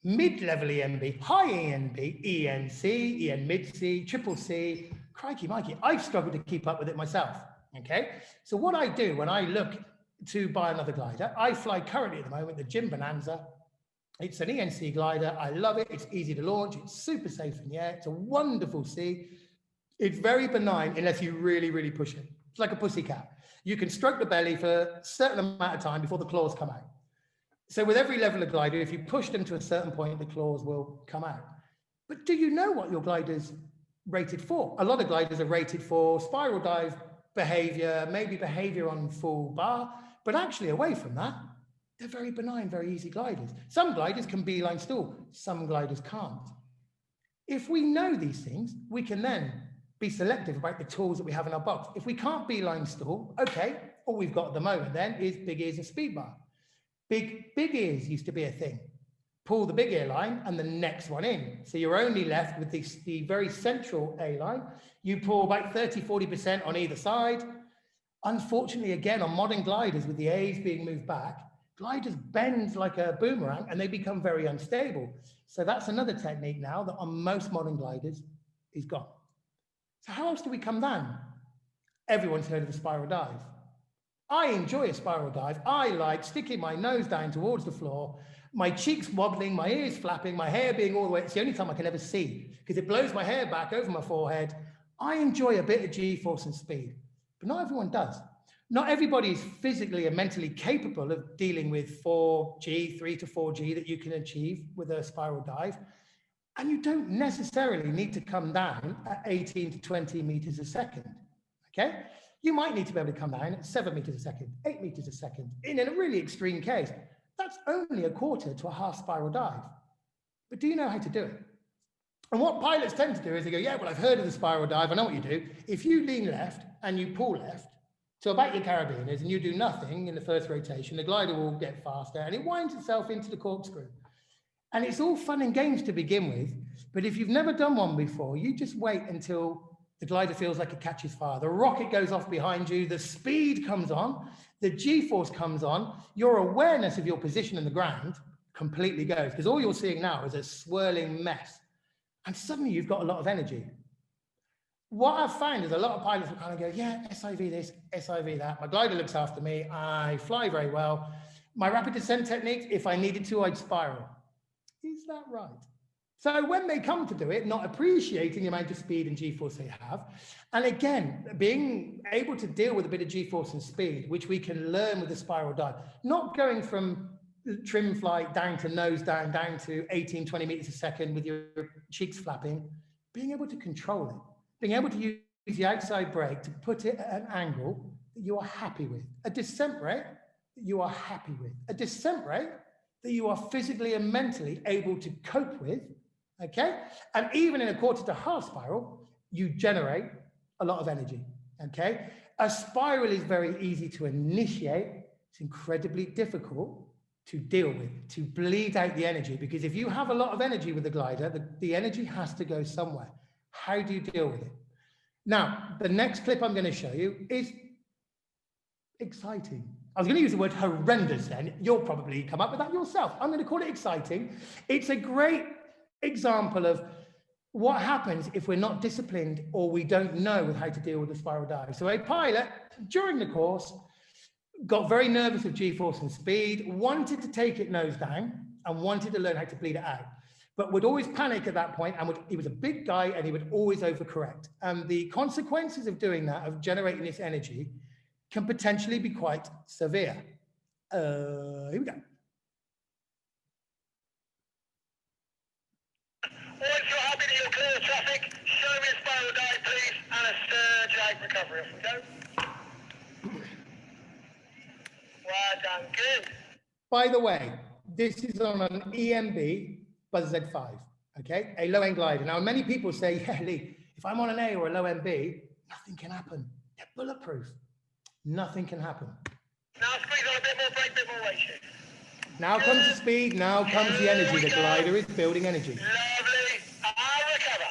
Speaker 1: mid-level EMB, high EMB, ENC, EN mid-C, triple C, crikey Mikey. I've struggled to keep up with it myself, okay? So what I do when I look to buy another glider, I fly currently at the moment the Jim Bonanza. It's an ENC glider. I love it. It's easy to launch. It's super safe in the air. It's a wonderful C. It's very benign unless you really, really push it. It's like a pussycat. You can stroke the belly for a certain amount of time before the claws come out. So with every level of glider, if you push them to a certain point, the claws will come out. But do you know what your glider's rated for? A lot of gliders are rated for spiral dive behavior, maybe behavior on full bar, but actually away from that, they're very benign, very easy gliders. Some gliders can Beeline stall, some gliders can't. If we know these things, we can then be selective about the tools that we have in our box. If we can't Beeline stall, okay, all we've got at the moment then is big ears and speed bar. Big ears used to be a thing. Pull the big ear line and the next one in. So you're only left with the very central A line. You pull about 30–40% on either side. Unfortunately, again, on modern gliders with the A's being moved back, gliders bend like a boomerang and they become very unstable. So that's another technique now that on most modern gliders is gone. So how else do we come down? Everyone's heard of the spiral dive. I enjoy a spiral dive. I like sticking my nose down towards the floor, my cheeks wobbling, my ears flapping, my hair being all the way. It's the only time I can ever see because it blows my hair back over my forehead. I enjoy a bit of G-force and speed, but not everyone does. Not everybody is physically and mentally capable of dealing with 4G, 3 to 4G that you can achieve with a spiral dive. And you don't necessarily need to come down at 18 to 20 meters a second, okay? You might need to be able to come down at 7 meters a second, 8 meters a second. In a really extreme case, that's only a quarter to a half spiral dive. But do you know how to do it? And what pilots tend to do is they go, yeah, well, I've heard of the spiral dive. I know what you do. If you lean left and you pull left, so about your carabiners and you do nothing in the first rotation, the glider will get faster and it winds itself into the corkscrew. And it's all fun and games to begin with, but if you've never done one before, you just wait until the glider feels like it catches fire. The rocket goes off behind you, the speed comes on, the G-force comes on, your awareness of your position in the ground completely goes, because all you're seeing now is a swirling mess. And suddenly you've got a lot of energy. What I've found is a lot of pilots will kind of go, yeah, SIV this, SIV that. My glider looks after me. I fly very well. My rapid descent techniques, if I needed to, I'd spiral. Is that right? So when they come to do it, not appreciating the amount of speed and G-force they have, and again, being able to deal with a bit of G-force and speed, which we can learn with the spiral dive, not going from trim flight down to nose down to 18, 20 meters a second with your cheeks flapping, being able to control it, being able to use the outside brake to put it at an angle that you are happy with, a descent rate that you are happy with, a descent rate that you are physically and mentally able to cope with, okay? And even in a quarter to half spiral, you generate a lot of energy, okay? A spiral is very easy to initiate. It's incredibly difficult to deal with, to bleed out the energy, because if you have a lot of energy with the glider, the energy has to go somewhere. How do you deal with it? Now, the next clip I'm going to show you is exciting. I was going to use the word horrendous then. You'll probably come up with that yourself. I'm going to call it exciting. It's a great example of what happens if we're not disciplined or we don't know how to deal with the spiral dive. So a pilot, during the course, got very nervous with G-force and speed, wanted to take it nose down and wanted to learn how to bleed it out, but would always panic at that point, and he was a big guy and he would always overcorrect. And the consequences of doing that, of generating this energy, can potentially be quite severe. Here we go.
Speaker 3: Once you're happy that you're clear of traffic, show me a spiral dive, please, and a surge out recovery. Off we go. Well done, good.
Speaker 1: By the way, this is on an EMB Buzz Z5, okay? A low-end glider. Now, many people say, yeah, Lee, if I'm on an A or a low MB, nothing can happen. They're bulletproof. Nothing can happen.
Speaker 3: Now squeeze on a bit more brake, bit more weight shift.
Speaker 1: Now comes the speed, now comes the energy. The glider is building energy.
Speaker 3: Lovely. Recover.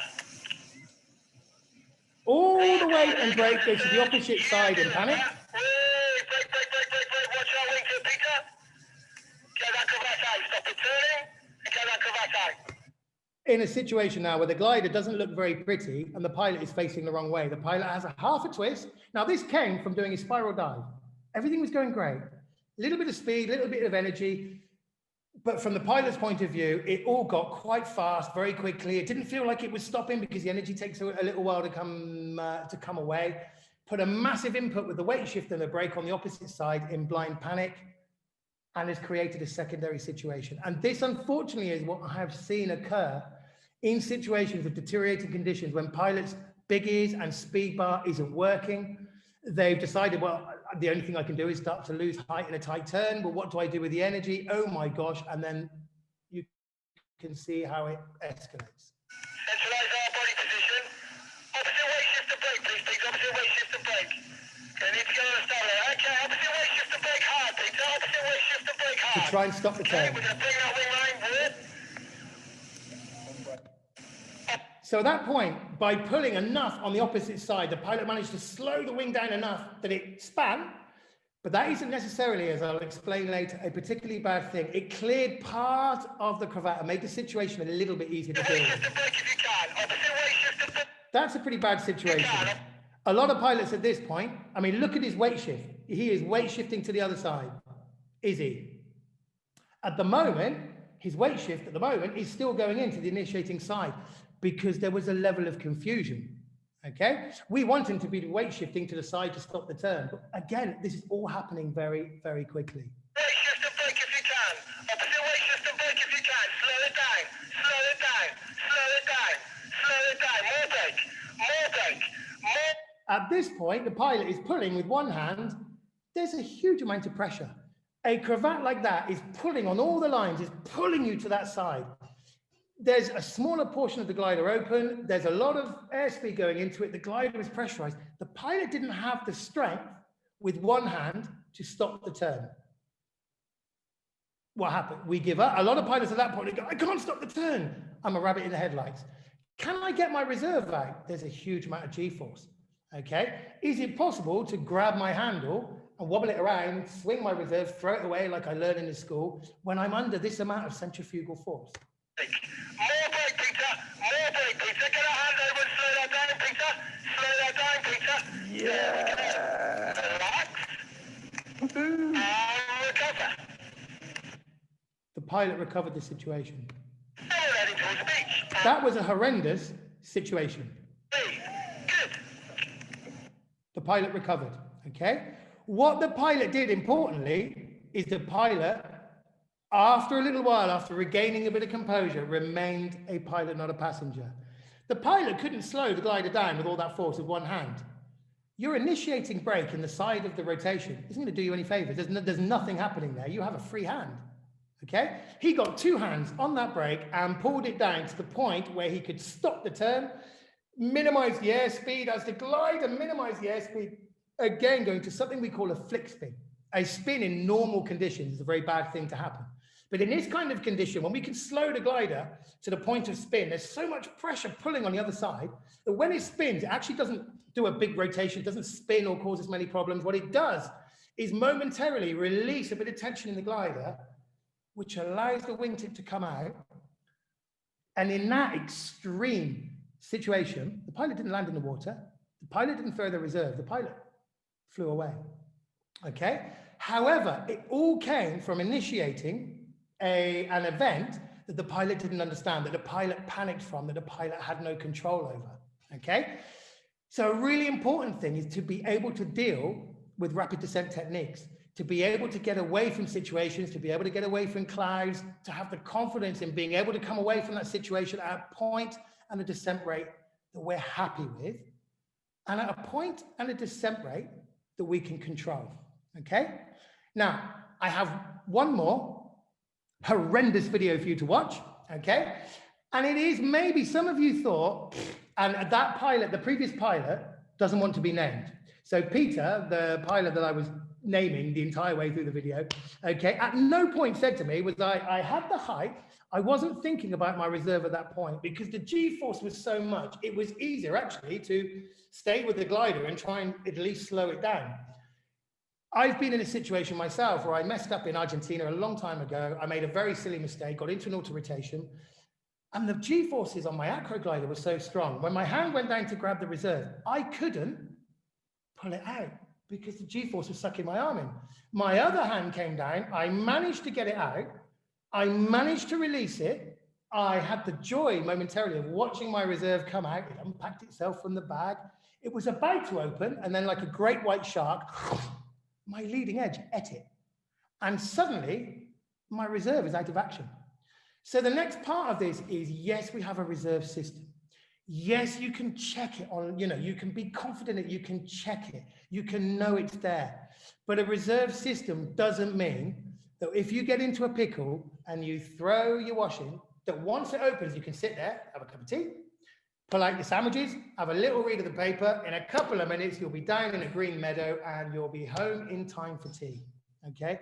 Speaker 1: All the weight and brake goes to the opposite side in panic.
Speaker 3: Brake. Watch our wing tip, Peter. Get that cravat out. Stop it turning and get that cravat out.
Speaker 1: In a situation now where the glider doesn't look very pretty and the pilot is facing the wrong way, the pilot has a half a twist. Now this came from doing a spiral dive. Everything was going great. A little bit of speed, a little bit of energy. But from the pilot's point of view, it all got quite fast, very quickly. It didn't feel like it was stopping because the energy takes a little while to come away. Put a massive input with the weight shift and the brake on the opposite side in blind panic, and has created a secondary situation. And this, unfortunately, is what I have seen occur in situations of deteriorating conditions when pilots' big ears and speed bar isn't working. They've decided, well, the only thing I can do is start to lose height in a tight turn. Well, what do I do with the energy? Oh my gosh. And then you can see how it escalates.
Speaker 3: Centralize our body position. Opposite weight shift to brake, please, Peter. Opposite weight shift to brake. Going to need to go on a Stabilo. Okay, opposite weight shift to brake hard, Peter. Opposite weight shift to brake hard.
Speaker 1: To try and stop the turn.
Speaker 3: Okay, we're going to bring that wing line forward.
Speaker 1: So at that point, by pulling enough on the opposite side, the pilot managed to slow the wing down enough that it span, but that isn't necessarily, as I'll explain later, a particularly bad thing. It cleared part of the cravat and made the situation a little bit easier to deal with. That's a pretty bad situation. A lot of pilots at this point, I mean, look at his weight shift. He is weight shifting to the other side. Is he? At the moment, his weight shift at the moment is still going into the initiating side, because there was a level of confusion, okay? We want him to be weight shifting to the side to stop the turn. But again, this is all happening very, very quickly.
Speaker 3: Weight shift and brake if you can. Opposite weight shift and brake if you can. Slow it down, slow it down, slow it down, slow it down. More brake, more brake, more.
Speaker 1: At this point, the pilot is pulling with one hand. There's a huge amount of pressure. A cravat like that is pulling on all the lines, is pulling you to that side. There's a smaller portion of the glider open. There's a lot of airspeed going into it. The glider is pressurized. The pilot didn't have the strength with one hand to stop the turn. What happened? We give up. A lot of pilots at that point go, I can't stop the turn. I'm a rabbit in the headlights. Can I get my reserve out? There's a huge amount of G-force. Okay. Is it possible to grab my handle and wobble it around, swing my reserve, throw it away like I learned in the school when I'm under this amount of centrifugal force?
Speaker 3: More brake, Peter. More brake, Peter. Get a hand over and slow that down, Peter. Slow that down, Peter. Yeah. Relax. And recover.
Speaker 1: The pilot recovered the situation.
Speaker 3: Now we're heading towards the beach.
Speaker 1: That was a horrendous situation.
Speaker 3: Good.
Speaker 1: The pilot recovered, okay? What the pilot did, importantly, is the pilot, after a little while, after regaining a bit of composure, remained a pilot, not a passenger. The pilot couldn't slow the glider down with all that force with one hand. Your initiating brake in the side of the rotation isn't going to do you any favors. There's nothing happening there. You have a free hand. Okay? He got two hands on that brake and pulled it down to the point where he could stop the turn, minimize the airspeed as the glider minimized the airspeed. Again, going to something we call a flick spin. A spin in normal conditions is a very bad thing to happen. But in this kind of condition, when we can slow the glider to the point of spin, there's so much pressure pulling on the other side that when it spins, it actually doesn't do a big rotation, it doesn't spin or cause us many problems. What it does is momentarily release a bit of tension in the glider, which allows the wingtip to come out. And in that extreme situation, the pilot didn't land in the water, the pilot didn't further reserve, the pilot flew away. Okay? However, it all came from initiating an event that the pilot didn't understand, that the pilot panicked from, that the pilot had no control over. Okay? So a really important thing is to be able to deal with rapid descent techniques, to be able to get away from situations, to be able to get away from clouds, to have the confidence in being able to come away from that situation at a point and a descent rate that we're happy with, and at a point and a descent rate that we can control. Okay? Now, I have one more horrendous video for you to watch, okay? And it is maybe some of you thought, and that pilot, the previous pilot, doesn't want to be named. So Peter, the pilot that I was naming the entire way through the video, okay, at no point said to me was I had the height, I wasn't thinking about my reserve at that point because the G-force was so much, it was easier actually to stay with the glider and try and at least slow it down. I've been in a situation myself where I messed up in Argentina a long time ago. I made a very silly mistake, got into an auto-rotation, and the G-forces on my acro glider were so strong. When my hand went down to grab the reserve, I couldn't pull it out because the G-force was sucking my arm in. My other hand came down. I managed to get it out. I managed to release it. I had the joy momentarily of watching my reserve come out. It unpacked itself from the bag. It was about to open, and then like a great white shark, my leading edge ate it. And suddenly, my reserve is out of action. So the next part of this is, yes, we have a reserve system. Yes, you can check it on, you can be confident that you can check it. You can know it's there. But a reserve system doesn't mean that if you get into a pickle and you throw your washing, that once it opens, you can sit there, have a cup of tea, pull out your sandwiches, have a little read of the paper. In a couple of minutes, you'll be down in a green meadow and you'll be home in time for tea, okay?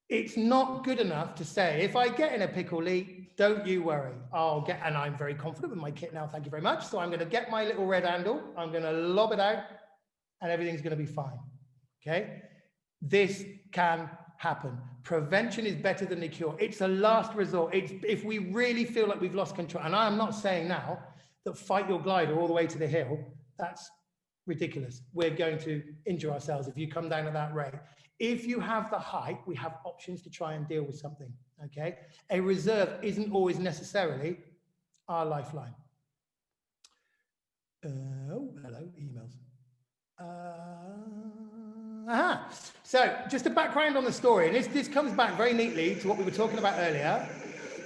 Speaker 1: It's not good enough to say, if I get in a pickle, Lee, don't you worry. And I'm very confident with my kit now, thank you very much. So I'm gonna get my little red handle, I'm gonna lob it out, and everything's gonna be fine, okay? This can happen. Prevention is better than the cure. It's a last resort. It's if we really feel like we've lost control, and I'm not saying now, that fight your glider all the way to the hill, that's ridiculous. We're going to injure ourselves if you come down at that rate. If you have the height, we have options to try and deal with something, okay? A reserve isn't always necessarily our lifeline. Oh, hello, emails. So just a background on the story, and this comes back very neatly to what we were talking about earlier,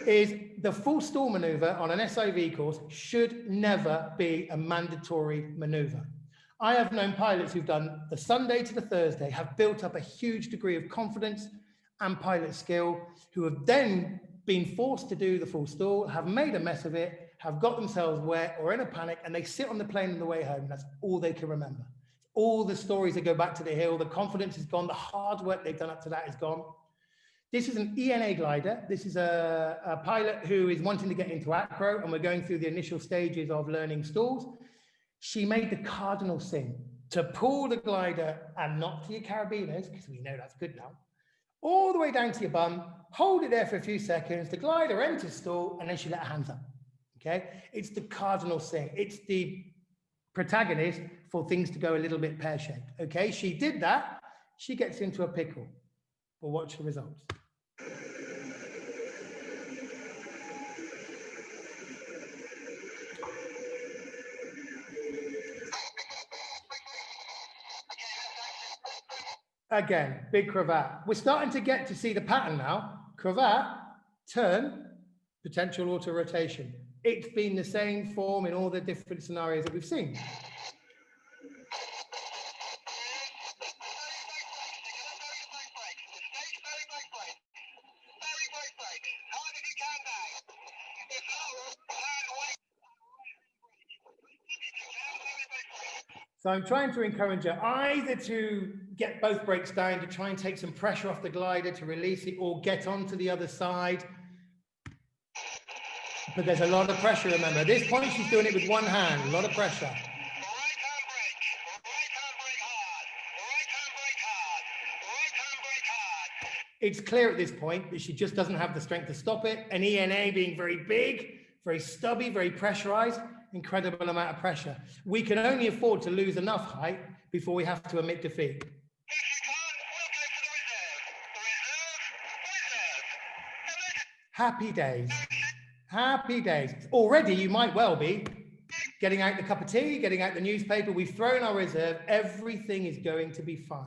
Speaker 1: is the full stall maneuver on an SIV course should never be a mandatory maneuver. I have known pilots who've done the Sunday to the Thursday, have built up a huge degree of confidence and pilot skill, who have then been forced to do the full stall, have made a mess of it, have got themselves wet or in a panic, and they sit on the plane on the way home. That's all they can remember. All the stories that go back to the hill, the confidence is gone, the hard work they've done up to that is gone. This is an ENA glider. This is a pilot who is wanting to get into acro, and we're going through the initial stages of learning stalls. She made the cardinal sin to pull the glider and not to your carabiners, because we know that's good now, all the way down to your bum, hold it there for a few seconds, the glider enters stall, and then she let her hands up, okay? It's the cardinal sin. It's the protagonist for things to go a little bit pear-shaped, okay? She did that, she gets into a pickle. But watch the results. Again, big cravat. We're starting to get to see the pattern now. Cravat, turn, potential auto rotation. It's been the same form in all the different scenarios that we've seen. So I'm trying to encourage her either to get both brakes down to try and take some pressure off the glider to release it, or get onto the other side. But there's a lot of pressure, remember. At this point, she's doing it with one hand, a lot of pressure. It's clear at this point that she just doesn't have the strength to stop it. An ENA being very big, very stubby, very pressurized, incredible amount of pressure. We can only afford to lose enough height before we have to admit defeat. Happy days. Happy days. Already you might well be getting out the cup of tea, getting out the newspaper. We've thrown our reserve. Everything is going to be fine.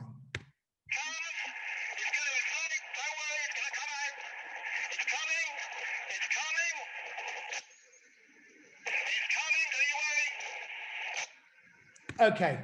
Speaker 1: Okay,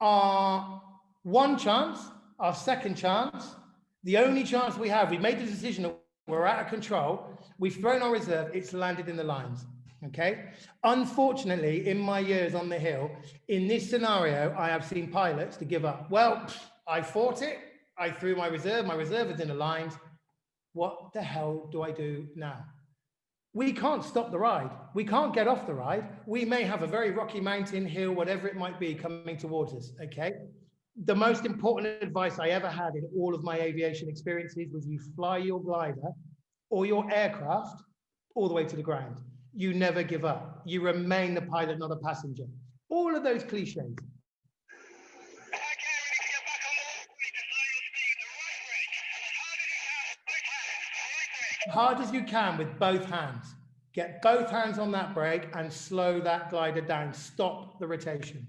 Speaker 1: our one chance, our second chance, the only chance we have, we've made the decision that we're out of control, we've thrown our reserve, it's landed in the lines, okay? Unfortunately, in my years on the hill, in this scenario, I have seen pilots to give up. Well, I fought it, I threw my reserve is in the lines. What the hell do I do now? We can't stop the ride. We can't get off the ride. We may have a very rocky mountain, hill, whatever it might be coming towards us, okay? The most important advice I ever had in all of my aviation experiences was you fly your glider or your aircraft all the way to the ground. You never give up. You remain the pilot, not a passenger. All of those cliches. Hard as you can with both hands. Get both hands on that brake and slow that glider down. Stop the rotation.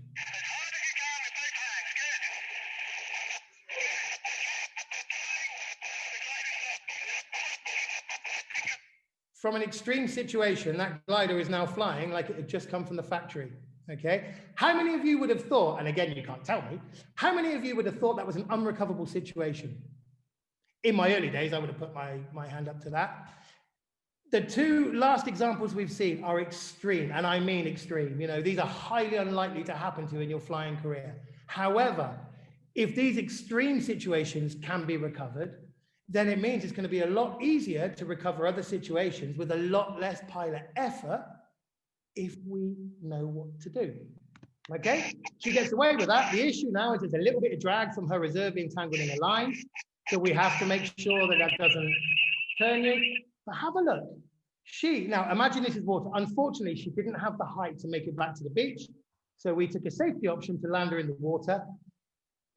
Speaker 1: From an extreme situation, that glider is now flying like it had just come from the factory. Okay. How many of you would have thought, and again, you can't tell me, how many of you would have thought that was an unrecoverable situation? In my early days, I would have put my hand up to that. The two last examples we've seen are extreme, and I mean extreme. You know, these are highly unlikely to happen to you in your flying career. However, if these extreme situations can be recovered, then it means it's going to be a lot easier to recover other situations with a lot less pilot effort if we know what to do. Okay, she gets away with that. The issue now is there's a little bit of drag from her reserve being tangled in the line. So we have to make sure that that doesn't turn you. But have a look. Now imagine this is water. Unfortunately, she didn't have the height to make it back to the beach. So we took a safety option to land her in the water.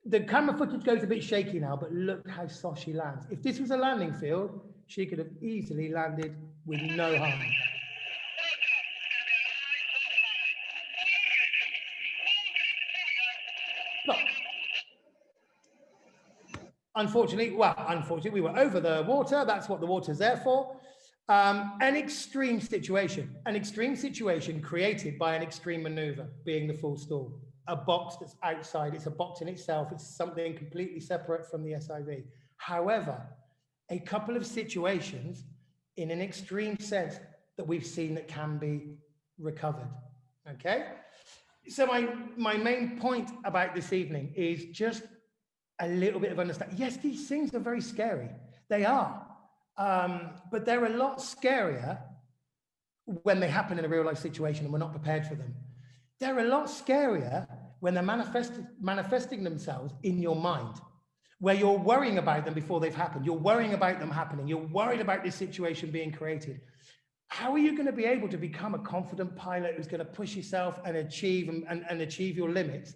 Speaker 1: The camera footage goes a bit shaky now, but look how soft she lands. If this was a landing field, she could have easily landed with no harm. Look. Unfortunately, we were over the water. That's what the water's there for. An extreme situation created by an extreme maneuver, being the full stall. A box that's outside, it's a box in itself. It's something completely separate from the SIV. However, a couple of situations in an extreme sense that we've seen that can be recovered, okay? So my main point about this evening is just a little bit of understanding. Yes, these things are very scary. They are. But they're a lot scarier when they happen in a real life situation and we're not prepared for them. They're a lot scarier when they're manifesting themselves in your mind, where you're worrying about them before they've happened. You're worrying about them happening. You're worried about this situation being created. How are you going to be able to become a confident pilot who's going to push yourself and achieve your limits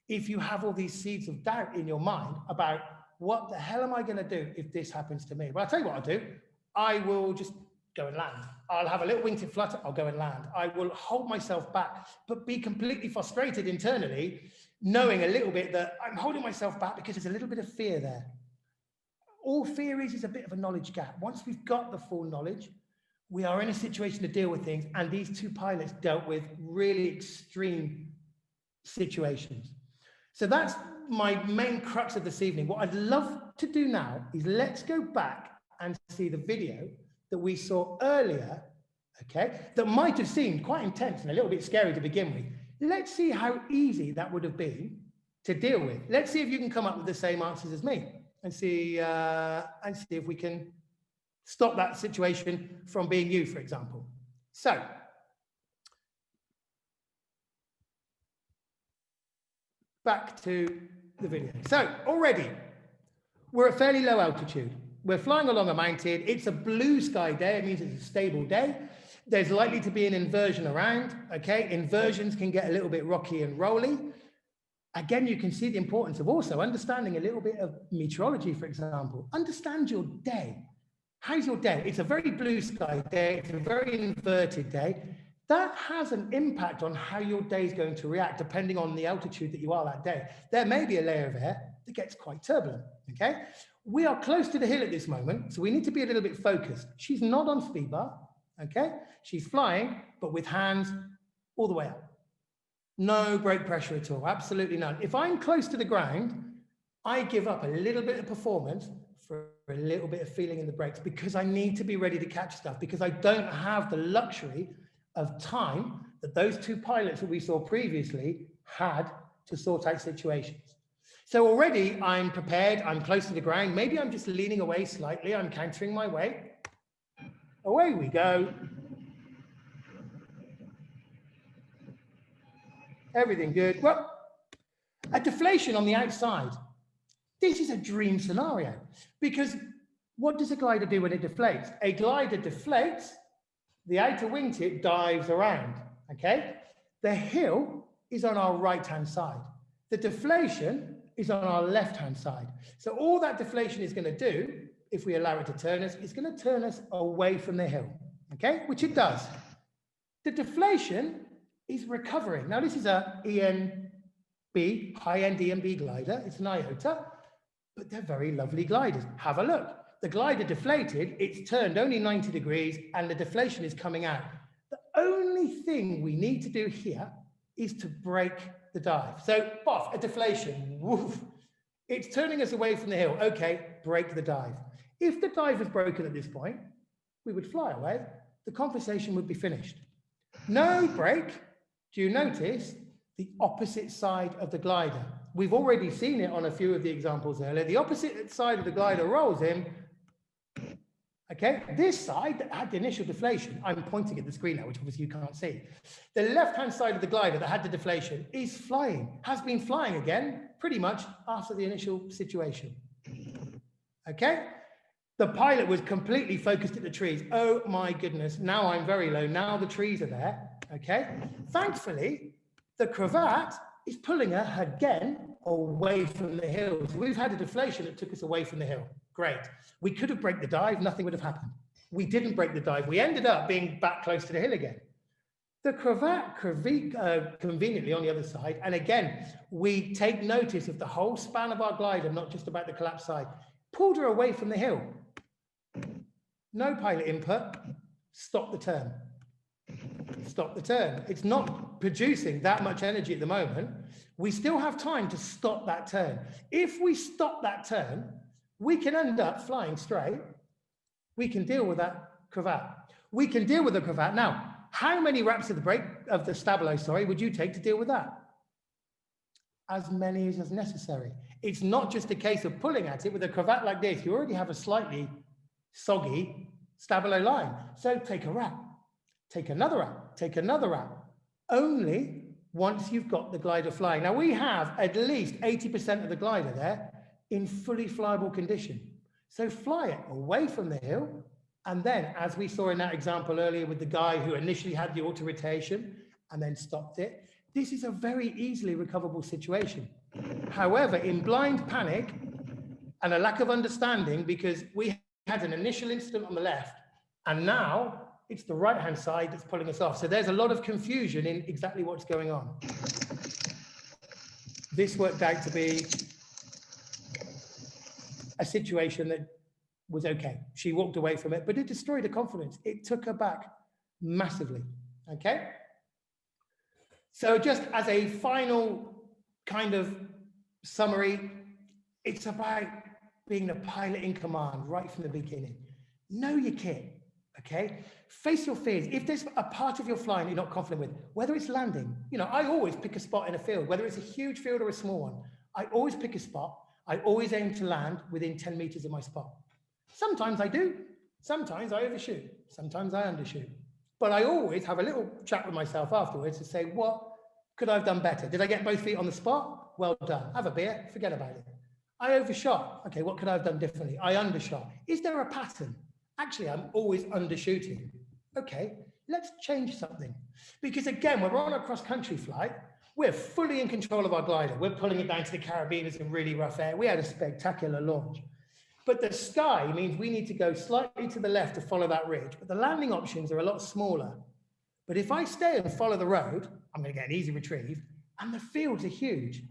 Speaker 1: if you have all these seeds of doubt in your mind about what the hell am I going to do if this happens to me? Well, I'll tell you what I'll do. I will just go and land. I'll have a little wingtip flutter. I'll go and land. I will hold myself back, but be completely frustrated internally, knowing a little bit that I'm holding myself back because there's a little bit of fear there. All fear is a bit of a knowledge gap. Once we've got the full knowledge, we are in a situation to deal with things, and these two pilots dealt with really extreme situations. So that's my main crux of this evening. What I'd love to do now is let's go back and see the video that we saw earlier, okay, that might have seemed quite intense and a little bit scary to begin with. Let's see how easy that would have been to deal with. Let's see if you can come up with the same answers as me, and see if we can stop that situation from being you, for example. So, back to the video. So already we're at fairly low altitude. We're flying along a mountain. It's a blue sky day. It means it's a stable day. There's likely to be an inversion around, okay? Inversions can get a little bit rocky and rolly. Again, you can see the importance of also understanding a little bit of meteorology, for example. Understand your day. How's your day? It's a very blue sky day. It's a very inverted day. That has an impact on how your day is going to react, depending on the altitude that you are that day. There may be a layer of air that gets quite turbulent, okay? We are close to the hill at this moment, so we need to be a little bit focused. She's not on speed bar, okay? She's flying, but with hands all the way up. No brake pressure at all, absolutely none. If I'm close to the ground, I give up a little bit of performance for a little bit of feeling in the brakes, because I need to be ready to catch stuff, because I don't have the luxury of time that those two pilots that we saw previously had to sort out situations. So already I'm prepared, I'm close to the ground, maybe I'm just leaning away slightly, I'm countering my weight. Away we go. Everything good. Well, a deflation on the outside. This is a dream scenario, because what does a glider do when it deflates? A glider deflates, the outer wingtip dives around, okay? The hill is on our right-hand side. The deflation is on our left-hand side. So all that deflation is going to do, if we allow it to turn us, is going to turn us away from the hill, okay? Which it does. The deflation is recovering. Now, this is a ENB, high-end ENB glider. It's an IOTA, but they're very lovely gliders. Have a look. The glider deflated, it's turned only 90 degrees, and the deflation is coming out. The only thing we need to do here is to break the dive. So, off, a deflation, woof. It's turning us away from the hill. Okay, break the dive. If the dive was broken at this point, we would fly away. The conversation would be finished. No break. Do you notice the opposite side of the glider? We've already seen it on a few of the examples earlier. The opposite side of the glider rolls in. Okay, this side that had the initial deflation, I'm pointing at the screen now, which obviously you can't see. The left-hand side of the glider that had the deflation is flying, has been flying again, pretty much after the initial situation. Okay, the pilot was completely focused at the trees. Oh my goodness, now I'm very low, now the trees are there, okay? Thankfully, the cravat is pulling her again away from the hills. We've had a deflation that took us away from the hill. Great. We could have broke the dive, nothing would have happened. We didn't break the dive. We ended up being back close to the hill again. The cravat conveniently on the other side. And again, we take notice of the whole span of our glider, not just about the collapsed side. Pulled her away from the hill. No pilot input. Stop the turn. Stop the turn. It's not producing that much energy at the moment. We still have time to stop that turn. If we stop that turn, we can end up flying straight. We can deal with that cravat. We can deal with the cravat. Now, how many wraps of the brake, of the Stabilo, would you take to deal with that? As many as necessary. It's not just a case of pulling at it. With a cravat like this, you already have a slightly soggy Stabilo line. So take a wrap, take another wrap, take another wrap. Only once you've got the glider flying. Now, we have at least 80% of the glider there in fully flyable condition. So fly it away from the hill. And then, as we saw in that example earlier with the guy who initially had the auto rotation and then stopped it, this is a very easily recoverable situation. However, in blind panic and a lack of understanding, because we had an initial incident on the left, and now it's the right-hand side that's pulling us off. So there's a lot of confusion in exactly what's going on. This worked out to be a situation that was okay. She walked away from it, but it destroyed her confidence. It took her back massively, okay? So just as a final kind of summary, it's about being the pilot in command right from the beginning. Know your kit, okay? Face your fears. If there's a part of your flying you're not confident with, whether it's landing, you know, I always pick a spot in a field, whether it's a huge field or a small one. I always pick a spot. I always aim to land within 10 meters of my spot. Sometimes I do. Sometimes I overshoot. Sometimes I undershoot. But I always have a little chat with myself afterwards to say, what could I have done better? Did I get both feet on the spot? Well done. Have a beer. Forget about it. I overshot. Okay, what could I have done differently? I undershot. Is there a pattern? Actually, I'm always undershooting. Okay, let's change something. Because again, when we're on a cross-country flight, we're fully in control of our glider. We're pulling it down to the Caribbean in really rough air. We had a spectacular launch. But the sky means we need to go slightly to the left to follow that ridge. But the landing options are a lot smaller. But if I stay and follow the road, I'm going to get an easy retrieve, and the fields are huge.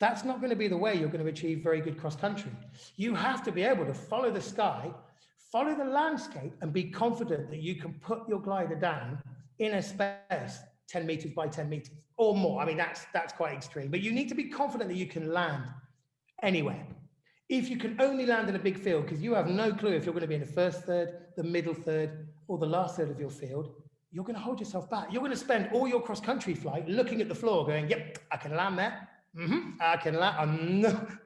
Speaker 1: That's not going to be the way you're going to achieve very good cross-country. You have to be able to follow the sky, follow the landscape, and be confident that you can put your glider down in a space 10 meters by 10 meters or more. I mean, that's quite extreme, but you need to be confident that you can land anywhere. If you can only land in a big field, because you have no clue if you're going to be in the first third, the middle third, or the last third of your field, you're going to hold yourself back. You're going to spend all your cross-country flight looking at the floor going, yep, I can land there. I can land.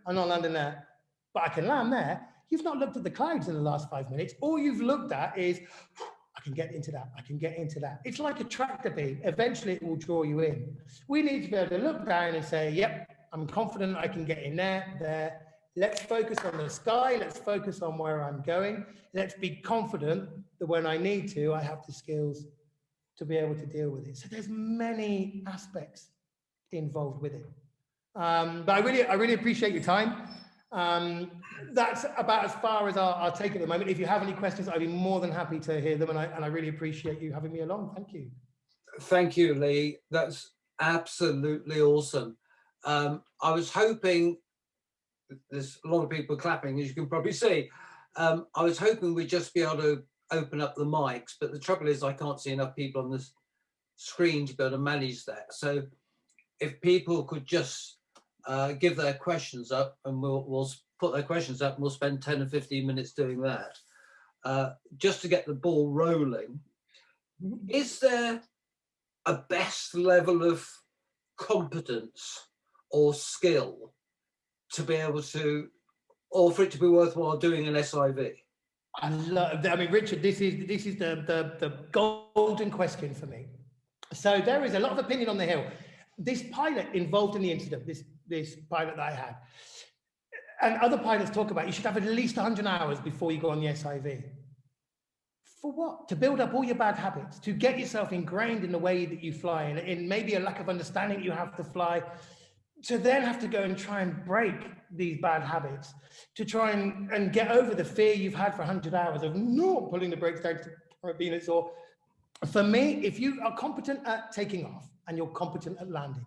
Speaker 1: I'm not landing there, but I can land there. You've not looked at the clouds in the last 5 minutes. All you've looked at is, I can get into that. I can get into that. It's like a tractor beam. Eventually, it will draw you in. We need to be able to look down and say, yep, I'm confident I can get in there. Let's focus on the sky. Let's focus on where I'm going. Let's be confident that when I need to, I have the skills to be able to deal with it. So there's many aspects involved with it. But I really appreciate your time. That's about as far as I'll take at the moment. If you have any questions, I'd be more than happy to hear them. And I really appreciate you having me along. Thank you.
Speaker 2: Thank you, Lee. That's absolutely awesome. I was hoping, there's a lot of people clapping, as you can probably see. I was hoping we'd just be able to open up the mics, but the trouble is I can't see enough people on the screen to be able to manage that. So if people could just give their questions up, and we'll put their questions up, and we'll spend 10 or 15 minutes doing that, just to get the ball rolling. Is there a best level of competence or skill to be able to, or for it to be worthwhile doing an SIV?
Speaker 1: I mean, Richard, this is the golden question for me. So there is a lot of opinion on the Hill. This pilot involved in the incident, this pilot that I had, and other pilots talk about you should have at least 100 hours before you go on the SIV. For what? To build up all your bad habits, to get yourself ingrained in the way that you fly, and in maybe a lack of understanding you have to fly, to then have to go and try and break these bad habits, to try and get over the fear you've had for 100 hours of not pulling the brakes down to carabiners. Or for me, if you are competent at taking off and you're competent at landing,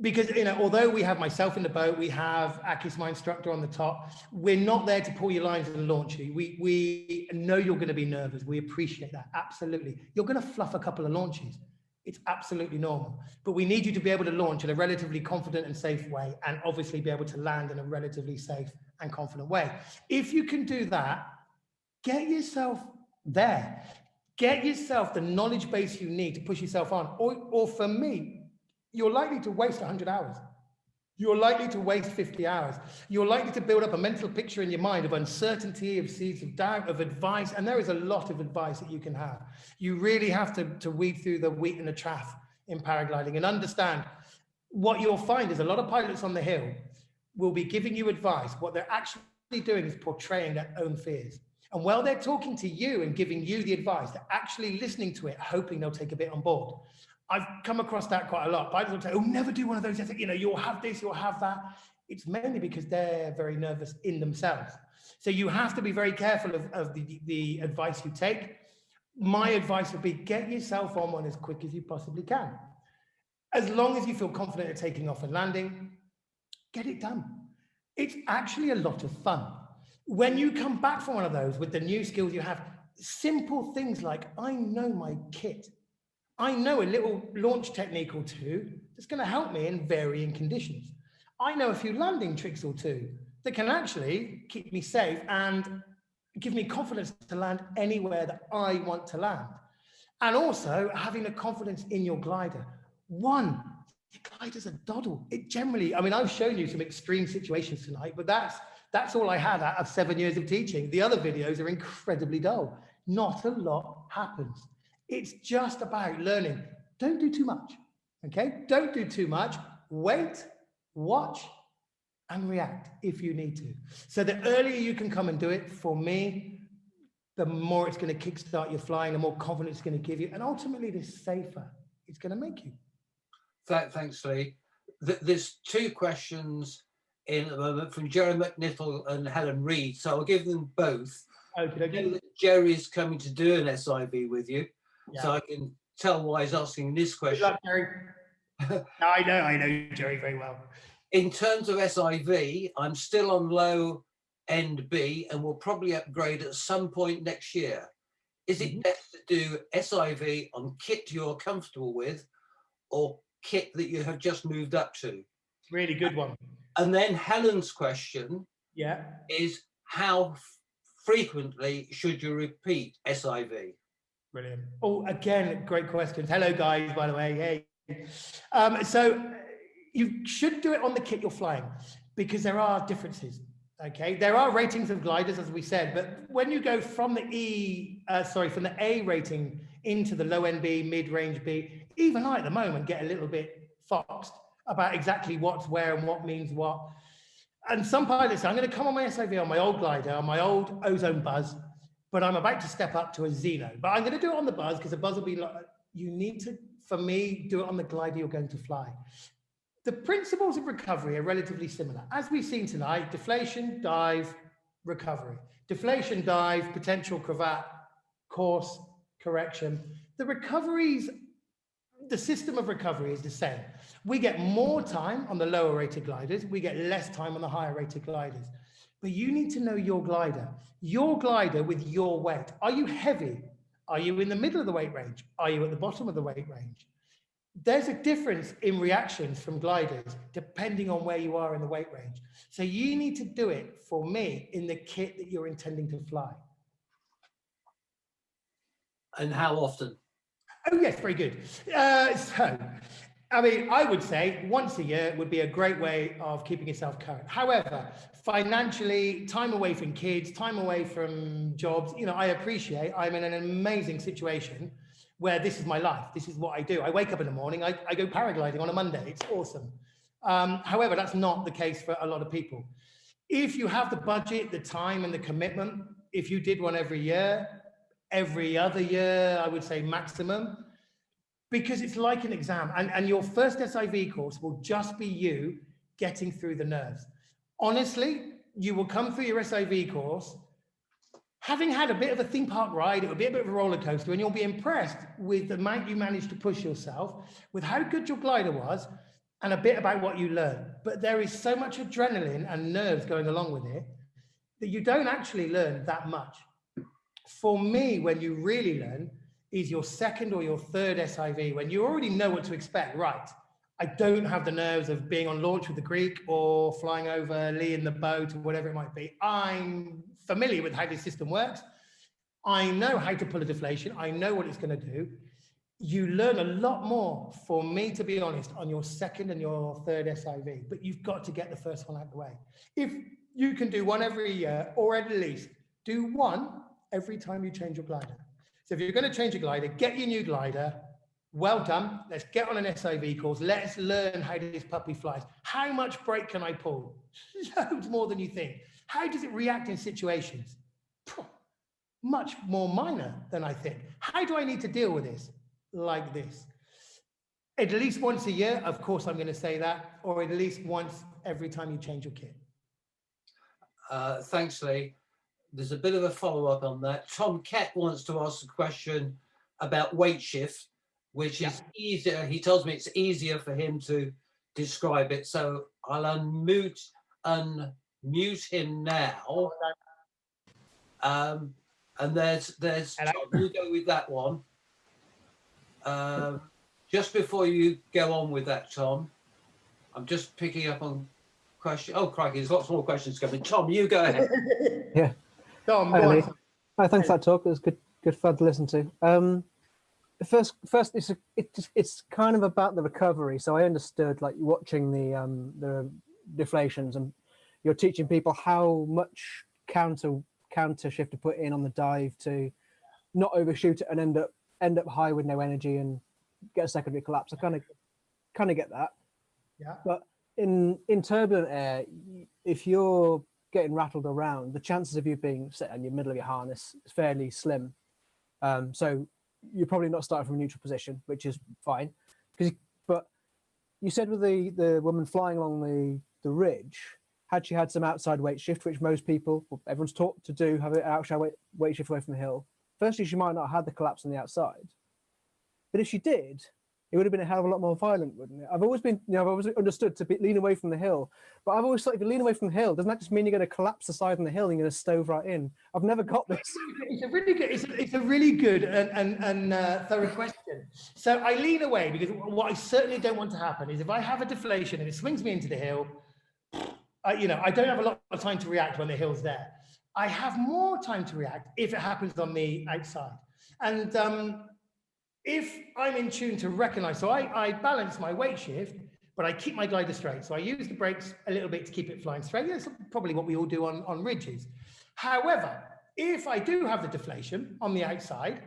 Speaker 1: because, you know, although we have myself in the boat, we have Akis, my instructor, on the top, we're not there to pull your lines and launch you. We know you're going to be nervous. We appreciate that. Absolutely. You're going to fluff a couple of launches. It's absolutely normal. But we need you to be able to launch in a relatively confident and safe way, and obviously be able to land in a relatively safe and confident way. If you can do that, get yourself there. Get yourself the knowledge base you need to push yourself on. Or for me, you're likely to waste 100 hours. You're likely to waste 50 hours. You're likely to build up a mental picture in your mind of uncertainty, of seeds of doubt, of advice. And there is a lot of advice that you can have. You really have to weed through the wheat and the chaff in paragliding and understand what you'll find is a lot of pilots on the Hill will be giving you advice. What they're actually doing is portraying their own fears. And while they're talking to you and giving you the advice, they're actually listening to it, hoping they'll take a bit on board. I've come across that quite a lot. Pilots will say, oh, never do one of those. You know, you'll have this, you'll have that. It's mainly because they're very nervous in themselves. So you have to be very careful of the advice you take. My advice would be get yourself on one as quick as you possibly can. As long as you feel confident at taking off and landing, get it done. It's actually a lot of fun. When you come back from one of those with the new skills you have, simple things like, I know my kit. I know a little launch technique or two that's going to help me in varying conditions. I know a few landing tricks or two that can actually keep me safe and give me confidence to land anywhere that I want to land. And also having the confidence in your glider. One, your glider's a doddle. It generally, I mean, I've shown you some extreme situations tonight, but that's all I had out of 7 years of teaching. The other videos are incredibly dull. Not a lot happens. It's just about learning. Don't do too much, okay? Don't do too much. Wait, watch, and react if you need to. So the earlier you can come and do it, for me, the more it's going to kickstart your flying, the more confidence it's going to give you, and ultimately the safer it's going to make you.
Speaker 2: Thanks, Lee. There's two questions in at the moment from Jerry McNichol and Helen Reed, so I'll give them both.
Speaker 1: Okay.
Speaker 2: Jerry's coming to do an SIV with you,
Speaker 1: Yeah.
Speaker 2: so I can tell why he's asking this question.
Speaker 1: Good luck, Jerry. I know Jerry very well.
Speaker 2: In terms of SIV, I'm still on low end B and will probably upgrade at some point next year. Is it best to do SIV on kit you're comfortable with or kit that you have just moved up to?
Speaker 1: Really good one.
Speaker 2: And then Helen's question is, how frequently should you repeat SIV?
Speaker 1: Brilliant. Oh, again, great questions. Hello, guys, by the way. Hey. So you should do it on the kit you're flying because there are differences. Okay, there are ratings of gliders, as we said, but when you go from the from the A rating into the low end B, mid-range B, even I at the moment get a little bit foxed about exactly what's where and what means what. And some pilots say, I'm going to come on my SIV on my old glider, on my old Ozone Buzz, but I'm about to step up to a Xeno. But I'm going to do it on the Buzz because the Buzz will be like, you need to, for me, do it on the glider you're going to fly. The principles of recovery are relatively similar. As we've seen tonight, deflation, dive, recovery. Deflation, dive, potential cravat, course, correction. The system of recovery is the same. We get more time on the lower rated gliders. We get less time on the higher rated gliders. But you need to know your glider with your weight. Are you heavy? Are you in the middle of the weight range? Are you at the bottom of the weight range? There's a difference in reactions from gliders depending on where you are in the weight range. So you need to do it, for me, in the kit that you're intending to fly.
Speaker 2: And how often?
Speaker 1: Oh, yes, very good. So, I mean, I would say once a year would be a great way of keeping yourself current. However, financially, time away from kids, time away from jobs, you know, I appreciate I'm in an amazing situation where this is my life. This is what I do. I wake up in the morning, I go paragliding on a Monday. It's awesome. However, that's not the case for a lot of people. If you have the budget, the time and the commitment, if you did one every year, every other year, I would say maximum, because it's like an exam. And your first SIV course will just be you getting through the nerves. Honestly, you will come through your SIV course having had a bit of a theme park ride. It will be a bit of a roller coaster, and you'll be impressed with the amount you managed to push yourself, with how good your glider was, and a bit about what you learned. But there is so much adrenaline and nerves going along with it that you don't actually learn that much. For me, when you really learn is your second or your third SIV, when you already know what to expect. Right, I don't have the nerves of being on launch with the Greek or flying over Lee in the boat or whatever it might be. I'm familiar with how this system works. I know how to pull a deflation. I know what it's going to do. You learn a lot more, for me, to be honest, on your second and your third SIV, but you've got to get the first one out of the way. If you can do one every year, or at least do one every time you change your glider. So if you're going to change your glider, get your new glider. Well done. Let's get on an SIV course. Let's learn how this puppy flies. How much brake can I pull? Loads more than you think. How does it react in situations? Much more minor than I think. How do I need to deal with this? Like this. At least once a year, of course I'm going to say that, or at least once every time you change your kit.
Speaker 2: Thanks, Lee. There's a bit of a follow-up on that. Tom Kett wants to ask a question about weight shift, which is easier. He tells me it's easier for him to describe it. So I'll unmute him now. And there's
Speaker 1: Hello.
Speaker 2: Tom, you go with that one. Just before you go on with that, Tom, I'm just picking up on question. Oh, crikey, there's lots more questions coming. Tom, you go ahead.
Speaker 4: Yeah.
Speaker 1: Tom,
Speaker 4: Hi,
Speaker 1: go
Speaker 4: Lee.
Speaker 1: on.
Speaker 4: Hi, thanks for that talk. It was good fun to listen to. First, it's kind of about the recovery. So I understood, like, watching the deflations, and you're teaching people how much counter shift to put in on the dive to not overshoot it and end up high with no energy and get a secondary collapse. I kind of get that.
Speaker 1: Yeah.
Speaker 4: But in turbulent air, if you're getting rattled around, the chances of you being set in the middle of your harness is fairly slim. So you're probably not starting from a neutral position, which is fine. But you said with the woman flying along the ridge, had she had some outside weight shift, which most people, everyone's taught to do, have an outside weight shift away from the hill. Firstly, she might not have had the collapse on the outside. But if she did, it would have been a hell of a lot more violent, wouldn't it? I've always understood to lean away from the hill, but I've always thought if you lean away from the hill, doesn't that just mean you're going to collapse the side on the hill and you're going to stove right in? I've never got this.
Speaker 1: It's a really good and thorough question. So I lean away because what I certainly don't want to happen is if I have a deflation and it swings me into the hill, I don't have a lot of time to react when the hill's there. I have more time to react if it happens on the outside. And if I'm in tune to recognize, so I balance my weight shift, but I keep my glider straight. So I use the brakes a little bit to keep it flying straight. That's probably what we all do on ridges. However, if I do have the deflation on the outside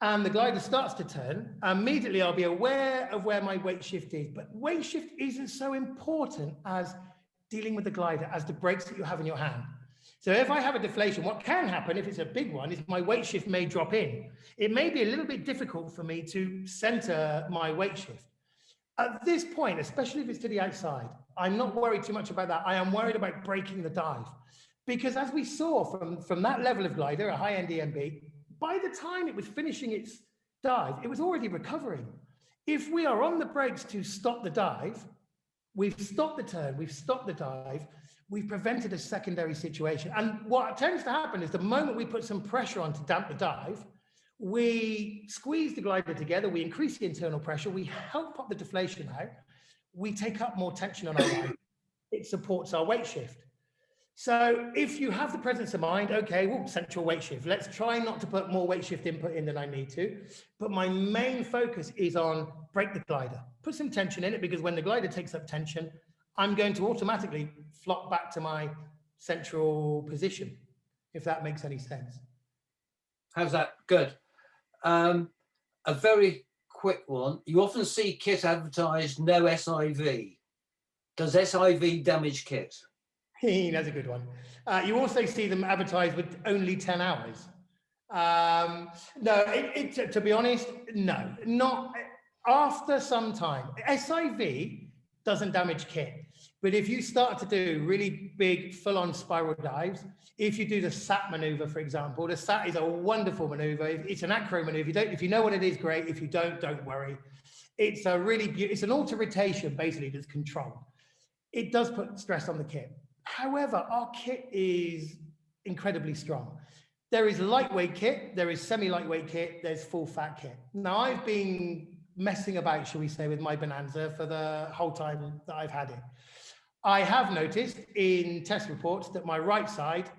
Speaker 1: and the glider starts to turn, immediately I'll be aware of where my weight shift is. But weight shift isn't so important as dealing with the glider, as the brakes that you have in your hand. So if I have a deflation, what can happen if it's a big one is my weight shift may drop in. It may be a little bit difficult for me to center my weight shift. At this point, especially if it's to the outside, I'm not worried too much about that. I am worried about breaking the dive. Because as we saw from that level of glider, a high-end EMB, by the time it was finishing its dive, it was already recovering. If we are on the brakes to stop the dive, we've stopped the turn, we've stopped the dive, we've prevented a secondary situation. And what tends to happen is the moment we put some pressure on to damp the dive, we squeeze the glider together, we increase the internal pressure, we help pop the deflation out, we take up more tension on our glider. It supports our weight shift. So if you have the presence of mind, okay, well, central weight shift. Let's try not to put more weight shift input in than I need to. But my main focus is on break the glider. Put some tension in it, because when the glider takes up tension, I'm going to automatically flop back to my central position, if that makes any sense.
Speaker 2: How's that? Good. A very quick one. You often see kit advertised no SIV. Does SIV damage kit?
Speaker 1: That's a good one. You also see them advertised with only 10 hours. No, to be honest, no, not after some time. SIV doesn't damage kit, but if you start to do really big full-on spiral dives, if you do the SAT maneuver, for example, the SAT is a wonderful maneuver. It's an acro maneuver. If you know what it is, great. If you don't worry. It's a really it's an auto rotation basically that's controlled. It does put stress on the kit. However, our kit is incredibly strong. There is lightweight kit, there is semi-lightweight kit, there's full fat kit. Now, I've been messing about, shall we say, with my Bonanza for the whole time that I've had it. I have noticed in test reports that my right side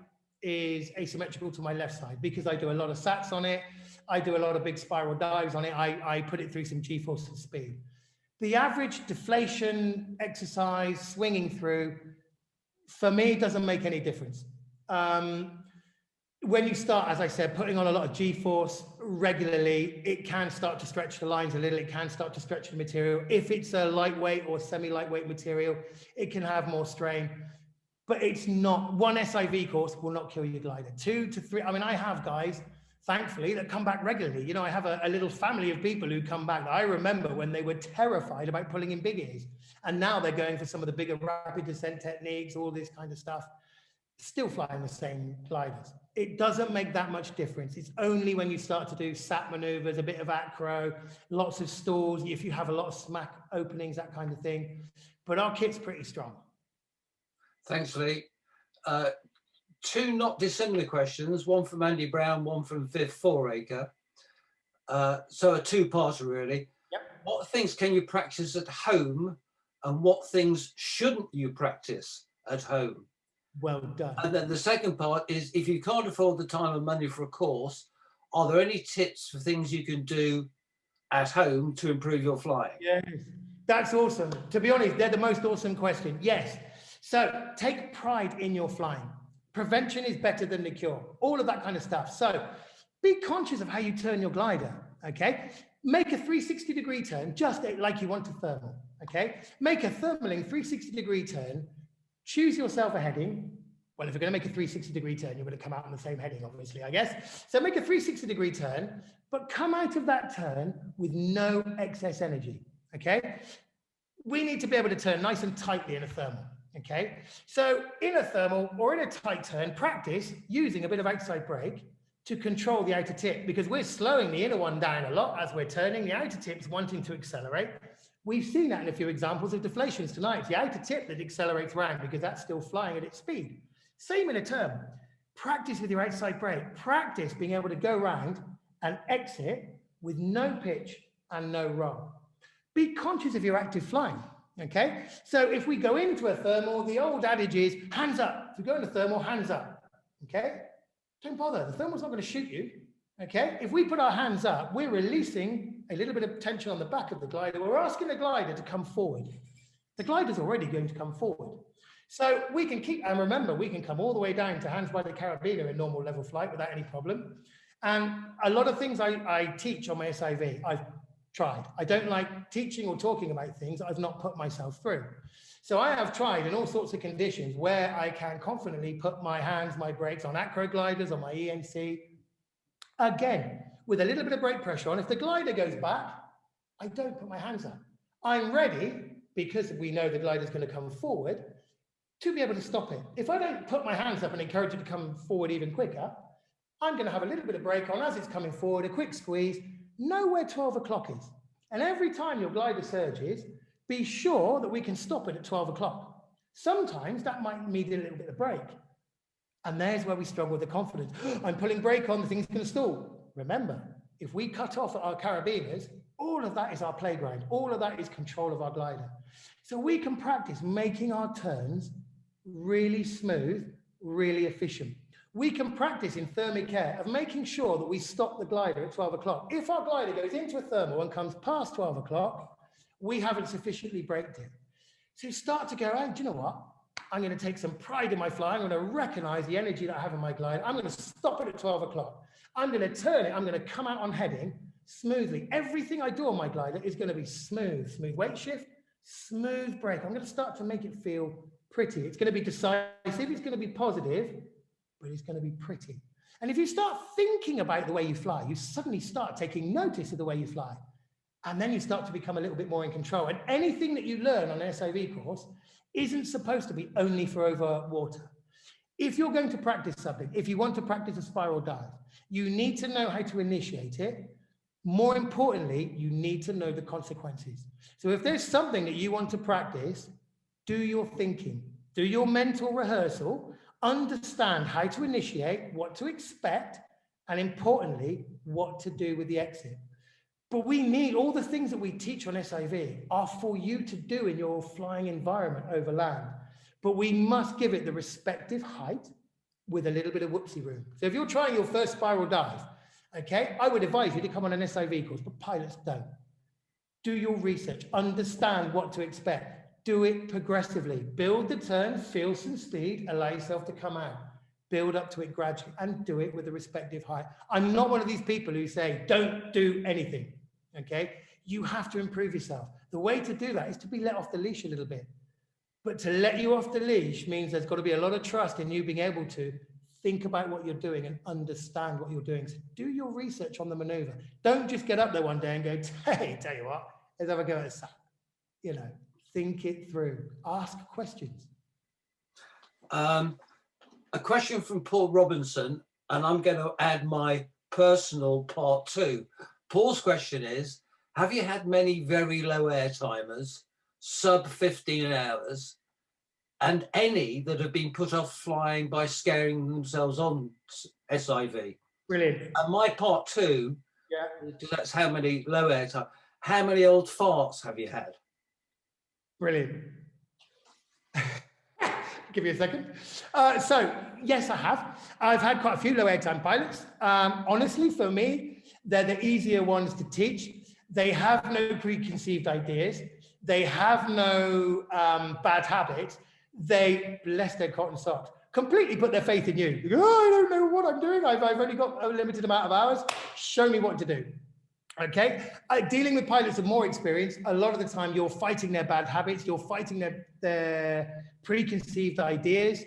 Speaker 1: is asymmetrical to my left side because I do a lot of SATs on it. I do a lot of big spiral dives on it. I put it through some G-force and speed. The average deflation exercise swinging through, for me, it doesn't make any difference. When you start, as I said, putting on a lot of G-force regularly, it can start to stretch the lines a little. It can start to stretch the material. If it's a lightweight or semi-lightweight material, it can have more strain. But it's not, one SIV course will not kill your glider. 2 to 3, I mean, I have guys, thankfully, that come back regularly. You know, I have a little family of people who come back. I remember when they were terrified about pulling in big ears. And now they're going for some of the bigger rapid descent techniques, all this kind of stuff. Still flying the same gliders. It doesn't make that much difference. It's only when you start to do SAT maneuvers, a bit of acro, lots of stalls, if you have a lot of smack openings, that kind of thing. But our kit's pretty strong.
Speaker 2: Thanks, Lee. two not dissimilar questions, one from Andy Brown, one from Viv Fouracre. So a two-parter really.
Speaker 1: Yep.
Speaker 2: What things can you practice at home and what things shouldn't you practice at home?
Speaker 1: Well done.
Speaker 2: And then the second part is, if you can't afford the time and money for a course, are there any tips for things you can do at home to improve your flying?
Speaker 1: Yes, that's awesome. To be honest, they're the most awesome question. Yes. So take pride in your flying. Prevention is better than the cure. All of that kind of stuff. So be conscious of how you turn your glider. Okay. Make a 360-degree turn, just like you want to thermal. Okay. Make a thermaling 360-degree turn. Choose yourself a heading. Well, if you're going to make a 360-degree turn, you're going to come out on the same heading, obviously, I guess. So make a 360-degree turn, but come out of that turn with no excess energy, okay? We need to be able to turn nice and tightly in a thermal, okay? So in a thermal or in a tight turn, practice using a bit of outside brake to control the outer tip, because we're slowing the inner one down a lot as we're turning. The outer tip's wanting to accelerate. We've seen that in a few examples of deflations tonight. It's the outer tip that accelerates round because that's still flying at its speed. Same in a turn. Practice with your outside brake. Practice being able to go round and exit with no pitch and no roll. Be conscious of your active flying, okay? So if we go into a thermal, the old adage is hands up. If we go into thermal, hands up, okay? Don't bother. The thermal's not going to shoot you, okay? If we put our hands up, we're releasing a little bit of tension on the back of the glider. We're asking the glider to come forward. The glider's already going to come forward. So we can keep, and remember, we can come all the way down to hands by the carabiner in normal level flight without any problem. And a lot of things I teach on my SIV, I've tried. I don't like teaching or talking about things I've not put myself through. So I have tried in all sorts of conditions where I can confidently put my hands, my brakes on acro gliders, on my ENC. Again, with a little bit of brake pressure on, if the glider goes back, I don't put my hands up. I'm ready, because we know the glider's going to come forward, to be able to stop it. If I don't put my hands up and encourage it to come forward even quicker, I'm going to have a little bit of brake on as it's coming forward, a quick squeeze, know where 12 o'clock is. And every time your glider surges, be sure that we can stop it at 12 o'clock. Sometimes that might need a little bit of brake. And there's where we struggle with the confidence. I'm pulling brake on, the thing's going to stall. Remember, if we cut off our carabiners, all of that is our playground. All of that is control of our glider. So we can practice making our turns really smooth, really efficient. We can practice in thermic air of making sure that we stop the glider at 12 o'clock. If our glider goes into a thermal and comes past 12 o'clock, we haven't sufficiently braked it. So you start to go, oh, do you know what? I'm going to take some pride in my flying. I'm going to recognize the energy that I have in my glider. I'm going to stop it at 12 o'clock. I'm going to turn it. I'm going to come out on heading smoothly. Everything I do on my glider is going to be smooth. Smooth weight shift, smooth brake. I'm going to start to make it feel pretty. It's going to be decisive. It's going to be positive, but it's going to be pretty. And if you start thinking about the way you fly, you suddenly start taking notice of the way you fly. And then you start to become a little bit more in control. And anything that you learn on an SIV course isn't supposed to be only for over water. If you're going to practice something, if you want to practice a spiral dive, you need to know how to initiate it. More importantly, you need to know the consequences. So if there's something that you want to practice, do your thinking, do your mental rehearsal, understand how to initiate, what to expect, and importantly, what to do with the exit. But we need all the things that we teach on SIV are for you to do in your flying environment over land. But we must give it the respective height with a little bit of whoopsie room. So if you're trying your first spiral dive, okay, I would advise you to come on an SIV course, but pilots don't. Do your research, understand what to expect, do it progressively, build the turn, feel some speed, allow yourself to come out, build up to it gradually, and do it with the respective height. I'm not one of these people who say, don't do anything, okay? You have to improve yourself. The way to do that is to be let off the leash a little bit. But to let you off the leash means there's got to be a lot of trust in you being able to think about what you're doing and understand what you're doing. So do your research on the maneuver. Don't just get up there one day and go, hey, tell you what, let's have a go at this. You know, think it through. Ask questions.
Speaker 2: A question from Paul Robinson, and I'm going to add my personal part too. Paul's question is, have you had many very low air timers, sub 15 hours, and any that have been put off flying by scaring themselves on SIV.
Speaker 1: Brilliant.
Speaker 2: And my part two,
Speaker 1: Yeah.
Speaker 2: that's how many low air time. How many old farts have you had?
Speaker 1: Brilliant. Give me a second. So, yes, I have. I've had quite a few low airtime pilots. Honestly, for me, they're the easier ones to teach. They have no preconceived ideas. They have no bad habits. They, bless their cotton socks, completely put their faith in you. They go, oh, I don't know what I'm doing. I've only got a limited amount of hours. Show me what to do. Okay, dealing with pilots of more experience, a lot of the time you're fighting their bad habits, you're fighting their preconceived ideas,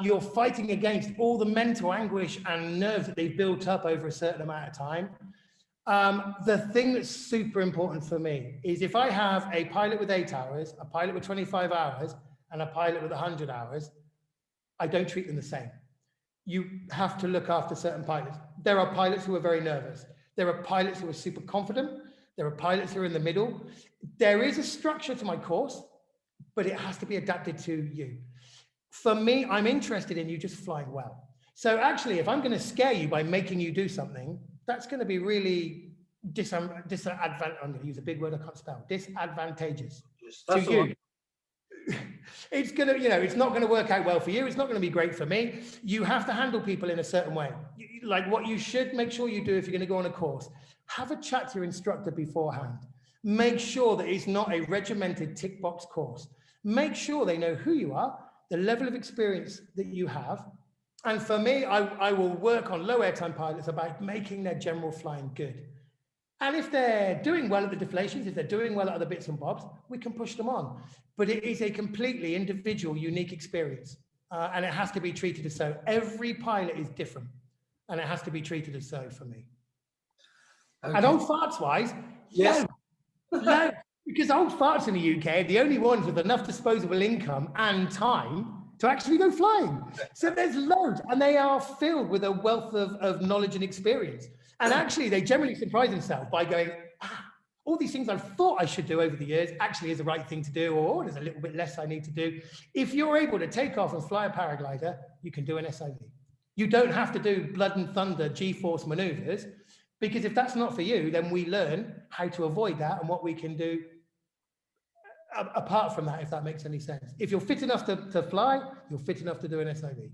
Speaker 1: you're fighting against all the mental anguish and nerves that they've built up over a certain amount of time. The thing that's super important for me is if I have a pilot with 8 hours, a pilot with 25 hours, and a pilot with 100 hours, I don't treat them the same. You have to look after certain pilots. There are pilots who are very nervous. There are pilots who are super confident. There are pilots who are in the middle. There is a structure to my course, but it has to be adapted to you. For me, I'm interested in you just flying well. So actually, if I'm going to scare you by making you do something, that's going to be really I'm going to use a big word I can't spell, disadvantageous to you. It's going to, it's not going to work out well for you. It's not going to be great for me. You have to handle people in a certain way. Like what you should make sure you do if you're going to go on a course, have a chat to your instructor beforehand. Make sure that it's not a regimented tick box course. Make sure they know who you are, the level of experience that you have. And for me, I will work on low airtime pilots about making their general flying good. And if they're doing well at the deflations, if they're doing well at other bits and bobs, we can push them on. But it is a completely individual, unique experience. And it has to be treated as so. Every pilot is different. And it has to be treated as so for me. Okay. And old farts wise, yes. No, because old farts in the UK are the only ones with enough disposable income and time to actually go flying. So there's loads, and they are filled with a wealth of knowledge and experience. And actually, they generally surprise themselves by going, all these things I've thought I should do over the years actually is the right thing to do, or there's a little bit less I need to do. If you're able to take off and fly a paraglider, you can do an SIV. You don't have to do blood and thunder G-force maneuvers, because if that's not for you, then we learn how to avoid that and what we can do apart from that, if that makes any sense. If you're fit enough to fly, you're fit enough to do an SIV.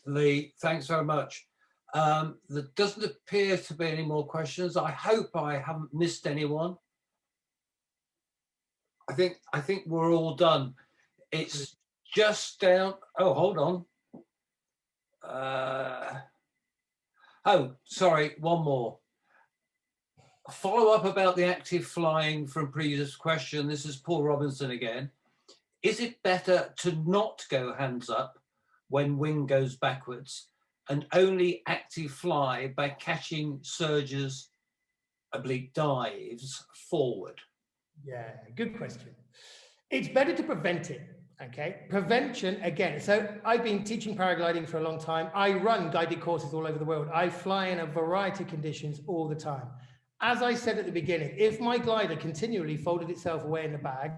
Speaker 2: Lee, thanks very much. There doesn't appear to be any more questions. I hope I haven't missed anyone. I think we're all done. It's just down. Oh, hold on. Oh, sorry, one more. A follow-up about the active flying from previous question. This is Paul Robinson again. Is it better to not go hands up when wing goes backwards and only active fly by catching surges, oblique dives forward?
Speaker 1: Yeah, good question. It's better to prevent it, okay? Prevention, again, so I've been teaching paragliding for a long time. I run guided courses all over the world. I fly in a variety of conditions all the time. As I said at the beginning, if my glider continually folded itself away in the bag,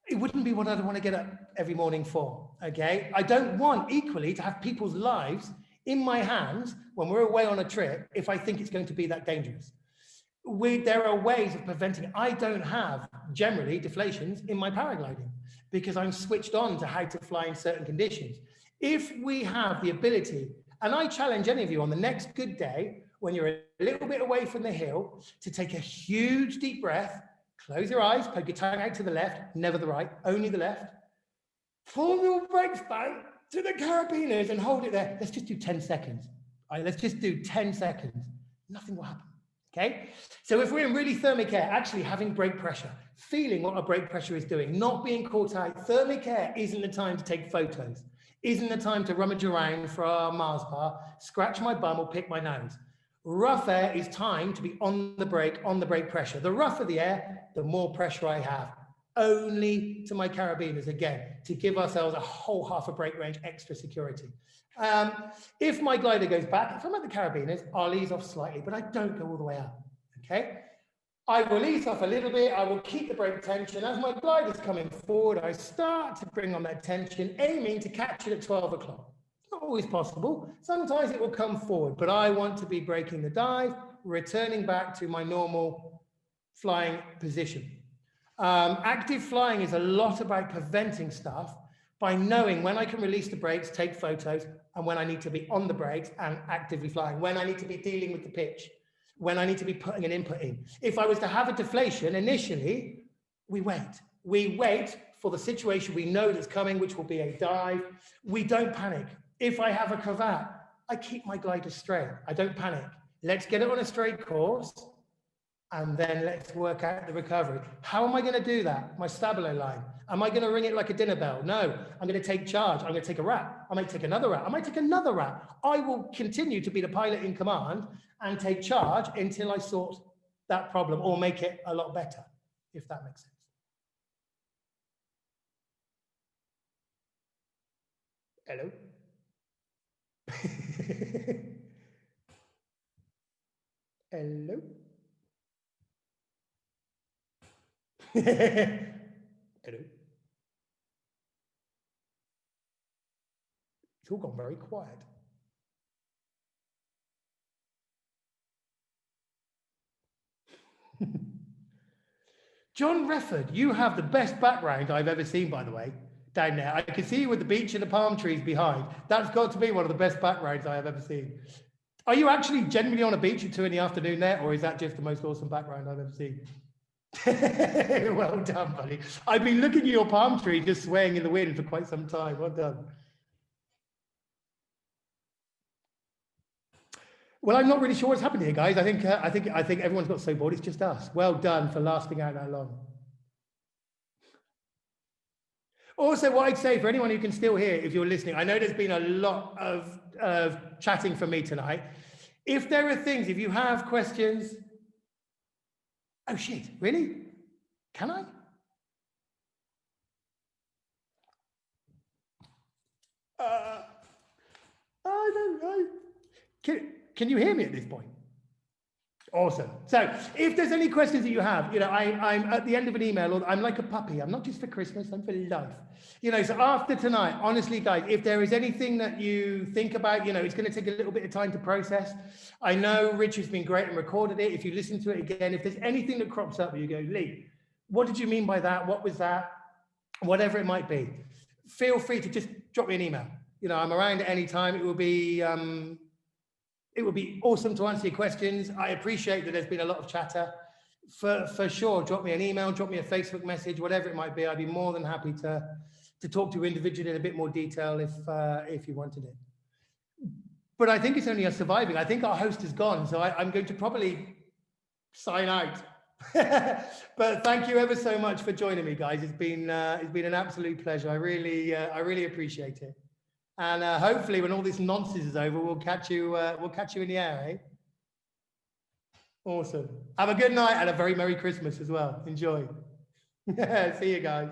Speaker 1: it wouldn't be what I'd want to get up every morning for, okay? I don't want equally to have people's lives in my hands when we're away on a trip if I think it's going to be that dangerous. There are ways of preventing it. I don't have generally deflations in my paragliding because I'm switched on to how to fly in certain conditions. If we have the ability, and I challenge any of you on the next good day, when you're a little bit away from the hill, to take a huge deep breath, close your eyes, poke your tongue out to the left, never the right, only the left. Pull your brakes back to the carabiners and hold it there. Let's just do 10 seconds. All right, let's just do 10 seconds. Nothing will happen, okay? So if we're in really thermic air, actually having brake pressure, feeling what our brake pressure is doing, not being caught out. Thermic air isn't the time to take photos, isn't the time to rummage around for our Mars bar, scratch my bum or pick my nose. Rough air is time to be on the brake pressure. The rougher the air, the more pressure I have. Only to my carabiners, again, to give ourselves a whole half a brake range extra security. If my glider goes back, if I'm at the carabiners, I'll ease off slightly, but I don't go all the way up, okay? I will ease off a little bit. I will keep the brake tension. As my glide is coming forward, I start to bring on that tension, aiming to catch it at 12 o'clock. Not always possible. Sometimes it will come forward, but I want to be braking the dive, returning back to my normal flying position. Active flying is a lot about preventing stuff by knowing when I can release the brakes, take photos, and when I need to be on the brakes and actively flying, when I need to be dealing with the pitch, when I need to be putting an input in. If I was to have a deflation, initially, we wait. We wait for the situation we know that's coming, which will be a dive. We don't panic. If I have a cravat, I keep my glider straight. I don't panic. Let's get it on a straight course, and then let's work out the recovery. How am I going to do that? My Stabilo line. Am I going to ring it like a dinner bell? No, I'm going to take charge. I'm going to take a wrap. I might take another wrap. I might take another wrap. I will continue to be the pilot in command and take charge until I sort that problem or make it a lot better, if that makes sense. Hello? Hello? Hello? It's all gone very quiet. John Refford, you have the best background I've ever seen, by the way, down there. I can see you with the beach and the palm trees behind. That's got to be one of the best backgrounds I have ever seen. Are you actually genuinely on a beach at 2 in the afternoon there, or is that just the most awesome background I've ever seen? Well done, buddy. I've been looking at your palm tree just swaying in the wind for quite some time. Well done. Well, I'm not really sure what's happened here, guys. I think everyone's got so bored. It's just us. Well done for lasting out that long. Also, what I'd say for anyone who can still hear, if you're listening, I know there's been a lot of chatting from me tonight. If there are things, if you have questions, oh shit, really? Can I? I don't know. Can you hear me at this point? Awesome. So if there's any questions that you have, you know, I'm at the end of an email, or I'm like a puppy. I'm not just for Christmas, I'm for life. You know, so after tonight, honestly, guys, if there is anything that you think about, you know, it's going to take a little bit of time to process. I know Richard's been great and recorded it. If you listen to it again, if there's anything that crops up, you go, Lee, what did you mean by that? What was that? Whatever it might be, feel free to just drop me an email. You know, I'm around at any time. It would be awesome to answer your questions. I appreciate that there's been a lot of chatter. For sure, drop me an email, drop me a Facebook message, whatever it might be. I'd be more than happy to talk to you individually in a bit more detail if you wanted it. But I think it's only us surviving. I think our host is gone, so I'm going to probably sign out. But thank you ever so much for joining me, guys. It's been an absolute pleasure. I really appreciate it. And hopefully, when all this nonsense is over, we'll catch you in the air, eh? Awesome. Have a good night and a very Merry Christmas as well. Enjoy. See you guys.